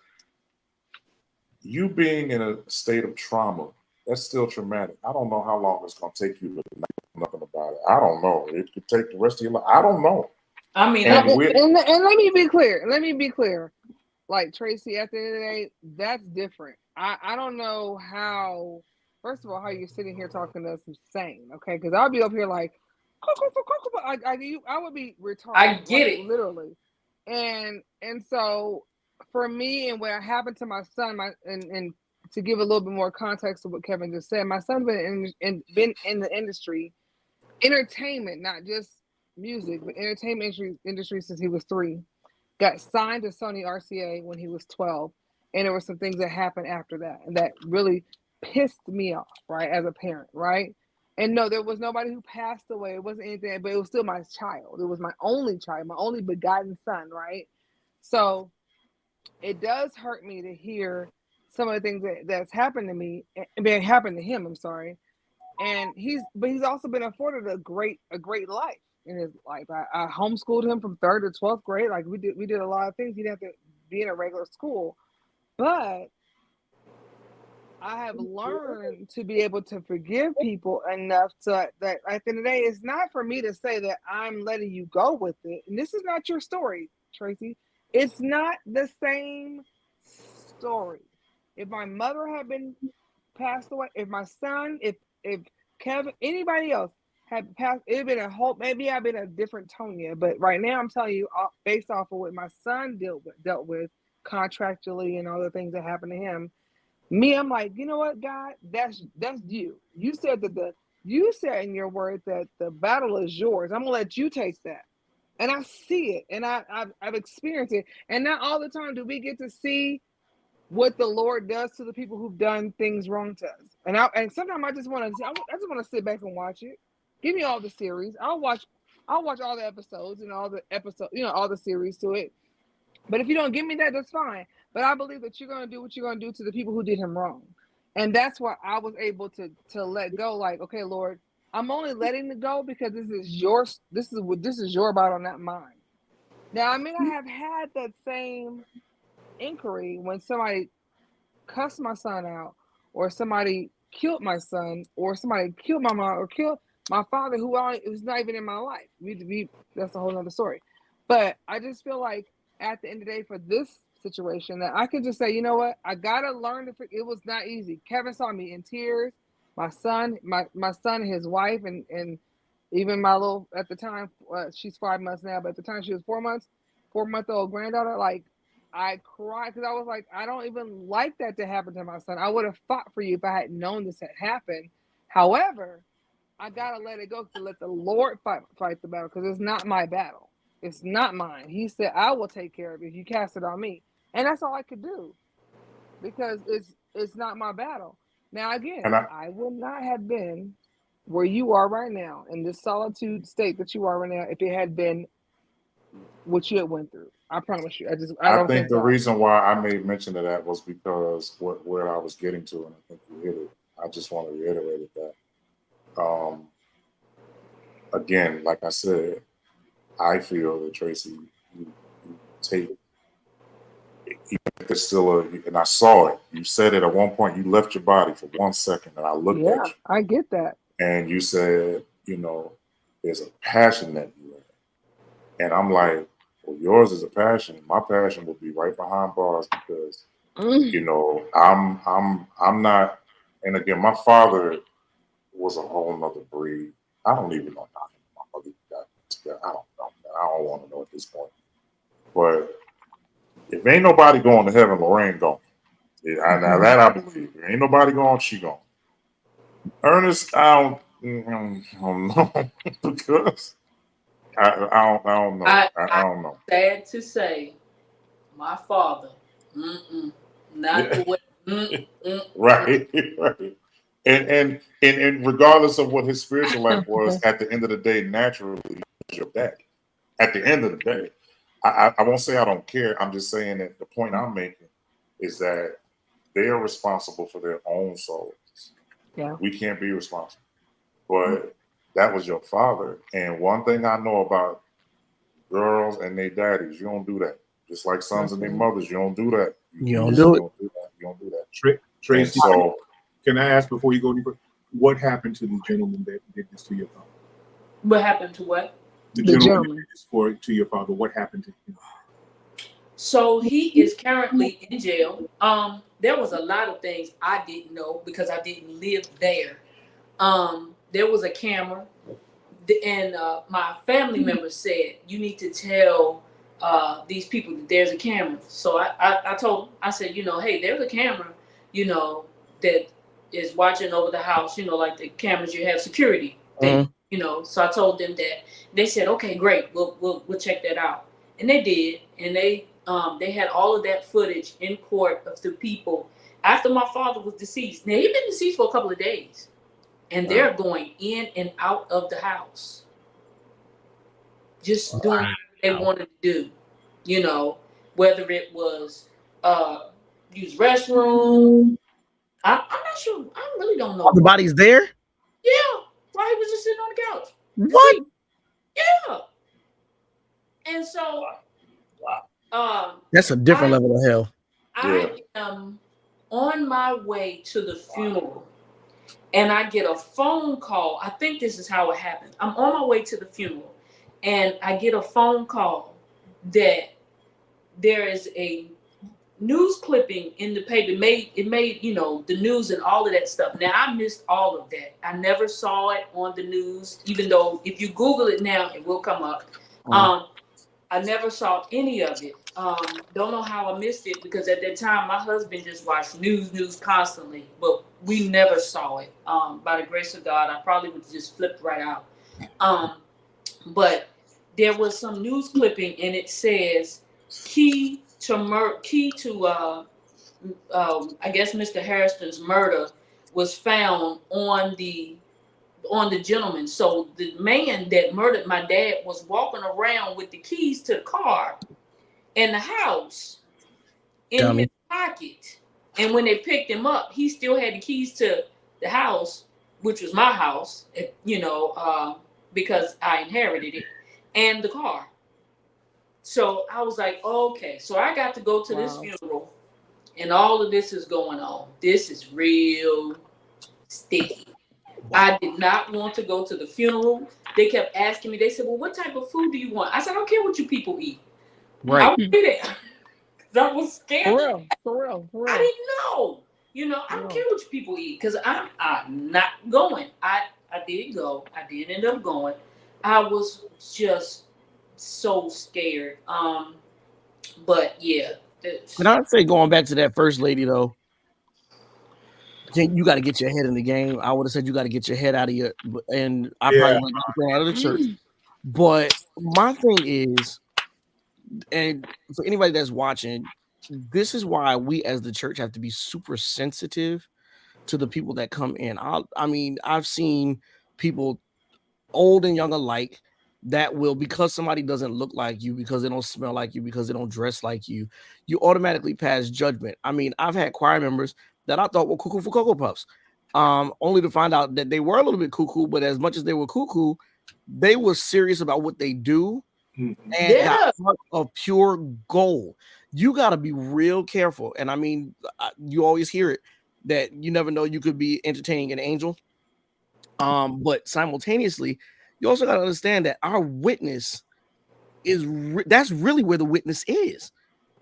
you being in a state of trauma, that's still traumatic. I don't know how long it's going to take you to know nothing about it. I don't know. It could take the rest of your life. I don't know. I mean, And and let me be clear. Let me be clear. Like Tracy, at the end of the day, that's different. I don't know how. First of all, how you're sitting here talking to us insane, okay? Because I'll be up here like, I would be I retarded, get like it. literally. And so for me, and what happened to my son, and to give a little bit more context to what Kevin just said, my son's been in the industry, entertainment, not just music, but entertainment industry since he was 3. Got signed to Sony RCA when he was 12, and there were some things that happened after that, and that really pissed me off, right, as a parent, right? And no, there was nobody who passed away. It wasn't anything, but it was still my child. It was my only child, my only begotten son, right? So it does hurt me to hear some of the things that's happened to me, and happened to him. I'm sorry, and he's also been afforded a great life in his life. I homeschooled him from 3rd to 12th grade. Like we did a lot of things. He didn't have to be in a regular school, but I have learned to be able to forgive people enough so that at the end of the day, it's not for me to say that I'm letting you go with it. And this is not your story, Tracy. It's not the same story. If my mother had been passed away, if my son, if Kevin, anybody else had passed, it'd been a whole. Maybe I've been a different tone yet, but right now I'm telling you, based off of what my son dealt with contractually and all the things that happened to him. Me, I'm like, you know what, God, that's you. You said you said in your word that the battle is yours. I'm gonna let you take that. And I see it, and I've experienced it. And not all the time do we get to see what the Lord does to the people who've done things wrong to us. And sometimes I just want to sit back and watch it. Give me all the series. I'll watch all the episodes and all the all the series to it. But if you don't give me that, that's fine. But I believe that you're going to do what you're going to do to the people who did him wrong. And that's why I was able to let go. Like, okay, Lord, I'm only letting it go because this is your battle, not mine. Now, I may not have had that same inquiry when somebody cussed my son out, or somebody killed my son, or somebody killed my mom, or killed my father, who was not even in my life. That's a whole other story. But I just feel like at the end of the day, for this situation, that I could just say, you know what, I gotta learn to. It was not easy. Kevin saw me in tears. My son, his wife, and even my little, at the time, she's 5 months now, but at the time she was 4 months, 4-month-old granddaughter. Like, I cried because I was like, I don't even like that to happen to my son. I would have fought for you if I had known this had happened. However, I gotta let it go to let the Lord fight the battle, because it's not my battle. It's not mine. He said, I will take care of it if you cast it on me. And that's all I could do, because it's not my battle. Now, again, And I would not have been where you are right now, in this solitude state that you are right now, if it had been what you had went through. I promise you. I I don't think think the so. reason why I made mention of that was because where I was getting to, and I think you hit it. I just want to reiterate that. Again, like I said, I feel that Tracy, you take, even if it's still and I saw it. You said it at one point. You left your body for 1 second, and I looked at Yeah, you, I get that. and you said, there's a passion that you have, and I'm like, well, yours is a passion. My passion will be right behind bars, because I'm not. And again, my father was a whole nother breed. I don't even know how my mother got together. I don't know. I don't want to know at this point. But if ain't nobody going to heaven, Lorraine going. Now that I believe. If ain't nobody going, she going. Ernest, I don't know because I don't know. I I don't know. sad to say, my father, not the way. Right, right. And regardless of what his spiritual life was, at the end of the day, naturally, he was your dad. At the end of the day, I won't say I don't care. I'm just saying that the point I'm making is that they are responsible for their own souls. Yeah. We can't be responsible. But that was your father. And one thing I know about girls and their daddies, you don't do that. Just like sons and their mothers, you don't do that. You don't do it. don't do that. You don't do that. Tracy, And so, can I ask before you go any further, what happened to the gentleman that did this to your father? What happened to what? The gentleman that did this to your father, what happened to him? So he is currently in jail. There was a lot of things I didn't know because I didn't live there. There was a camera, and my family members said, you need to tell these people that there's a camera. So I told them, I said, hey, there's a camera, that is watching over the house, like the cameras you have security thing, So I told them that. They said, okay, great, we'll check that out. And they did, and they had all of that footage in court of the people after my father was deceased. Now, he'd been deceased for a couple of days. And they're going in and out of the house, just doing what they wanted to do, whether it was use restroom. I'm not sure. I really don't know. All the bodies there? Yeah, while he was just sitting on the couch. What? Yeah. And so, That's a different level of hell. I am on my way to the funeral, and I get a phone call. I think this is how it happened. I'm on my way to the funeral, and I get a phone call that there is a news clipping in the paper. It made the news and all of that stuff. Now I missed all of that. I never saw it on the news, even though if you Google it now, it will come up. I never saw any of it. Don't know how I missed it, because at that time my husband just watched news constantly, but we never saw it. By the grace of God, I probably would just flipped right out. But there was some news clipping, and it says key to I guess Mr. Harrison's murder was found on the gentleman. So the man that murdered my dad was walking around with the keys to the car and the house in his pocket. And when they picked him up, he still had the keys to the house, which was my house, because I inherited it, and the car. So I was like, okay. So I got to go to this funeral, and all of this is going on. This is real sticky. I did not want to go to the funeral. They kept asking me. They said, well, what type of food do you want? I said, I don't care what you people eat. Right. I would be there. Because I was scared. For real. I didn't know. I don't care what you people eat, because I'm not going. I did go. I did end up going. I was just so scared. But yeah. And I'd say, going back to that first lady though, you got to get your head in the game. I would have said you got to get your head out of your, and I probably would have gone out of the church. But my thing is, and for anybody that's watching, this is why we as the church have to be super sensitive to the people that come in. I've seen people, old and young alike, that will, because somebody doesn't look like you, because they don't smell like you, because they don't dress like you, you automatically pass judgment. I mean, I've had choir members that I thought were cuckoo for Cocoa Puffs, only to find out that they were a little bit cuckoo, but as much as they were cuckoo, they were serious about what they do, and got heart of pure gold. You got to be real careful. And I mean, you always hear it, that you never know, you could be entertaining an angel. But simultaneously, you also got to understand that our witness is that's really where the witness is,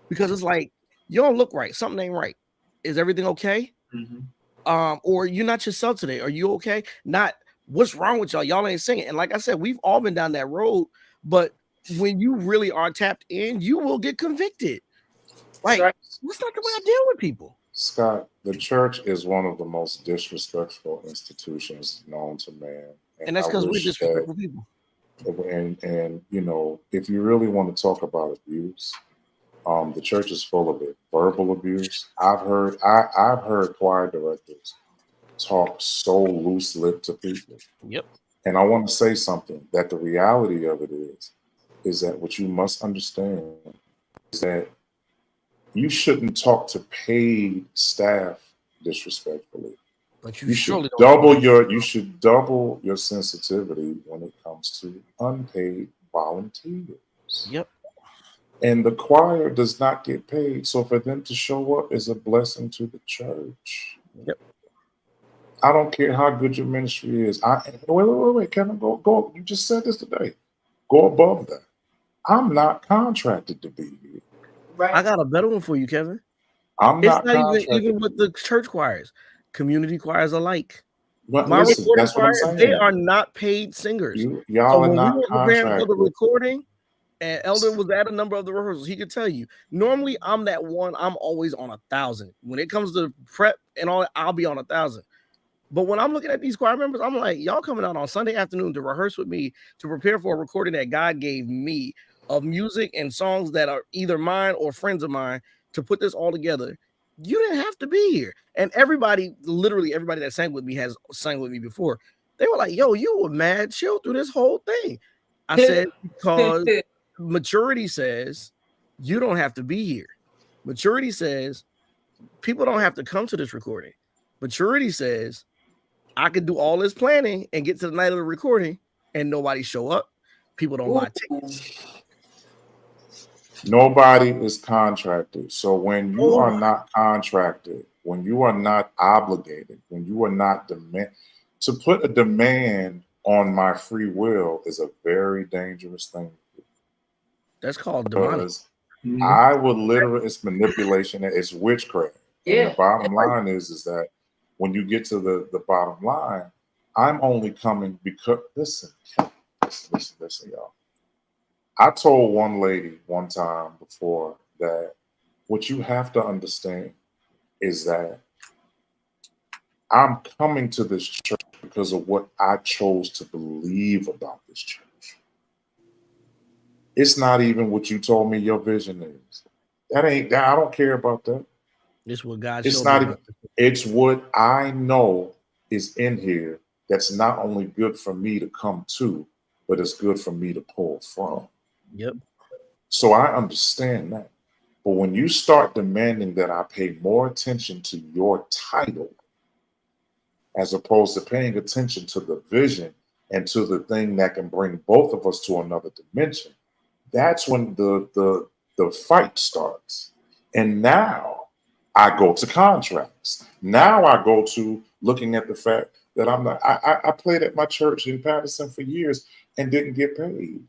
because it's like, you don't look right, something ain't right. Is everything okay? Or you're not yourself today. Are you okay? Not what's wrong with y'all? Y'all ain't singing. And like I said, we've all been down that road. But when you really are tapped in, you will get convicted. Like, what's not the way I deal with people? Scott, the church is one of the most disrespectful institutions known to man. And that's because we're disrespectful people. And if you really want to talk about abuse, the church is full of it. Verbal abuse. I've heard choir directors talk so loose-lipped to people. Yep. And I want to say something, that the reality of it is that what you must understand is that you shouldn't talk to paid staff disrespectfully. But you should double your sensitivity when it comes to unpaid volunteers. Yep. And the choir does not get paid, so for them to show up is a blessing to the church. Yep. I don't care how good your ministry is. Wait, Kevin, go. You just said this today. Go above that. I'm not contracted to be here. Right. I got a better one for you, Kevin. It's not even with the church choirs, community choirs alike. But my listen, recording that's what I'm saying. They are not paid singers. Y'all are not contracted. For the recording, and Eldon was at a number of the rehearsals, he could tell you. Normally, I'm that one. I'm always on 1,000. When it comes to prep and all, I'll be on 1,000. But when I'm looking at these choir members, I'm like, y'all coming out on Sunday afternoon to rehearse with me, to prepare for a recording that God gave me of music and songs that are either mine or friends of mine, to put this all together. You didn't have to be here. And literally everybody that sang with me has sang with me before. They were like, yo, you were mad chill through this whole thing. I said, because maturity says you don't have to be here. Maturity says people don't have to come to this recording. Maturity says I could do all this planning and get to the night of the recording and nobody show up. People don't buy tickets. Nobody is contracted. So when you are not contracted, when you are not obligated, when you are not to put a demand on my free will is a very dangerous thing. That's called demonic. Because I would literally, it's manipulation, it's witchcraft. And Yeah. the bottom line is that when you get to the bottom line, I'm only coming because, listen, y'all. I told one lady one time before that what you have to understand is that I'm coming to this church because of what I chose to believe about this church. It's not even what you told me your vision is. That ain't that. I don't care about that. It's what God It's showed not me. even. It's what I know is in here that's not only good for me to come to, but it's good for me to pull from. Yep. So I understand that. But when you start demanding that I pay more attention to your title as opposed to paying attention to the vision and to the thing that can bring both of us to another dimension, that's when the fight starts. And now I go to contracts. Now I go to looking at the fact that I'm not. I played at my church in Patterson for years and didn't get paid.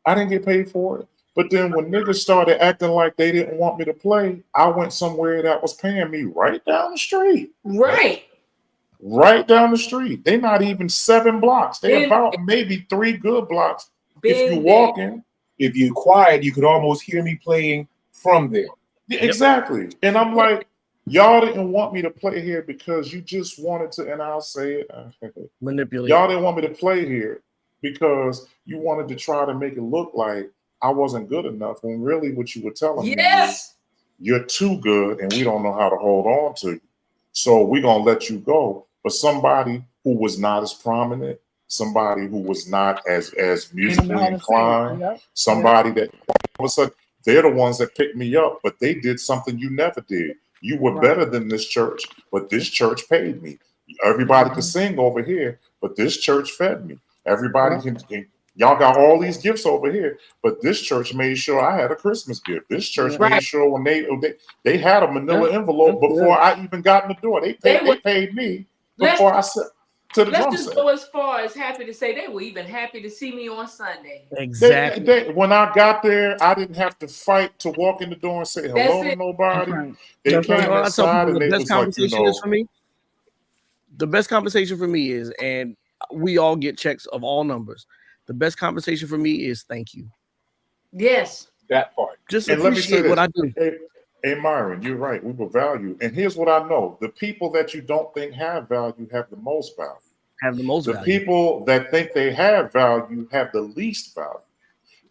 I didn't get paid for it. But then when niggas started acting like they didn't want me to play, I went somewhere that was paying me right down the street. Right. Right down the street. They're not even 7 blocks. They Been, about maybe 3 good blocks. If you been walk there. in, If you quiet, you could almost hear me playing from there. exactly. And I'm like, y'all didn't want me to play here because you just wanted to, and I'll say it, Manipulate. y'all didn't want me to play here because you wanted to try to make it look like I wasn't good enough when really what you were telling me is Yes. you're too good and we don't know how to hold on to you. So we're going to let you go. But somebody who was not as prominent, somebody who was not as musically inclined, somebody that all of a sudden, they're the ones that picked me up, but they did something you never did. You were better than this church, but this church paid me. Everybody can sing over here, but this church fed me. Everybody can y'all got all these gifts over here, but this church made sure I had a Christmas gift. This church made Right. sure when they had a manila envelope before I even got in the door. They paid me before I said to the Let's drum just set. go as far as happy to say they were even happy to see me on Sunday. Exactly. When I got there, I didn't have to fight to walk in the door and say hello to nobody. They That's came right. I tell inside people and the they best was like, conversation is for me. The best conversation for me is, and we all get checks of all numbers. The best conversation for me is thank you. Yes. That part. Just and let me say appreciate what this. I do. Hey, Myron, you're right. We will value. And here's what I know. The people that you don't think have value have the most value. Have the most The value. people that think they have value have the least value.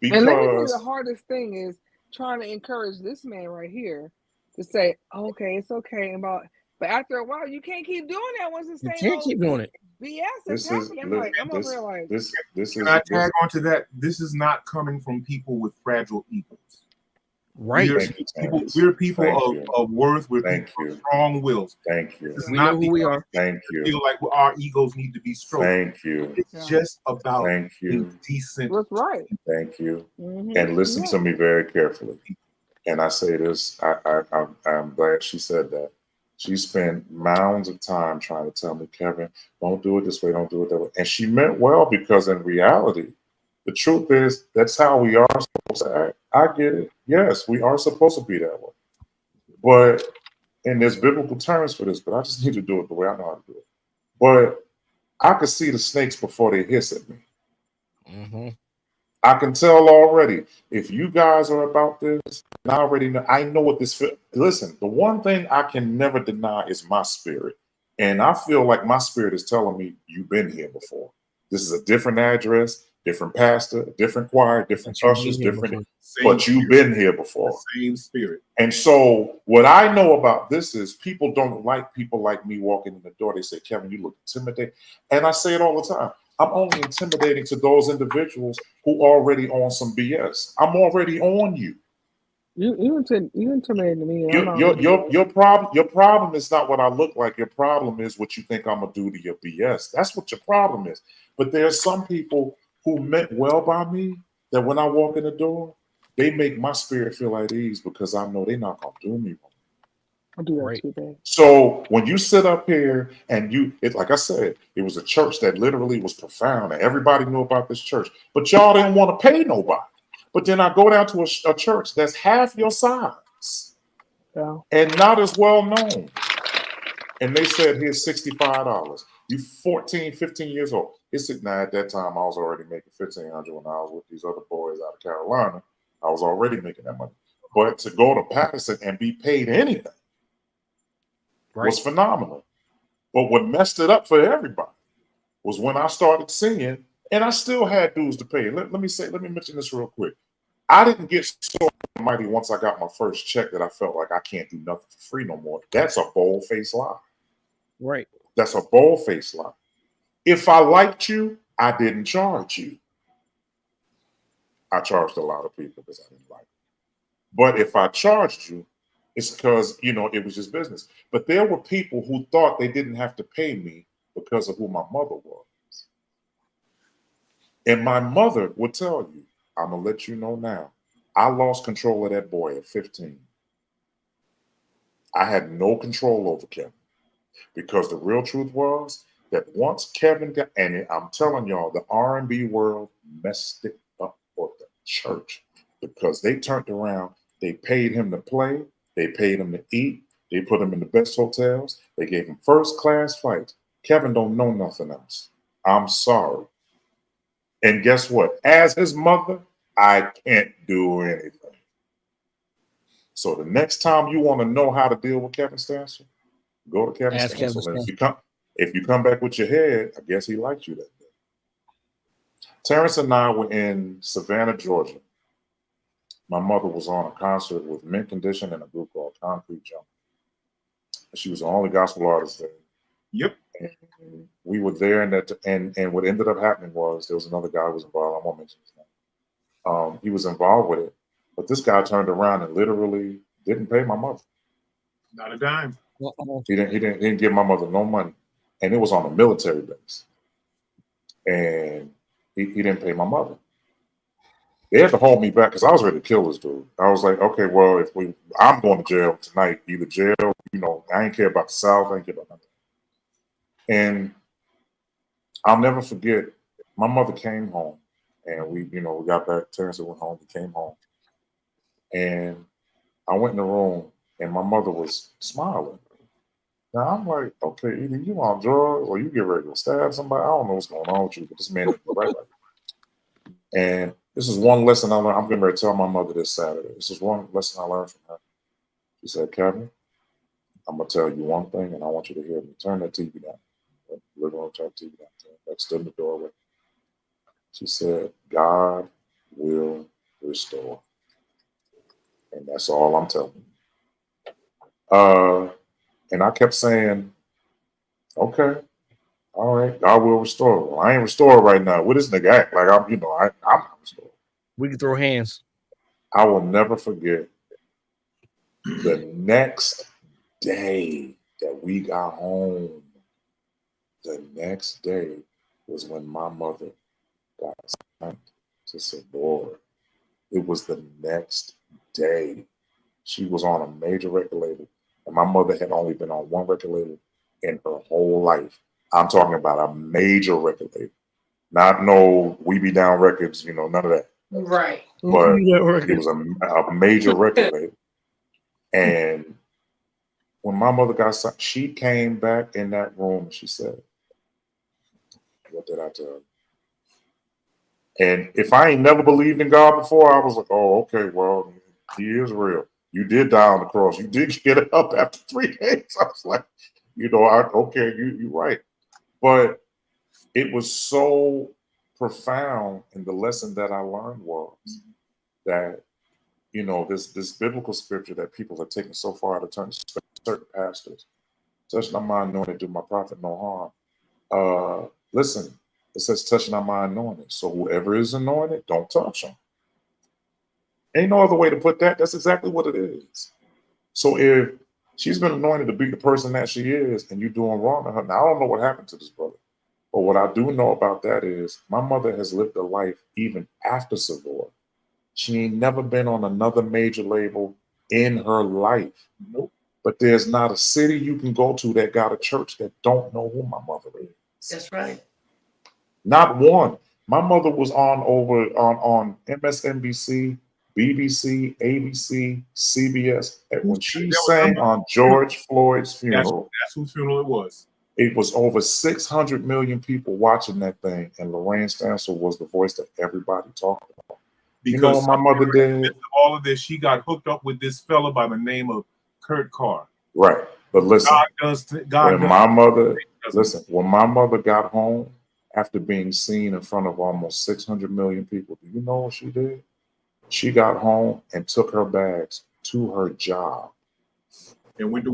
And let me tell you, Because the hardest thing is trying to encourage this man right here to say, "Okay, it's okay." But after a while, you can't keep doing that once it's You saying can't keep doing it. BS is this is happening. I'm over here like, this Can is I tag on to that? This is not coming from people with fragile egos. Right. We're people of worth. We're people of strong wills. Thank you. It's We not know who we are. Thank you. Feel like our egos need to be stroked. Thank you. It's just about Thank you. being decent. that's right. Thank you. And listen to me very carefully. And I say this, I'm glad she said that. She spent mounds of time trying to tell me, Kevin, don't do it this way, don't do it that way. And she meant well because in reality, the truth is that's how we are supposed to act. I get it. Yes, we are supposed to be that way. But and there's biblical terms for this, but I just need to do it the way I know how to do it. But I could see the snakes before they hiss at me. Mm-hmm. I can tell already. If you guys are about this, I already know. I know what this feels. Listen, the one thing I can never deny is my spirit, and I feel like my spirit is telling me you've been here before. This is a different address, different pastor, different choir, different ushers, different. But you've been here before. Same spirit. And so, what I know about this is people don't like people like me walking in the door. They say, Kevin, you look intimidating. And I say it all the time. I'm only intimidating to those individuals who already on some BS. I'm already on you. You intimidated me. Your problem is not what I look like. Your problem is what you think I'm gonna do to your BS. That's what your problem is. But there are some people who meant well by me that when I walk in the door, they make my spirit feel at ease because I know they're not gonna do me I do that Right. too, babe. So when you sit up here and it's like I said, it was a church that literally was profound and everybody knew about this church, but y'all didn't want to pay nobody. But then I go down to a church that's half your size So and not as well known. And they said, here's $65. You 14, 15 years old. Now at that time, I was already making $1,500 when I was with these other boys out of Carolina. I was already making that money. But to go to Patterson and be paid anything was phenomenal. But what messed it up for everybody was when I started singing, and I still had dues to pay. Let me mention this real quick. I didn't get so mighty once I got my first check that I felt like I can't do nothing for free no more. That's a bold-faced lie. Right. That's a bold-faced lie. If I liked you, I didn't charge you. I charged a lot of people because I didn't like it. But if I charged you, it's because, it was just business. But there were people who thought they didn't have to pay me because of who my mother was. And my mother would tell you, I'm going to let you know now, I lost control of that boy at 15. I had no control over Kevin because the real truth was that once Kevin got, and I'm telling y'all, the R&B world messed it up for the church because they turned around, they paid him to play, they paid him to eat, they put him in the best hotels, they gave him first class flights. Kevin don't know nothing else. I'm sorry. And guess what? As his mother, I can't do anything. So the next time you want to know how to deal with Kevin Stanson, go to Kevin Ask Stanson. Kevin And if you come back with your head, I guess he liked you that day. Terrence and I were in Savannah, Georgia. My mother was on a concert with Mint Condition and a group called Concrete Jungle. She was the only gospel artist there. Yep. And we were there, and what ended up happening was there was another guy who was involved. I won't mention his name. He was involved with it, but this guy turned around and literally didn't pay my mother. Not a dime. He didn't give my mother no money, and it was on a military base, and he didn't pay my mother. They had to hold me back because I was ready to kill this dude. I was like, okay, well, I'm going to jail tonight, either jail, I ain't care about the South, I ain't care about nothing. And I'll never forget, my mother came home, and we got back. Terrence went home. We came home, and I went in the room, and my mother was smiling. Now I'm like, okay, either you on drugs or you get ready to stab somebody. I don't know what's going on with you, but this man didn't do right. And this is one lesson I learned. I'm getting ready to tell my mother this Saturday. This is one lesson I learned from her. She said, Kevin, I'm gonna tell you one thing, and I want you to hear me. Turn that TV down. Living room, turn the TV down. Like stood in the doorway. She said, God will restore. And that's all I'm telling you. And I kept saying, okay, all right, God will restore. Well, I ain't restored right now. What this nigga act like? I'm not restored. We can throw hands. I will never forget the next day that we got home. The next day was when my mother got signed to Sabor. It was the next day. She was on a major record label, and my mother had only been on one record label in her whole life. I'm talking about a major record label. Not no We Be Down Records, none of that. Right. But it was a major record label. And when my mother got signed, she came back in that room and she said, what did I tell you? And if I ain't never believed in God before, I was like, oh, okay, well, he is real. You did die on the cross. You did get up after 3 days. I was like, okay, you're right. But it was so profound, and the lesson that I learned was that, this biblical scripture that people are taking so far out of turn, certain pastors, touch not my anointed, do my prophet no harm. Listen, it says touch not my anointed. So whoever is anointed, don't touch them. Ain't no other way to put that. That's exactly what it is. So if she's been anointed to be the person that she is, and you're doing wrong to her, now I don't know what happened to this brother. But what I do know about that is my mother has lived a life even after Savor. She ain't never been on another major label in her life. Nope. But there's not a city you can go to that got a church that don't know who my mother is. That's right. Not one. My mother was on MSNBC, BBC, ABC, CBS. And when she sang on George Floyd's funeral, That's whose funeral it was. it was over 600 million people watching that thing, and Lorraine Stansel was the voice that everybody talked about. Because you know what my mother in the midst did? of all of this, she got hooked up with this fella by the name of Kurt Carr. Right. But listen, when my mother got home after being seen in front of almost 600 million people, do you know what she did? She got home and took her bags to her job. And went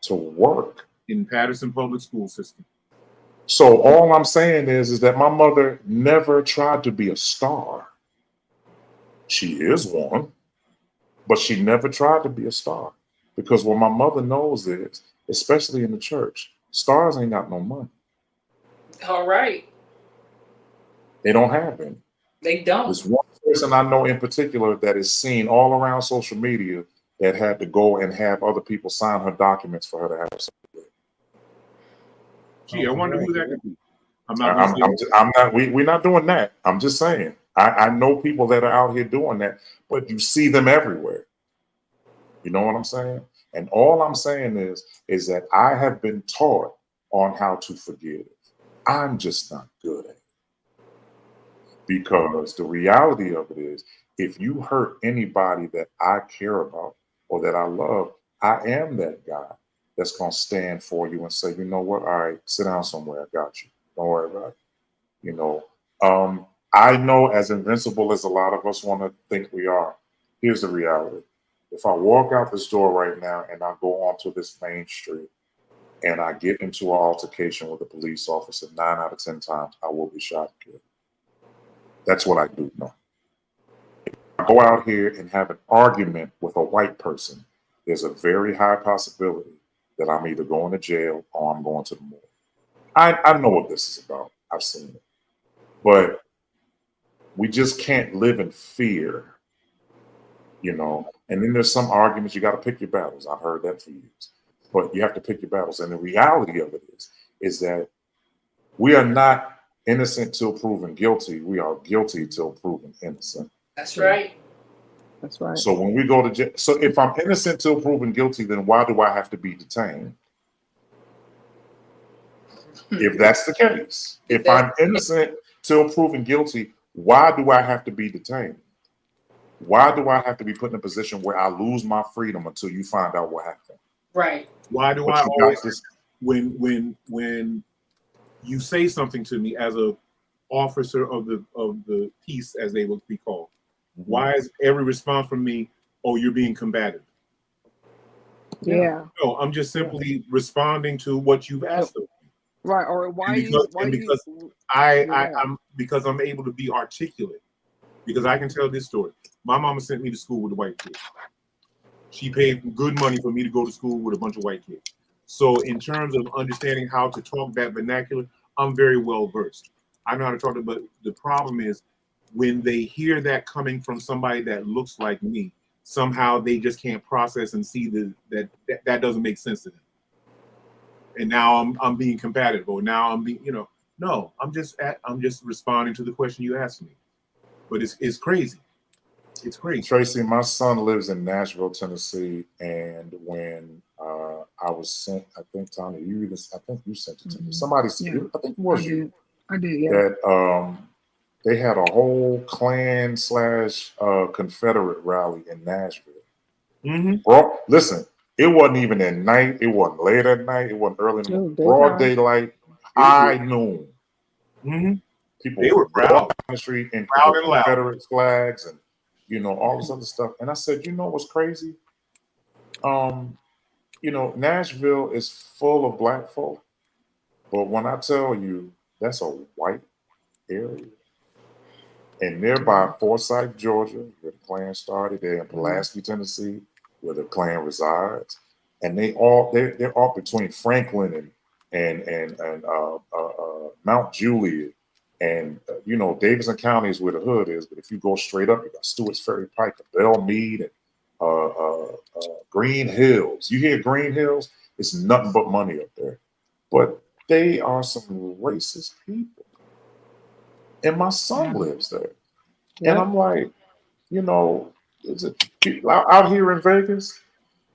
to work. In Patterson Public School System. So all I'm saying is that my mother never tried to be a star. She is one, but she never tried to be a star. Because what my mother knows is, especially in the church, stars ain't got no money. All right. They don't have any. They don't. There's one person I know in particular that is seen all around social media that had to go and have other people sign her documents for her to have something. Gee, I wonder who that could be. We're not doing that. I'm just saying. I know people that are out here doing that, but you see them everywhere. You know what I'm saying? And all I'm saying is that I have been taught on how to forgive. I'm just not good at it. Because the reality of it is, if you hurt anybody that I care about or that I love, I am that guy that's going to stand for you and say, you know what? All right, sit down somewhere. I got you. Don't worry about it. You know, I know as invincible as a lot of us want to think we are. Here's the reality. If I walk out this door right now and I go onto this main street and I get into an altercation with a police officer, 9 out of 10 times, I will be shot and killed. That's what I do know. If I go out here and have an argument with a white person, there's a very high possibility that I'm either going to jail or I'm going to the morgue. I know what this is about. I've seen it. But we just can't live in fear, you know. And then there's some arguments, you got to pick your battles. I've heard that for years. But you have to pick your battles. And the reality of it is that we are not innocent till proven guilty. We are guilty till proven innocent. That's right. That's right. So when we go to jail, so if I'm innocent till proven guilty, then why do I have to be detained? If that's the case, if I'm innocent till proven guilty, why do I have to be detained? Why do I have to be put in a position where I lose my freedom until you find out what happened? Right. Why do I always, when you say something to me as a officer of the peace, as they would be called, why is every response from me, oh, you're being combative? Yeah. No, I'm just simply responding to what you've asked of me. Right. Or why because I'm able to be articulate. Because I can tell this story. My mama sent me to school with a white kid. She paid good money for me to go to school with a bunch of white kids. So in terms of understanding how to talk that vernacular, I'm very well versed. I know how to talk to, but the problem is when they hear that coming from somebody that looks like me, somehow they just can't process and see that doesn't make sense to them. And now I'm being competitive, or now I'm being, no, I'm just responding to the question you asked me. But it's crazy. It's crazy. Tracy, my son lives in Nashville, Tennessee, and when I was sent, I think Tommy, I think you sent it to me. Somebody sent it. I think it was you. I did, yeah. That they had a whole Klan / Confederate rally in Nashville. Bro, listen, it wasn't even at night. It wasn't late at night. It wasn't early in the morning. Broad daylight, high noon. People were proud on the street in Confederate flags and all this other stuff. And I said, what's crazy? Nashville is full of black folk, but when I tell you that's a white area. And nearby Forsyth, Georgia, where the Klan started, they're in Pulaski, Tennessee, where the Klan resides, and they're all between Franklin and Mount Juliet, and Davidson County is where the hood is. But if you go straight up, you got Stewart's Ferry Pike, the Belle Meade, and Green Hills. You hear Green Hills? It's nothing but money up there. But they are some racist people. And my son lives there. And Yeah. I'm like, you know, is it out here in Vegas?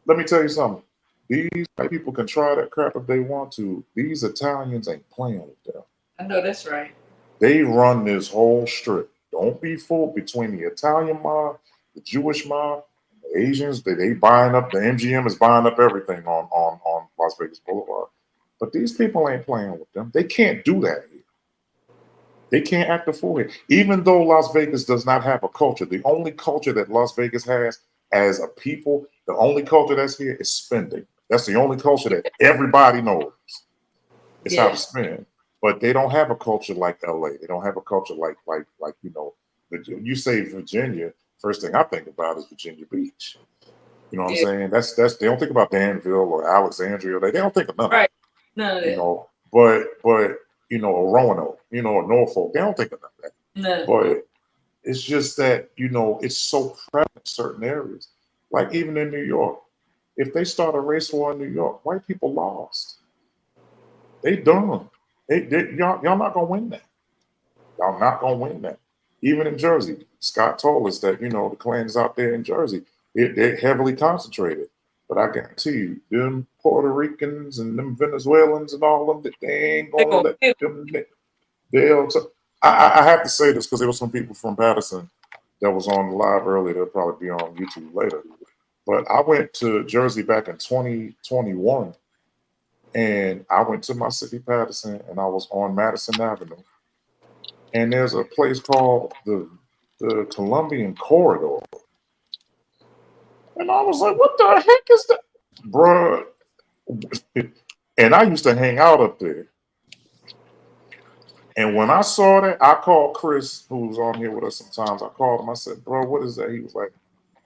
Let me tell you something. These white people can try that crap if they want to. These Italians ain't playing with them. I know that's right. They run this whole strip. Don't be fooled between the Italian mob, the Jewish mob, the Asians. They buying up. The MGM is buying up everything on Las Vegas Boulevard. But these people ain't playing with them. They can't do that here. They can't act a fool here. Even though Las Vegas does not have a culture, the only culture that Las Vegas has as a people, the only culture that's here is spending. That's the only culture that everybody knows. It's how to Yeah. spend. But they don't have a culture like LA. They don't have a culture like you know, you say Virginia, first thing I think about is Virginia Beach. You know what I'm Yeah. saying? That's they don't think about Danville or Alexandria. They don't think of none of Right. that. None of You that. know, but you know, or Roanoke, you know, or Norfolk, they don't think of none of that. None. But it's just that, you know, it's so prevalent in certain areas. Like even in New York. If they start a race war in New York, white people lost. They done. Y'all not gonna win that. Y'all not gonna win that. Even in Jersey, Scott told us that, you know, the clans out there in Jersey, they're heavily concentrated. But I guarantee you, them Puerto Ricans and them Venezuelans and all of them, they ain't They gonna gonna let kill. them. They'll. I have to say this because there were some people from Patterson that was on live earlier. They'll probably be on YouTube later. But I went to Jersey back in 2021, and I went to my city, Patterson, and I was on Madison Avenue, and there's a place called the Columbian Corridor, and I was like, "What the heck is that, bruh?" And I used to hang out up there. And when I saw that, I called Chris, who was on here with us sometimes. I called him. I said, "Bro, what is that?" He was like,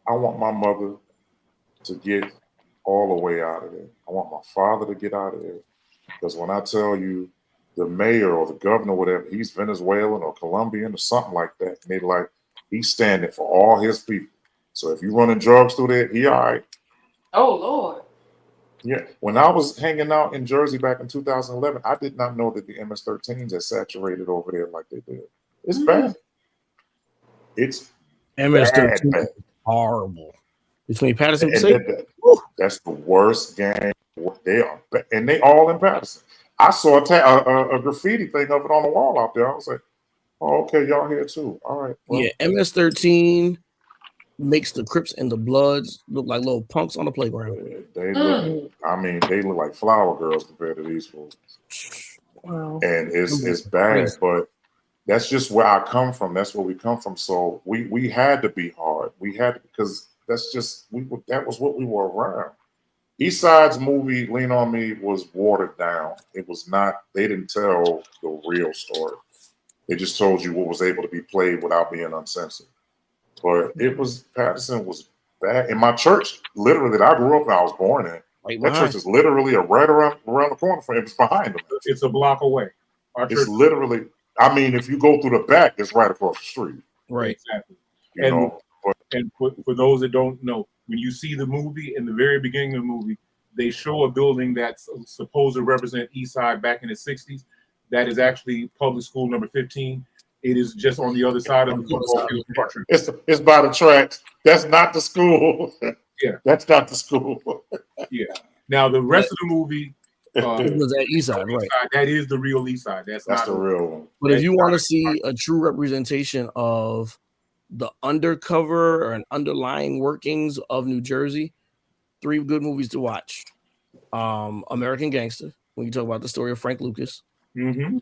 "I want my mother to get all the way out of there. I want my father to get out of there. Because when I tell you the mayor or the governor, whatever, he's Venezuelan or Colombian or something like that. And they like, he's standing for all his people. So if you running drugs through there, he all right." Oh Lord. Yeah. When I was hanging out in Jersey back in 2011, I did not know that the MS-13s had saturated over there like they did. It's bad. It's bad, MS-13 bad. is horrible. Between Patterson and And St. that's the worst gang. They are, and they all in Patterson. I saw a graffiti thing of it on the wall out there. I was like, "Oh, okay, y'all here too. All right, Yeah, well, MS-13 makes the Crips and the Bloods look like little punks on the playground. they look. Mm. I mean, they look like flower girls compared to these fools, Wow. and it's Crazy. bad. But that's just where I come from. That's where we come from. So we had to be hard. We had to, because that's just that was what we were around. East Side's movie Lean on Me was watered down. It was not. They didn't tell the real story. They just told you what was able to be played without being uncensored. But it was Patterson was bad. In my church, literally that I grew up and I was born in, Right that church behind. is literally right around the corner from it. It's behind them. It's a block away. Our It's church, literally. I mean, if you go through the back, it's right across the street. Right. exactly. You And know, but and for those that don't know, when you see the movie, in the very beginning of the movie, they show a building that's supposed to represent East Side back in the 60s. That is actually public school number 15. It is just on the other side of the football field. it's by the tracks. That's not the school. Yeah. That's not the school. Yeah. Now the rest of the movie, It was at East Side, East right? Side, that is the real East Side. That's That's not the real one. But if that's you not want to a- see a true representation of the undercover or an underlying workings of New Jersey, 3 good movies to watch. American Gangster, when you talk about the story of Frank Lucas. Mhm.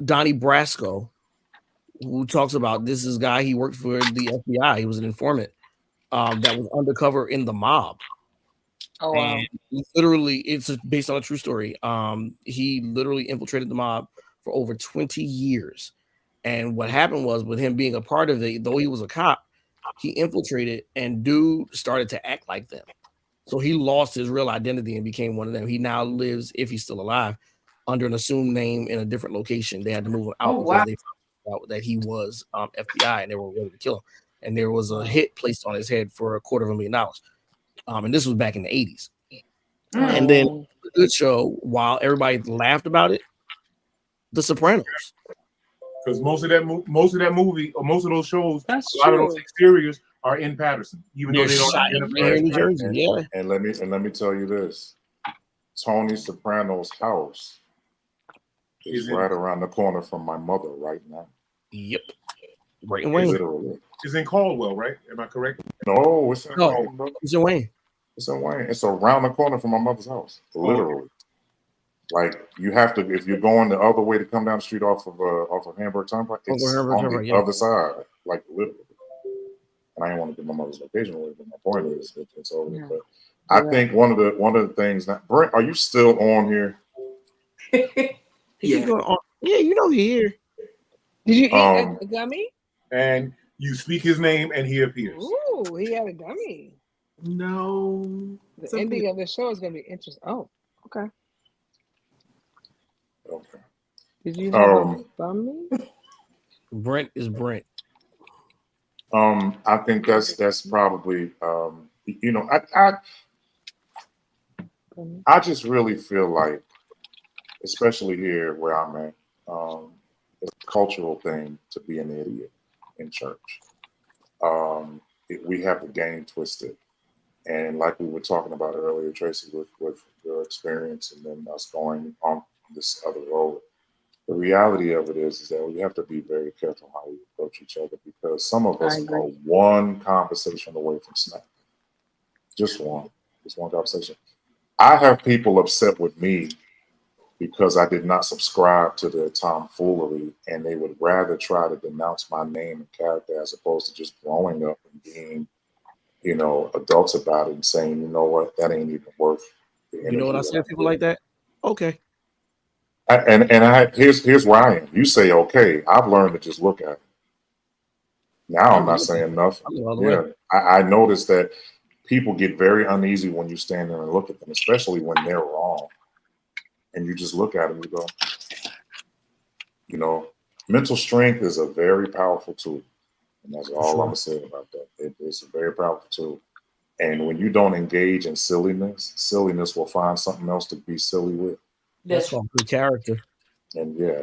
Donnie Brasco, who talks about this is a guy, he worked for the FBI. He was an informant that was undercover in the mob. Oh wow. And literally, it's based on a true story. He literally infiltrated the mob for over 20 years. And what happened was, with him being a part of it, though he was a cop, he infiltrated and dude started to act like them. So he lost his real identity and became one of them. He now lives, if he's still alive, under an assumed name in a different location. They had to move him out Oh because wow. they found out that he was FBI and they were ready to kill him. and there was a hit placed on his head for $250,000. And this was back in the 80s. And then the Good Show, while everybody laughed about it, The Sopranos. Because most of that movie, or most of those shows, That's a lot of true. those exteriors are in Patterson, even though They're they don't shot identify right here as in New Patterson. Jersey. Yeah. And let me tell you this: Tony Soprano's house is right around the corner from my mother right now. Yep. Right in Wayne. Literally. It's in Caldwell, right? Am I correct? No, it's in No, Wayne, bro. it's in Wayne. It's in Wayne. It's around the corner from my mother's house. Literally. Like you have to, if you're going the other way to come down the street off of Hamburg Turnpike, it's on the other side, like literally. And I didn't want to give my mother's location away, but my point is, it's over. Yeah. But I think one of the things that Brent, are you still on here? Yeah. Yeah, you know he here. Did you eat a gummy? And you speak his name, and he appears. Ooh, he had a gummy. No. The ending of the show is gonna be interesting. Oh, okay. Okay. Did you have a gummy? Brent is Brent. I think that's probably you know, I just really feel like, especially here where I'm at, it's a cultural thing to be an idiot in church. We have the game twisted, and like we were talking about earlier, Tracy, with your experience and then us going on this other road. The reality of it is that we have to be very careful how we approach each other, because some of us are one conversation away from snapping. Just one conversation. I have people upset with me because I did not subscribe to their tomfoolery, and they would rather try to denounce my name and character as opposed to just growing up and being, you know, adults about it and saying, you know what, that ain't even worth the energy. You know what I say to people like that? Okay. Here's where I am. You say okay. I've learned to just look at it. Now I'm not saying nothing. Yeah, I noticed that people get very uneasy when you stand there and look at them, especially when they're wrong. And you just look at them and you go, you know, mental strength is a very powerful tool. And that's all I'm going to say about that. It's a very powerful tool. And when you don't engage in silliness will find something else to be silly with. That's called good character. And yeah,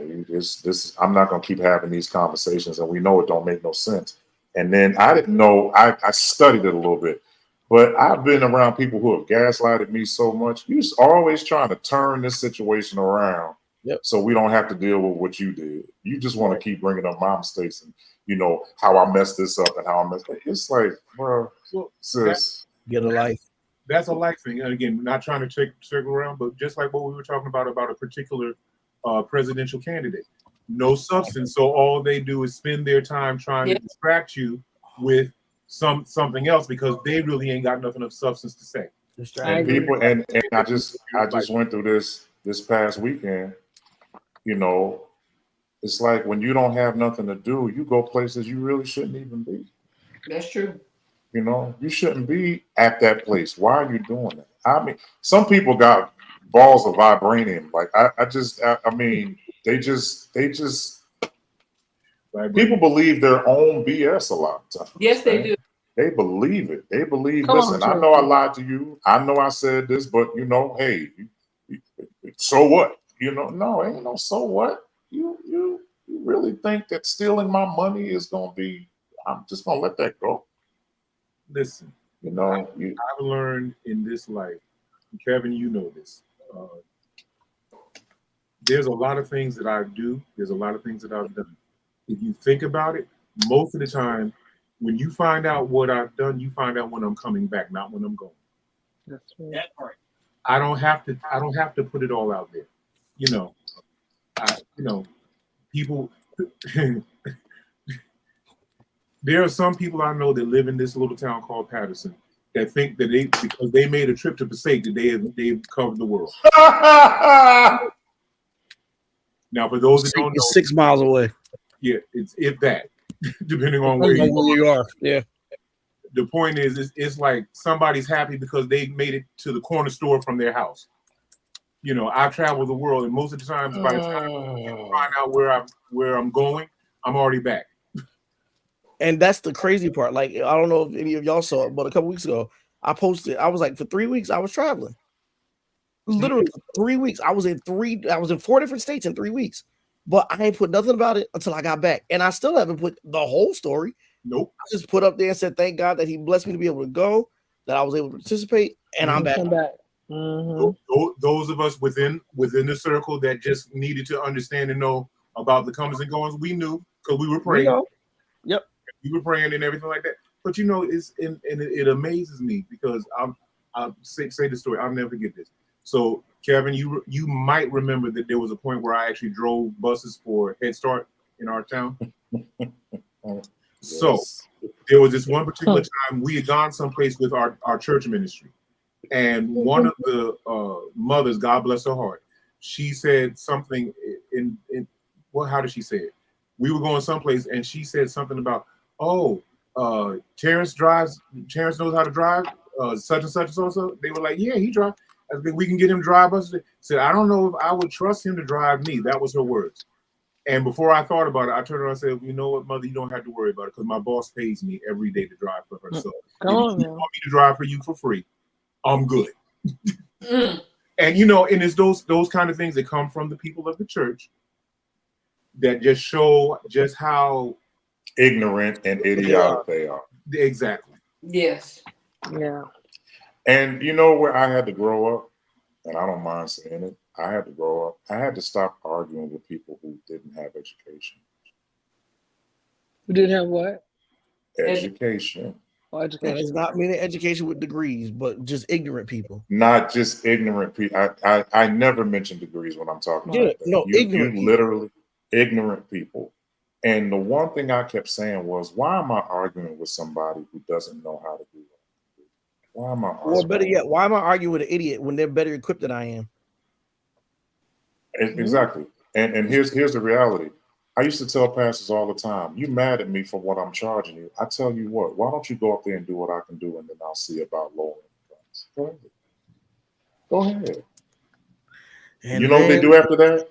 I'm not going to keep having these conversations, and we know it don't make no sense. And then I didn't know, I studied it a little bit, but I've been around people who have gaslighted me so much. You're always trying to turn this situation around so we don't have to deal with what you did. You just want to keep bringing up my mistakes and, you know, how I messed this up and how I messed it. It's like, bro, sis. Get a life. That's a life thing. And again, not trying to circle around, but just like what we were talking about a particular presidential candidate. No substance. So all they do is spend their time trying to distract you with something else because they really ain't got nothing of substance to say. And people and I just went through this past weekend. You know, it's like when you don't have nothing to do, you go places you really shouldn't even be. That's true. You know, you shouldn't be at that place. Why are you doing that? I mean, some people got balls of vibranium. Like I mean, they just people believe their own BS a lot of times. Yes, they do. They believe it. They believe, listen, I know I lied to you. I know I said this, but you know, hey, so what? You know, no, ain't no so what. You really think that stealing my money is gonna be, I'm just gonna let that go. Listen, you know, I've learned in this life, Kevin, you know this. There's a lot of things that I do. There's a lot of things that I've done. If you think about it, most of the time, when you find out what I've done, you find out when I'm coming back, not when I'm going. That's right. That part. I don't have to put it all out there. You know, people. There are some people I know that live in this little town called Patterson that think that because they made a trip to Passaic that they've covered the world. Now, for those that don't know, it's 6 miles away. Yeah, it's if that, depending on where you are. Yeah. The point is, it's like somebody's happy because they made it to the corner store from their house. You know, I travel the world, and most of the times, by the time I find out where I'm going, I'm already back. And that's the crazy part. Like, I don't know if any of y'all saw it, but a couple weeks ago, I posted, I was like, for 3 weeks, I was traveling. Literally for 3 weeks. I was in 4 different states in 3 weeks. But I ain't put nothing about it until I got back. And I still haven't put the whole story. Nope. I just put up there and said, thank God that he blessed me to be able to go, that I was able to participate, and I'm back. Come back. Those of us within the circle that just needed to understand and know about the comings and goings, we knew because we were praying. Yep. We were praying and everything like that. But you know, it amazes me because I'll say the story. I'll never forget this. So Kevin, you might remember that there was a point where I actually drove buses for Head Start in our town. So there was this one particular time we had gone someplace with our church ministry. And one of the mothers, God bless her heart, she said something in how did she say it? We were going someplace and she said something about, Terrence knows how to drive, such and such and so. They were like, yeah, he drives. I think we can get him to drive us. Said, I don't know if I would trust him to drive me. That was her words. And before I thought about it, I turned around and said, you know what, mother, you don't have to worry about it because my boss pays me every day to drive for her. So if you want me to drive for you for free, I'm good. And you know, and it's those kind of things that come from the people of the church that just show just how ignorant and idiotic they are. Exactly. Yes. Yeah. And you know where I had to grow up, and I don't mind saying it, I had to grow up. I had to stop arguing with people who didn't have education. Who didn't have what? Education. Education. And it's not meaning education with degrees, but just ignorant people. Not just ignorant people. I never mention degrees when I'm talking about that. No, ignorant people. Literally ignorant people. And the one thing I kept saying was, why am I arguing with somebody who doesn't know how to do it? Why am I arguing? Or better yet, why am I arguing with an idiot when they're better equipped than I am? Exactly. And here's the reality. I used to tell pastors all the time, you mad at me for what I'm charging you. I tell you what, why don't you go up there and do what I can do, and then I'll see about lowering the price. Go ahead. Go ahead. And you know what they do after that?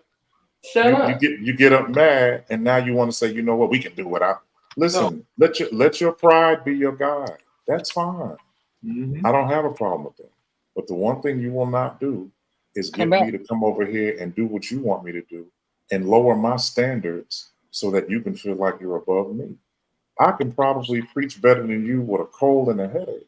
Shut up. You get up mad, and now you want to say, you know what, we can do what I listen. No. Let your pride be your guide. That's fine. Mm-hmm. I don't have a problem with that. But the one thing you will not do is get me to come over here and do what you want me to do and lower my standards so that you can feel like you're above me. I can probably preach better than you with a cold and a headache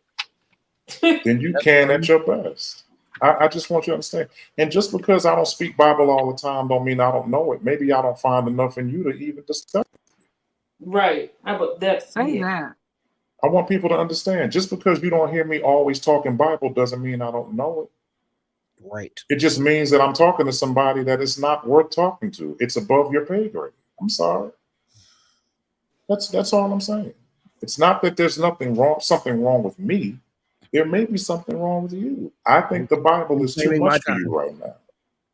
than you can at your best. I just want you to understand. And just because I don't speak Bible all the time don't mean I don't know it. Maybe I don't find enough in you to even discuss it. Right. That's that. I want people to understand. Just because you don't hear me always talking Bible doesn't mean I don't know it. Right. It just means that I'm talking to somebody that is not worth talking to. It's above your pay grade. I'm sorry. That's all I'm saying. It's not that there's something wrong with me. There may be something wrong with you. I think the Bible is too much for you right now.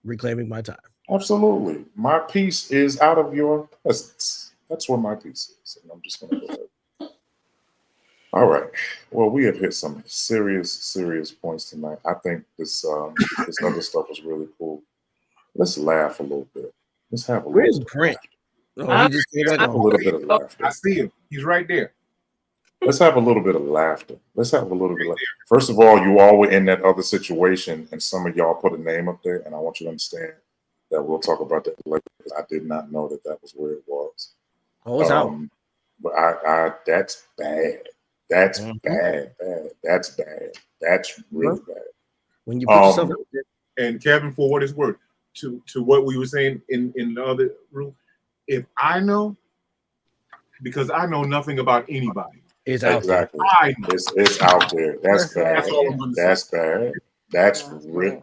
Reclaiming my time. Absolutely. My peace is out of your presence. That's where my peace is. And I'm just going to go ahead. All right. Well, we have hit some serious points tonight. I think this other stuff was really cool. Let's laugh a little bit. Let's have a Where's little Brent? Oh, he just came back on. A little bit of laughter. I see him. He's right there. Let's have a little bit of laughter. Let's have a little bit of laughter. First of all, you all were in that other situation, and some of y'all put a name up there, and I want you to understand that we'll talk about that later. I did not know that was where it was. Oh, it's out. But I that's bad. That's bad. That's bad. That's really bad. When you put yourself out there. And Kevin, for what it's worth, to what we were saying in the other room, if I know, because I know nothing about anybody. It's out exactly. there. It's out there. That's bad. That's bad. That's real.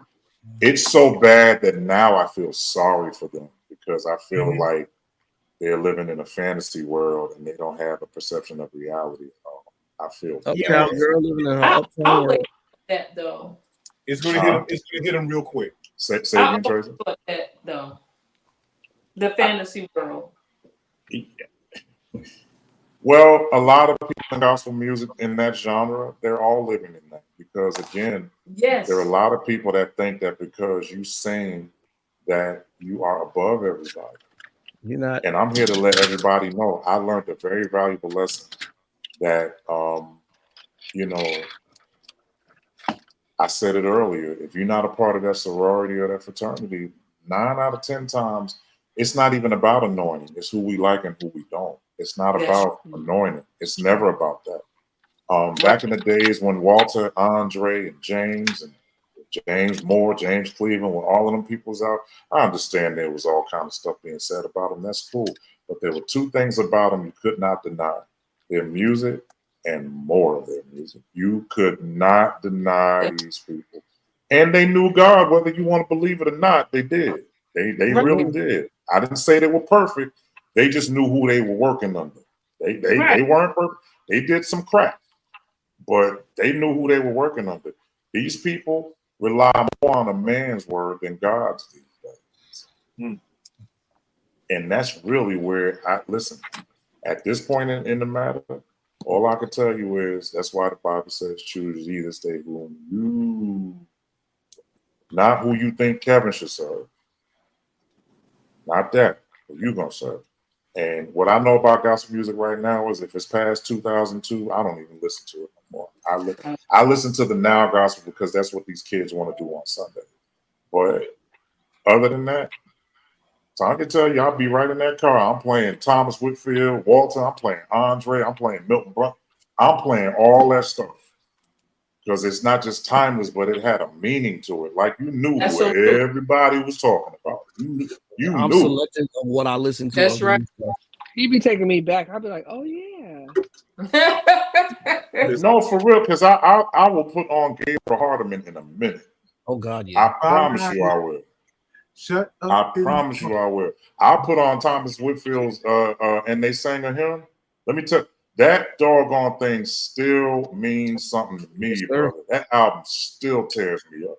It's so bad that now I feel sorry for them because I feel like they're living in a fantasy world and they don't have a perception of reality at all. I feel uptown girl living in her uptown world. That though. It's gonna hit him real quick. Say again, Tracy. That though. The fantasy world. Yeah. Well, a lot of people in gospel music in that genre, they're all living in that because again, there are a lot of people that think that because you sing that you are above everybody. You're not. And I'm here to let everybody know I learned a very valuable lesson that, you know, I said it earlier. If you're not a part of that sorority or that fraternity, 9 out of 10 times, it's not even about anointing. It's who we like and who we don't. It's not That's about anointing. It's never about that. right. Back in the days when Walter, Andre, and James Moore, James Cleveland, when all of them people was out, I understand there was all kind of stuff being said about them. That's cool. But there were two things about them you could not deny: their music and more of their music. You could not deny these people. And they knew God, whether you want to believe it or not, they did. They Right. really did. I didn't say they were perfect. They just knew who they were working under. They weren't perfect. They did some crap, but they knew who they were working under. These people rely more on a man's word than God's these days. And that's really where I listen. At this point in the matter, all I can tell you is that's why the Bible says, choose ye this day whom you, not who you think Kevin should serve. Not that, who you gonna serve. And what I know about gospel music right now is if it's past 2002, I don't even listen to it no more. I listen to the now gospel because that's what these kids want to do on Sunday. But other than that, so I can tell you, I'll be right in that car. I'm playing Thomas Whitfield, Walter. I'm playing Andre. I'm playing Milton Blunt. I'm playing all that stuff because it's not just timeless, but it had a meaning to it. Like you knew That's who so true. everybody was talking about. You I'm knew. selective of what I listen to. That's right. He be taking me back. I'll be like, oh yeah. No, for real, because I will put on Gabriel Hardiman in a minute. Oh God, yeah. I promise you I will. Shut up. I promise you I will. I'll put on Thomas Whitfield's and they sang a hymn. Let me tell you, that doggone thing still means something to me, Yes, brother. That album still tears me up.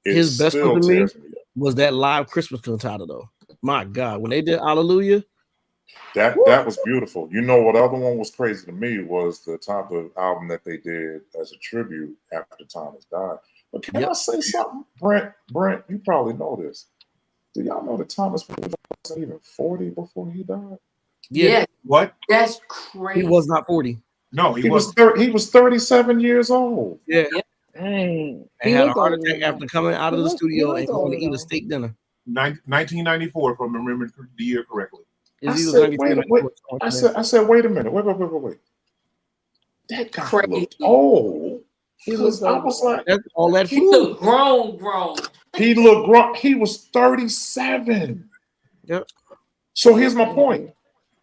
It His best one still to me tears me up. was that live Christmas cantata though. My God, when they did Hallelujah, That was beautiful. You know what other one was crazy to me was the type of album that they did as a tribute after Thomas died. But can I say something? Brent, you probably know this. Do y'all know that Thomas wasn't even 40 before he died? Yeah. What? That's crazy. he was not 40. No, He was 37 years old. Yeah. Dang. And had a heart attack after coming out of the studio and going to eat a though. steak dinner. 1994, if I remember the year correctly. I said, wait, I said, wait a minute. Wait. That guy Crazy. looked old. He was I was like, that's all that He flu. looked grown. he looked grown. He was 37. Yep. So here's my point.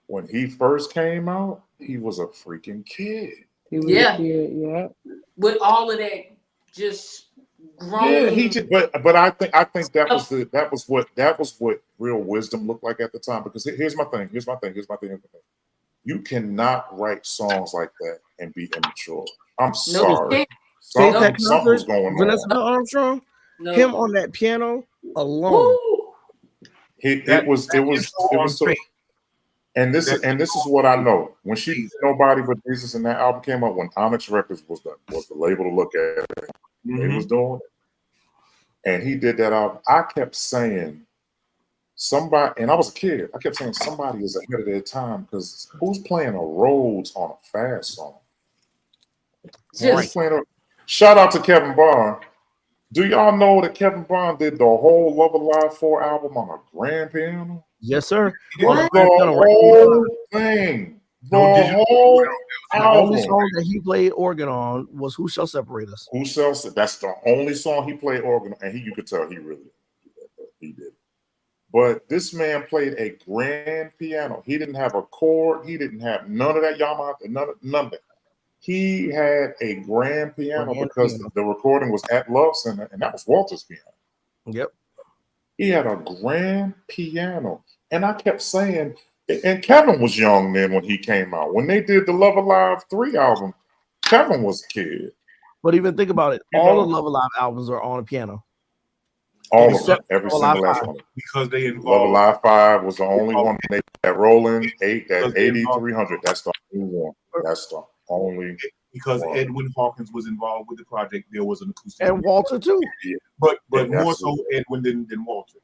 When he first came out, he was a freaking kid. He was a kid, yeah. With all of that just grown. Yeah, he just, but I think that was what real wisdom looked like at the time. Because here's my thing. You cannot write songs like that and be immature. I'm sorry. Something was going Vanessa on. Armstrong, him on that piano alone. Woo. It was so. And this is what I know. When she did Nobody But Jesus and that album came out, when Onyx Records was the label to look at, they was doing it. And he did that album. I kept saying somebody, and I was a kid, I kept saying somebody is ahead of their time because who's playing a Rhodes on a fast song? Shout out to Kevin Bond. Do y'all know that Kevin Bond did the whole Love Alive 4 album on a grand piano? Yes, sir. The whole thing. The whole album. only song that he played organ on was "Who Shall Separate Us." Who Shall Separate? That's the only song he played organ on, and you could tell he really did. He did. But this man played a grand piano. He didn't have a chord. He didn't have none of that Yamaha. None of that. He had a grand piano because the recording was at Love Center, and that was Walter's piano. Yep. He had a grand piano. And I kept saying, and Kevin was young then when he came out. When they did the Love Alive 3 album, Kevin was a kid. But even think about it. All the Love Alive albums are on a piano. All of them. Every single last one. Because they involved. Love Alive 5 was the only one. They that Rolling 8, that 8300. That's the only one. That's the only because Edwin Hawkins was involved with the project. There was an acoustic. And Walter too. Yeah. But more so Edwin than Walter.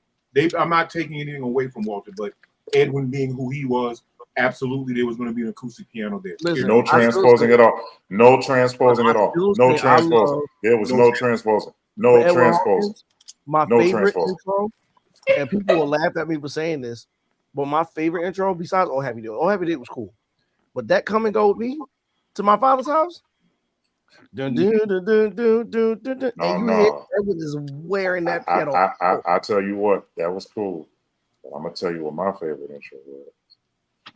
I'm not taking anything away from Walter, but Edwin being who he was, absolutely there was going to be an acoustic piano there. Listen, No transposing at all. No transposing at all. No I transposing. love There was no no transposing. No Edwin transposing. Hawkins. My No favorite transposing. intro, and people will laugh at me for saying this, but my favorite intro, besides Oh Happy Day, Oh Happy Day was cool. But that Come and Go with Me to My Father's House. Dun, dun, dun, dun, dun, dun, dun, dun. No, And you no. hear Edwin is wearing that piano. I tell you what, that was cool. But I'm gonna tell you what my favorite intro was.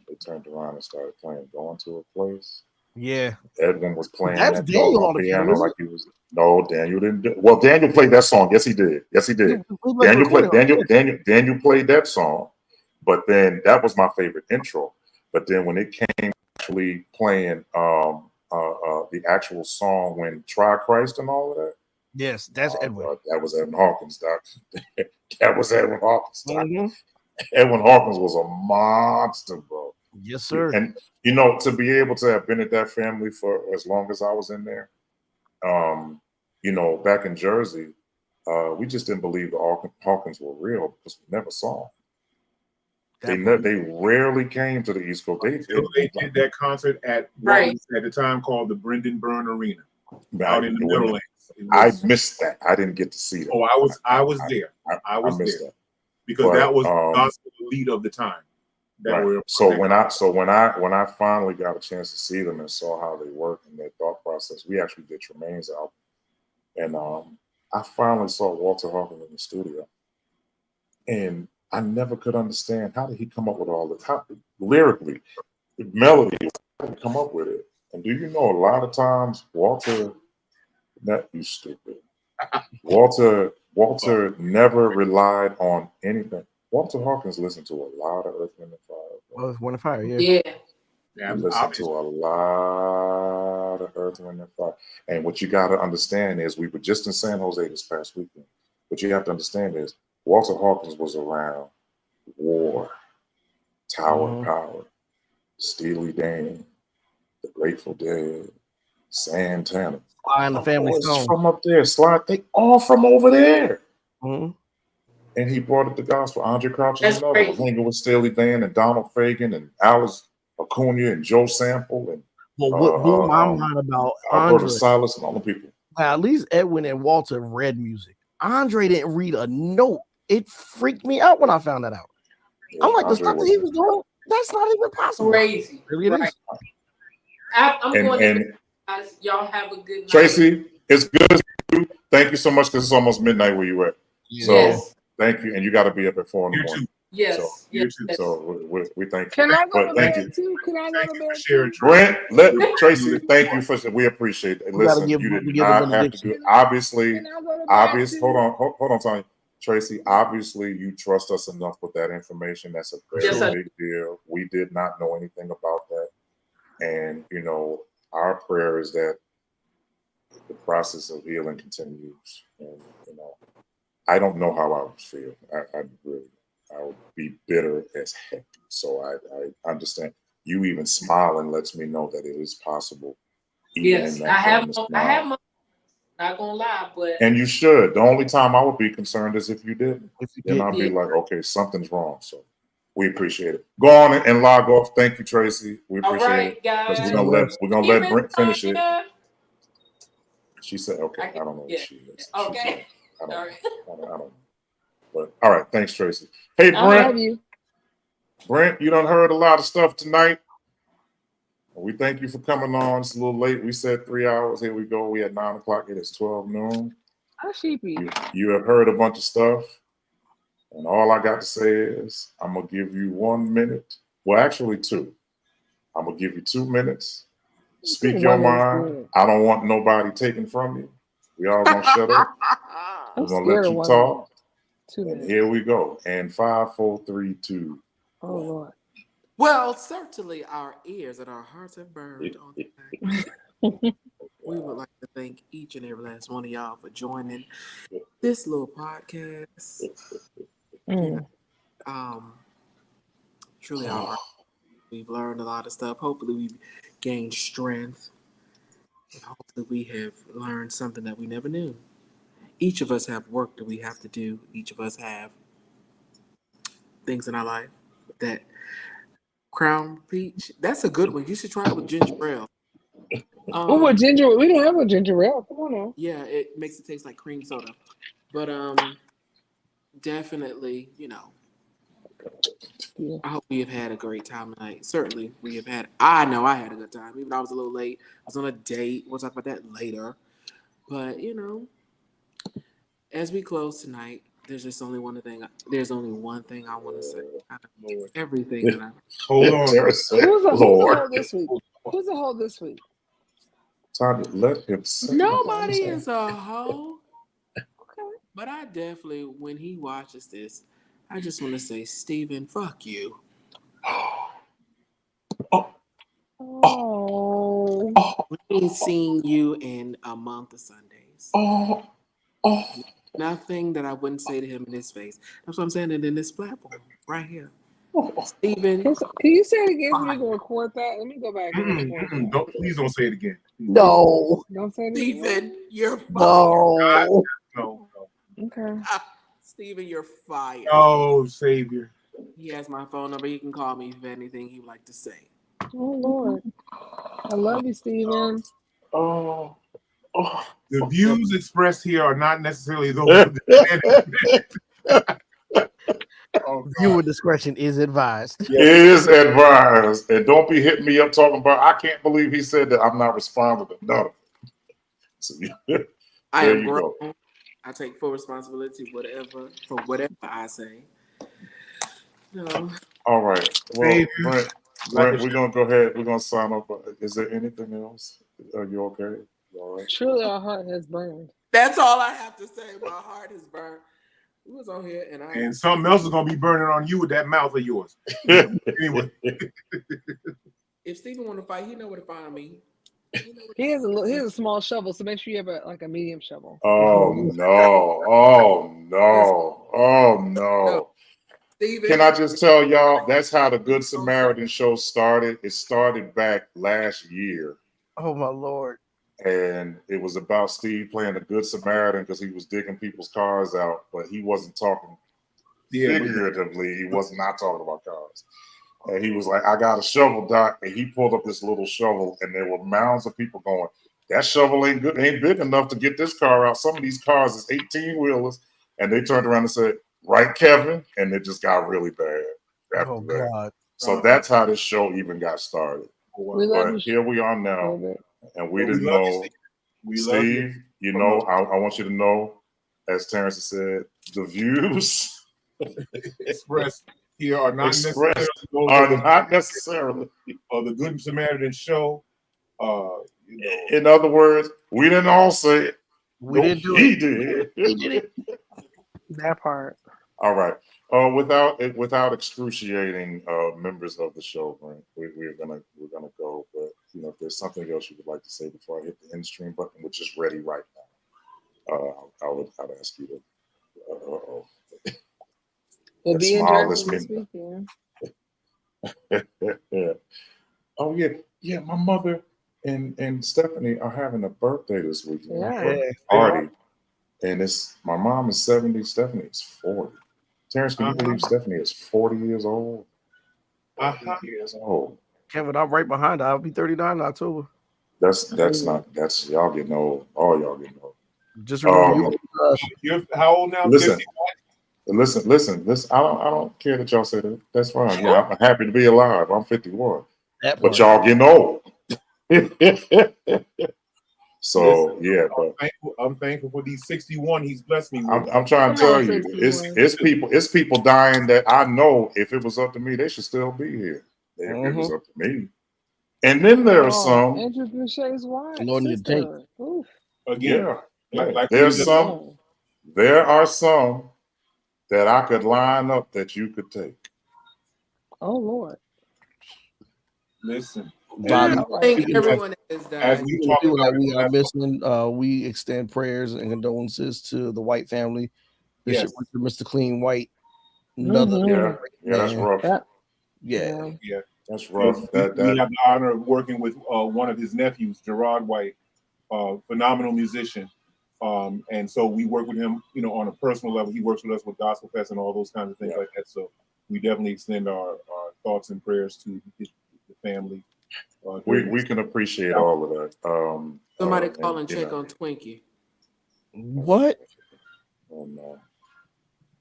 They turned around and started playing "Going to a Place." Yeah, Edwin was playing that's that Daniel on on the piano piano, like he was. No, Daniel didn't. Well, Daniel played that song. Yes, he did. Yes, he did. Daniel played. Daniel played that song. But then that was my favorite intro. But then when it came actually playing the actual song when Try Christ and all of that. Yes, that's Edwin. That was Edwin Hawkins, Doc. That was Edwin Hawkins, Doc. Mm-hmm. Edwin Hawkins was a monster, bro. Yes, sir. And to be able to have been at that family for as long as I was in there, back in Jersey, we just didn't believe the Hawkins were real because we never saw them. They rarely came to the East Coast. They did that concert at what was at the time called the Brendan Byrne Arena out in the Netherlands. I missed that. I didn't get to see that. Oh, I was there. I missed there. Because that was the gospel elite of the time. Right. So when I finally got a chance to see them and saw how they work and their thought process, we actually did Tremaine's album, and I finally saw Walter Hawkins in the studio, and I never could understand how did he come up with all the lyrically, the melody, how did he come up with it? And do you know a lot of times Walter, not you stupid, Walter never relied on anything. Walter Hawkins listened to a lot of Earth, Wind, and Fire. Earth, Wind, and Fire, yeah. He listened to a lot of Earth, Wind, and Fire. And what you got to understand is we were just in San Jose this past weekend. What you have to understand is Walter Hawkins was around War, Tower of Power, Steely Dan, The Grateful Dead, Santana. And the Family Stone. From up there, Slide, they all from over there. Mm-hmm. And he brought it to gospel. Andre Crouch is another one. Hanging with Steely Dan and Donald Fagen and Alice Acuna and Joe Sample and what blew my mind about Alberta Silas and all the people. Now, at least Edwin and Walter read music. Andre didn't read a note. It freaked me out when I found that out. Yeah, I'm like, the stuff that he was doing, that's not even possible. Crazy. Really right. I'm going to guys. Y'all have a good night. Tracy, it's good to see you. Thank you so much because it's almost midnight where you at. Yes. So thank you. And you got to be up at 4 in the morning. Yes. So, yes. So we thank you. Can I go to bed thank too? Can I go to bed too? Brent, Tracy, thank you for we appreciate it. Listen, you did not have to do it. Obviously, hold on, Tony. Tracy, obviously you trust us enough with that information. That's a very big deal. We did not know anything about that. And our prayer is that the process of healing continues. And I don't know how I would feel. I would be bitter as heck. So I understand. You even smiling lets me know that it is possible. Yes, I have my, not gonna lie, but and you should. The only time I would be concerned is if you didn't. Then I'd be like, okay, something's wrong. So we appreciate it. Go on and log off. Thank you, Tracy. We appreciate it. Guys. We're gonna let Brent finish it. She said, okay, I don't know what she is. Okay. I don't know. But all right, thanks, Tracy. Hey, Brent. I love you. Brent, you done heard a lot of stuff tonight. We thank you for coming on. It's a little late. We said 3 hours. Here we go. We at 9 o'clock. It is 12 noon. How sheepy. You have heard a bunch of stuff. And all I got to say is I'm going to give you 1 minute. Well, actually 2. I'm going to give you 2 minutes. Speak your mind. I don't want nobody taken from you. We all going to shut up. We're going to let you talk. And here we go. And 5, 4, 3, 2. Oh, Lord. Well, certainly our ears and our hearts have burned on tonight. We would like to thank each and every last one of y'all for joining this little podcast. Truly, we've learned a lot of stuff. Hopefully, we've gained strength. And hopefully, we have learned something that we never knew. Each of us have work that we have to do. Each of us have things in our life that Crown Peach. That's a good one. You should try it with ginger ale. Oh, what ginger? We don't have a ginger ale. Come on now. Yeah, it makes it taste like cream soda. But definitely, Yeah. I hope we have had a great time tonight. Certainly, we have had. I know I had a good time. Even though I was a little late. I was on a date. We'll talk about that later. But as we close tonight, there's only one thing I want to say. Everything that I. Hold on. Who's the Lord, hold this week? Who's the hold this week? Tanya, let him say. Nobody is a hoe. Okay. But I definitely, when he watches this, I just want to say, Steven, fuck you. Oh. We ain't seen you in a month of Sundays. Nothing that I wouldn't say to him in his face. That's what I'm saying. And in this platform, right here. Steven. Can you say it again so we can record that? Let me go back and record that. Please don't say it again. No. Don't say it Steven, again. you're fired. No. No. Okay. Steven, you're fired. Oh, Savior. He has my phone number. He can call me if anything he would like to say. Oh Lord. I love you, Steven. Oh. The views expressed here are not necessarily those of the Viewer discretion is advised. It is advised. And don't be hitting me up talking about, I can't believe he said that. I'm not responding to none of it. So, I there am you grown. go. I take full responsibility for whatever I say. No. All right. Well, Savior. Brent, we're gonna go ahead. We're gonna sign up. Is there anything else? Are you okay? You all right? Truly, our heart has burned. That's all I have to say. My heart is burned. We was on here And something else is gonna be burning on you with that mouth of yours. Anyway. If Steven want to fight, he know where to find me. He has a small shovel, so make sure you have a medium shovel. Oh no! Oh no! Oh no! Steven. Can I just tell y'all that's how the Good Samaritan show started? It started back last year. Oh my Lord. And it was about Steve playing the Good Samaritan because he was digging people's cars out, but he wasn't talking figuratively. He was not talking about cars. And he was like, I got a shovel, Doc. And he pulled up this little shovel, and there were mounds of people going, that shovel ain't big enough to get this car out. Some of these cars is 18-wheelers. And they turned around and said, right, Kevin? And it just got really bad after that. God. So that's how this show even got started. But here we are now. And we didn't know. Steve, I want you to know, as Terrence said, the views expressed here are not necessarily of the Good Samaritan show. In other words, we didn't all say it. We didn't do he it. did. He did it. That part. All right. Without excruciating members of the show, Brent, we're gonna go. But if there's something else you would like to say before I hit the end stream button, which is ready right now, I'd ask you to. It'll be smallest interesting this weekend. Yeah. Oh yeah. My mother and Stephanie are having a birthday this weekend. Yeah. Party, and my mom is 70. Stephanie is 40. Terrence, can you believe Stephanie is 40 years old? 40 years old. Kevin, I'm right behind her. I'll be 39 in October. That's y'all getting old. All y'all getting old. Just remember you're how old now? Listen. I don't care that y'all say that. That's fine. Yeah, I'm happy to be alive. I'm 51. But y'all getting old. So listen, I'm thankful for these 61 he's blessed me with. I'm trying to tell you, it's people dying that I know if it was up to me, they should still be here. If it was up to me. And then there are some. Andrew Boucher's wife. Again, there are some that I could line up that you could take. Oh Lord. Listen. Everyone is dying. We are missing. We extend prayers and condolences to the White family. Bishop Mr. Clean White. Yeah, that's rough. Yeah, that's rough. We have the honor of working with one of his nephews, Gerard White, phenomenal musician. And so we work with him, on a personal level. He works with us with Gospel Fest and all those kinds of things like that. So we definitely extend our thoughts and prayers to the family. We can appreciate all of that. Somebody call and check on Twinkie. What? Oh no.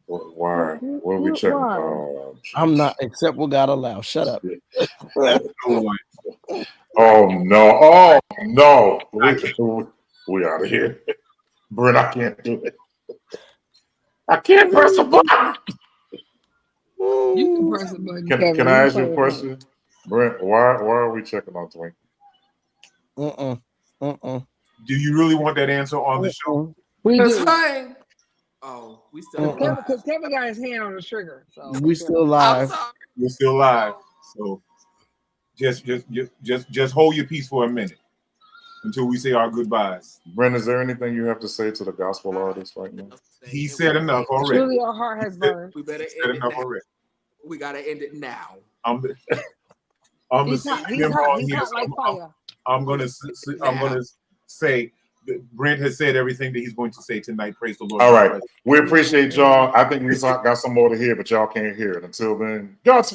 Why? What are we checking? Why? Oh, I'm not, except what God allows. Shut up. Oh no! Oh no! We out of here, Brent. I can't do it. I can't press a button. You can press a button, Can Kevin. I ask you a question, Brent? Why are we checking on Twink? Do you really want that answer on the show? We That's do. right. Oh, we still alive. Because Kevin got his hand on the trigger. So We still I'm live. sorry. We're still live, so just hold your peace for a minute until we say our goodbyes. Brent, is there anything you have to say to the gospel artists right now? He said enough already. Truly, our heart has burned. We better Said end it enough now. already. We gotta end it now. I'm He's the hot. senior He's member hot. on He's here, hot so like fire. I'm gonna say that Brent has said everything that he's going to say tonight. Praise the Lord. All right, we appreciate y'all. I think we got some more to hear, but y'all can't hear it. Until then, Godspeed.